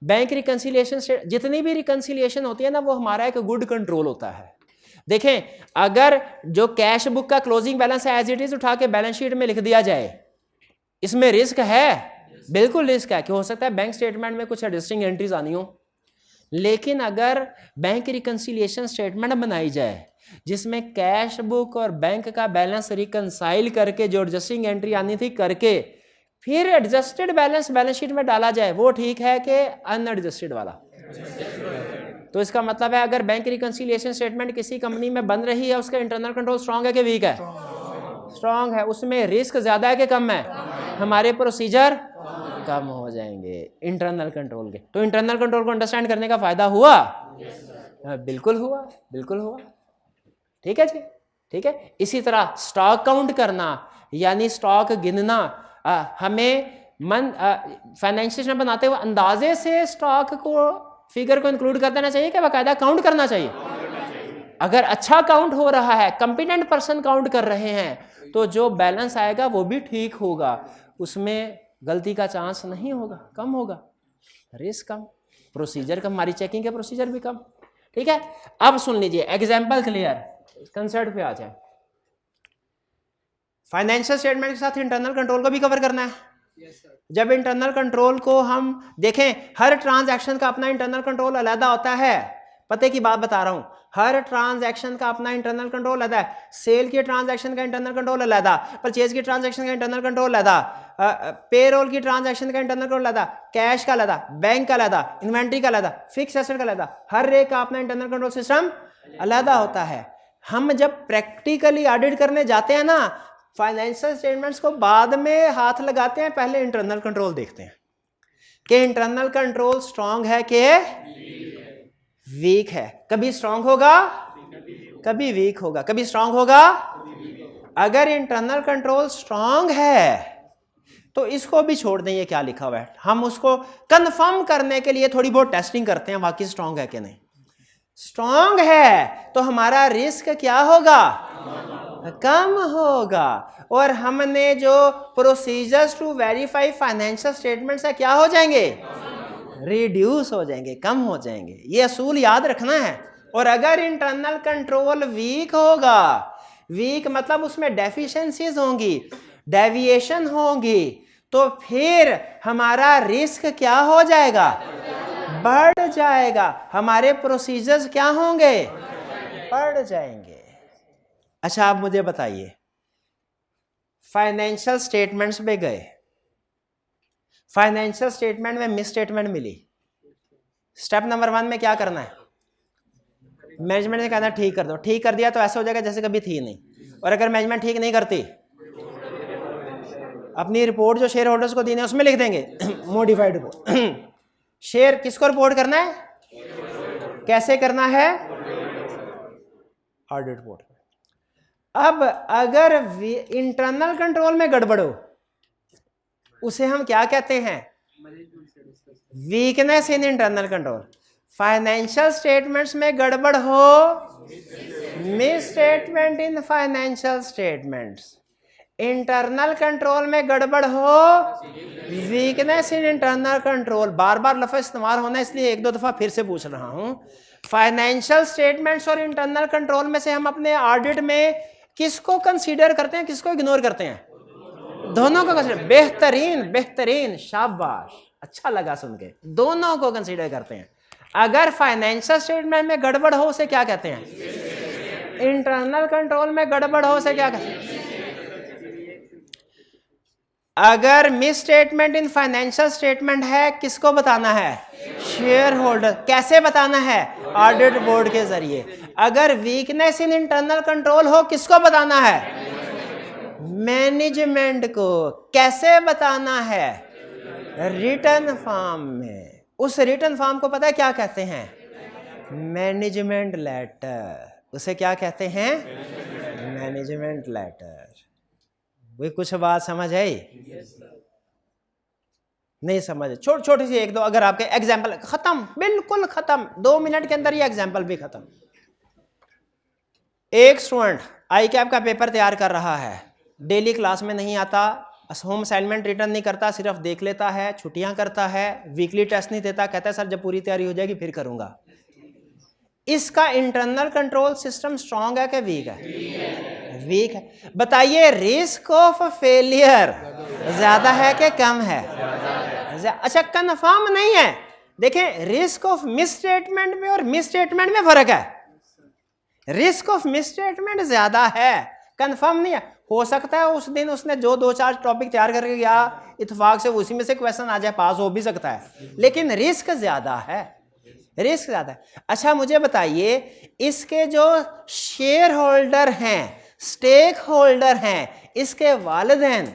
Bank reconciliation, जितनी भी रिकंसिलिएशन होती है ना, वो हमारा एक गुड कंट्रोल होता है। देखें, अगर जो कैश बुक का क्लोजिंग बैलेंस है एज इट इज उठा के बैलेंस शीट में लिख दिया जाए, इसमें रिस्क है, बिल्कुल रिस्क है कि हो सकता है बैंक स्टेटमेंट में कुछ एडजस्टिंग एंट्रीज आनी हो। लेकिन अगर बैंक रिकंसिलिएशन स्टेटमेंट बनाई जाए जिसमें कैश बुक और बैंक का बैलेंस रिकंसाइल करके जो एडजस्टिंग एंट्री आनी थी करके फिर एडजस्टेड बैलेंस बैलेंस शीट में डाला जाए, वो ठीक है कि अनएडजस्टेड वाला? तो इसका मतलब है अगर बैंक रिकंसिलिएशन स्टेटमेंट किसी कंपनी में बन रही है, उसका इंटरनल कंट्रोल स्ट्रांग है कि वीक है? स्ट्रांग है। उसमें रिस्क ज्यादा है कि कम है? हमारे प्रोसीजर कम हो जाएंगे इंटरनल कंट्रोल के। तो इंटरनल कंट्रोल को अंडरस्टैंड करने का फायदा हुआ? बिल्कुल हुआ, बिल्कुल हुआ। ठीक है जी, ठीक है। इसी तरह स्टॉक काउंट करना यानी स्टॉक गिनना, हमें फाइनेंशियल बनाते हुए अंदाजे से स्टॉक को, फिगर को इंक्लूड कर देना चाहिए कि बाकायदा काउंट करना चाहिए। अगर अच्छा काउंट हो रहा है, कंपिटेंट पर्सन काउंट कर रहे हैं, तो जो बैलेंस आएगा वो भी ठीक होगा, उसमें गलती का चांस नहीं होगा, कम होगा, रिस्क कम, प्रोसीजर कम, हमारी चेकिंग के प्रोसीजर भी कम। ठीक है। अब सुन लीजिए, एग्जांपल क्लियर, कंसेप्ट पे आ जाए। फाइनेंशियल स्टेटमेंट के साथ इंटरनल कंट्रोल को भी कवर करना है। जब इंटरनल कंट्रोल को हम देखें, हर ट्रांजैक्शन का अपना इंटरनल कंट्रोल अलग होता है। पते की बात बता रहा हूं, हर ट्रांजैक्शन का अपना इंटरनल कंट्रोल अलग है। सेल की ट्रांजैक्शन का इंटरनल कंट्रोल अलग, परचेज की ट्रांजैक्शन का इंटरनल कंट्रोल अलग, पेरोल की ट्रांजैक्शन का इंटरनल कंट्रोल अलग, कैश का अलग, बैंक का अलग, इन्वेंट्री का अलग, फिक्स एसेट का अलग, हर एक का अपना इंटरनल कंट्रोल सिस्टम अलग होता है। हम जब प्रैक्टिकली ऑडिट करने जाते हैं ना, फाइनेंशियल स्टेटमेंट्स को बाद में हाथ लगाते हैं, पहले इंटरनल कंट्रोल देखते हैं कि इंटरनल कंट्रोल स्ट्रांग है कि वीक है। कभी स्ट्रांग होगा, कभी वीक होगा, कभी स्ट्रांग होगा। अगर इंटरनल कंट्रोल स्ट्रांग है तो इसको भी छोड़ दें, ये क्या लिखा हुआ है, हम उसको कंफर्म करने के लिए थोड़ी बहुत टेस्टिंग करते हैं वाकई स्ट्रांग है कि नहीं। स्ट्रांग है तो हमारा रिस्क क्या होगा, कम होगा, और हमने जो procedures to verify financial statements है क्या हो जाएंगे, रिड्यूस हो जाएंगे, कम हो जाएंगे। ये असूल याद रखना है, और अगर इंटरनल कंट्रोल वीक होगा, वीक मतलब उसमें डेफिशिएंसीज होंगी, डेविएशन होंगी, तो फिर हमारा रिस्क क्या हो जाएगा? बढ़ जाएगा। हमारे प्रोसीजर्स क्या होंगे? बढ़ जाएंगे। अच्छा आप मुझे बताइए, फाइनेंशियल स्टेटमेंट्स पे गए, फाइनेंशियल स्टेटमेंट में मिस स्टेटमेंट मिली, स्टेप नंबर 1 में क्या करना है? मैनेजमेंट ने कहना है ठीक कर दो। ठीक कर दिया तो ऐसा हो जाएगा जैसे कभी थी नहीं। और अगर मैनेजमेंट ठीक नहीं करती, अपनी रिपोर्ट जो शेयर होल्डर्स को देनी है उसमें लिख देंगे मॉडिफाइड रिपोर्ट। शेयर किसको रिपोर्ट करना है? कैसे करना है? Audit report. अब अगर इंटरनल कंट्रोल में गड़बड़ हो, उसे हम क्या कहते हैं? Weakness in internal control. Financial statements में गड़बड़ हो, miss statement in financial statements. Internal control में गड़बड़ हो, वीकनेस इन इंटरनल कंट्रोल। बार बार लफ्ज़ इस्तेमाल होना है इसलिए एक दो दफा फिर से पूछ रहा हूं। फाइनेंशियल स्टेटमेंट्स और इंटरनल कंट्रोल में से हम अपने ऑडिट में किसको कंसीडर करते हैं, किसको इग्नोर करते हैं? दोनों को कंसीडर। बेहतरीन बेहतरीन, शाबाश, अच्छा लगा सुन के। दोनों को कंसीडर करते हैं। अगर फाइनेंशियल स्टेटमेंट में गड़बड़ हो उसे क्या कहते हैं? इंटरनल कंट्रोल में गड़बड़ हो उसे क्या कहते हैं? अगर miss statement in financial statement है, किसको बताना है? Share holder. कैसे बताना है? ऑडिट बोर्ड के जरिए। अगर वीकनेस इन इंटरनल कंट्रोल हो, किसको बताना है? मैनेजमेंट को। कैसे बताना है? रिटर्न फॉर्म में। उस रिटर्न फॉर्म को पता है क्या कहते हैं? Management letter. उसे क्या कहते हैं? Management letter. वही कुछ बात समझ आई? नहीं समझ? छोटी सी एक दो अगर आपके एग्जाम्पल। खत्म, बिल्कुल खत्म, 2 मिनट के अंदर ये एग्जाम्पल भी खत्म। एक स्टूडेंट आई कैप का पेपर तैयार कर रहा है, डेली क्लास में नहीं आता, होम असाइनमेंट रिटर्न नहीं करता, सिर्फ देख लेता है, छुट्टियां करता है, वीकली टेस्ट नहीं देता, कहता है सर जब पूरी तैयारी हो जाएगी फिर करूंगा। इसका इंटरनल कंट्रोल सिस्टम स्ट्रांग है कि वीक है? वीक है। बताइए रिस्क ऑफ फेलियर ज्यादा है कि कम है? अच्छा कंफर्म नहीं है। देखें रिस्क ऑफ मिस स्टेटमेंट में और मिस स्टेटमेंट में फर्क है। रिस्क ऑफ मिस स्टेटमेंट ज्यादा है, कंफर्म नहीं है। हो सकता है उस दिन उसने जो 2-4 टॉपिक तैयार करके गया, इत्तेफाक से उसी में से क्वेश्चन आ जाए, पास हो भी सकता है, लेकिन रिस्क ज्यादा है, रिस्क ज्यादा है। अच्छा मुझे बताइए, इसके जो शेयर होल्डर हैं, स्टेक होल्डर हैं, इसके वालिदैन,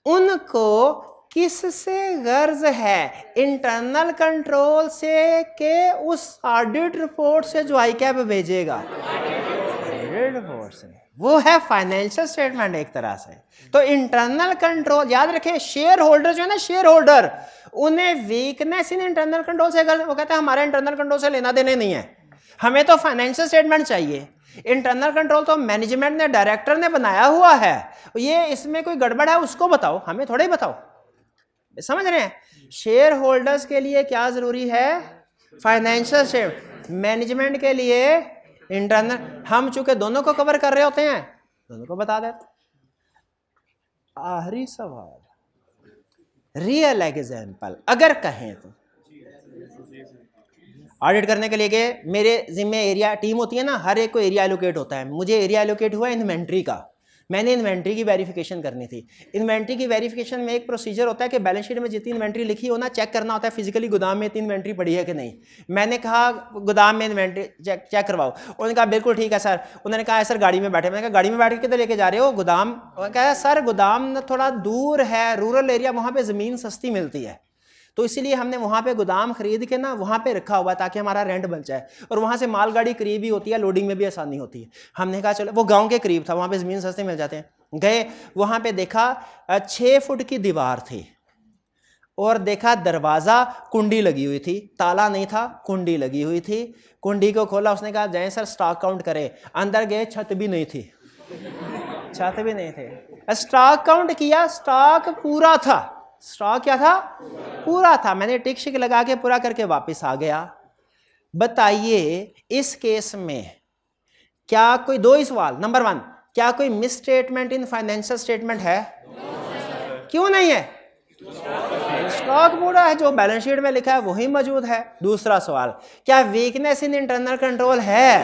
उनको किससे गर्ज है? इंटरनल कंट्रोल से के उस ऑडिट रिपोर्ट से जो आईकैप भेजेगा? ऑडिट रिपोर्ट से। वो है फाइनेंशियल स्टेटमेंट एक तरह से। तो इंटरनल कंट्रोल याद रखें, शेयर होल्डर जो है ना, शेयर होल्डर, उन्हें वीकनेस इन इंटरनल कंट्रोल से गर्ज। वो कहता है हमारे इंटरनल कंट्रोल से लेना देने नहीं है, हमें तो फाइनेंशियल स्टेटमेंट चाहिए। इंटरनल कंट्रोल तो मैनेजमेंट ने, डायरेक्टर ने बनाया हुआ है, ये इसमें कोई गड़बड़ है उसको बताओ, हमें थोड़ा ही बताओ। समझ रहे हैं? शेयर होल्डर्स के लिए क्या जरूरी है? Financial statement. मैनेजमेंट के लिए इंटरनल। हम चूंकि दोनों को कवर कर रहे होते हैं, दोनों को बता देते। आखिरी सवाल, रियल एग्जाम्पल अगर कहें तो ऑडिट करने के लिए के मेरे जिम्मे एरिया टीम होती है ना, हर एक को एरिया एलोकेट होता है। मुझे एरिया एलोकेट हुआ इन्वेंट्री का, मैंने इन्वेंट्री की वेरिफिकेशन करनी थी। इन्वेंट्री की वेरिफिकेशन में एक प्रोसीजर होता है कि बैलेंस शीट में जितनी इन्वेंट्री लिखी हो ना, चेक करना होता है फिजिकली गोदाम में इतनी इन्वेंट्री पड़ी है कि नहीं। मैंने कहा गोदाम में इन्वेंट्री चेक करवाओ, उन्होंने कहा बिल्कुल ठीक है सर। उन्होंने कहा सर गाड़ी में बैठे, मैंने कहा गाड़ी में बैठ के किधर लेके जा रहे हो? गोदाम। कहा सर गोदाम थोड़ा दूर है, रूरल एरिया, वहाँ पर ज़मीन सस्ती मिलती है, तो इसीलिए हमने वहाँ पे गोदाम खरीद के ना वहाँ पे रखा हुआ है ताकि हमारा रेंट बच जाए, और वहाँ से मालगाड़ी करीब ही होती है, लोडिंग में भी आसानी होती है। हमने कहा चलो, वो गांव के करीब था, वहाँ पे ज़मीन सस्ते मिल जाते हैं। गए वहाँ पे देखा 6 फुट की दीवार थी, और देखा दरवाज़ा कुंडी लगी हुई थी, ताला नहीं था, कुंडी लगी हुई थी। कुंडी को खोला, उसने कहा जाए सर स्टॉक काउंट करें। अंदर गए, छत भी नहीं थी, छत भी नहीं थे। स्टॉक काउंट किया, स्टॉक पूरा था। स्टॉक क्या था? पूरा था। मैंने टिक शिक लगा के पूरा करके वापस आ गया। बताइए इस केस में क्या कोई, दो ही सवाल। नंबर 1, क्या कोई miss statement in financial statement है? क्यों नहीं है? स्टॉक पूरा है, जो बैलेंस शीट में लिखा है वही मौजूद है। दूसरा सवाल, क्या वीकनेस इन इंटरनल कंट्रोल है?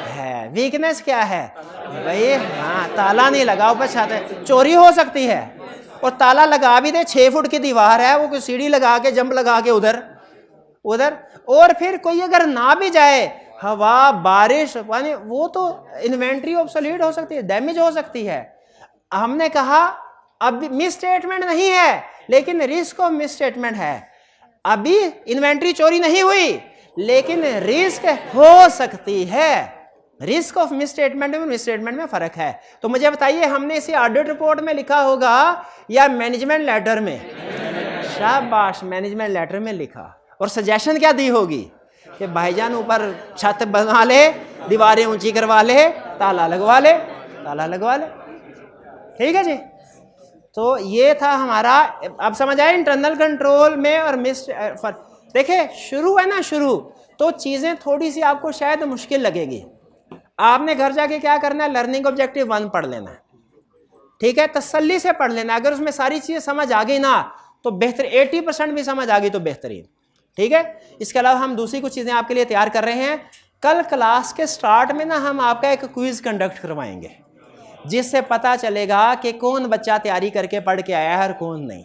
है। वीकनेस क्या है भाई? हाँ, ताला नहीं लगा ऊपर छत है, चोरी हो सकती है। और ताला लगा भी दे, 6 फुट की दीवार है, वो कोई सीढ़ी लगा के जंप लगा के उधर उधर, और फिर कोई अगर ना भी जाए, हवा बारिश पानी, वो तो इन्वेंट्री ऑब्सोलीट हो सकती है, डैमेज हो सकती है। हमने कहा अब मिस स्टेटमेंट नहीं है, लेकिन रिस्क ऑफ मिस स्टेटमेंट है। अभी इन्वेंट्री चोरी नहीं हुई, लेकिन रिस्क हो सकती है। रिस्क ऑफ मिस स्टेटमेंट में मिस स्टेटमेंट में फर्क है। तो मुझे बताइए, हमने इसे ऑडिट रिपोर्ट में लिखा होगा या मैनेजमेंट लेटर में? शाबाश, मैनेजमेंट लेटर में लिखा। और सजेशन क्या दी होगी कि भाईजान ऊपर छत बना ले, दीवारें ऊंची करवा ले, ताला लगवा ले, ताला लगवा ले। ठीक है जी। तो ये था हमारा, अब समझ आए इंटरनल कंट्रोल में और मिस। देखिए शुरू है ना, शुरू तो चीज़ें थोड़ी सी आपको शायद मुश्किल लगेगी। आपने घर जाके क्या करना है, लर्निंग ऑब्जेक्टिव 1 पढ़ लेना है। ठीक है, तसल्ली से पढ़ लेना। अगर उसमें सारी चीज़ें समझ आ गई ना तो बेहतर, 80% भी समझ आ गई तो बेहतरीन। ठीक है, इसके अलावा हम दूसरी कुछ चीज़ें आपके लिए तैयार कर रहे हैं। कल क्लास के स्टार्ट में ना हम आपका एक क्विज कंडक्ट करवाएंगे, जिससे पता चलेगा कि कौन बच्चा तैयारी करके पढ़ के आया है और कौन नहीं।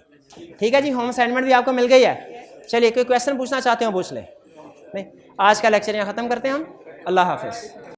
ठीक है जी, होम असाइनमेंट भी आपको मिल गई है। चलिए, कोई क्वेश्चन पूछना चाहते हो पूछ ले। नहीं, आज का लेक्चर यहाँ ख़त्म करते हैं हम। अल्लाह हाफिज़।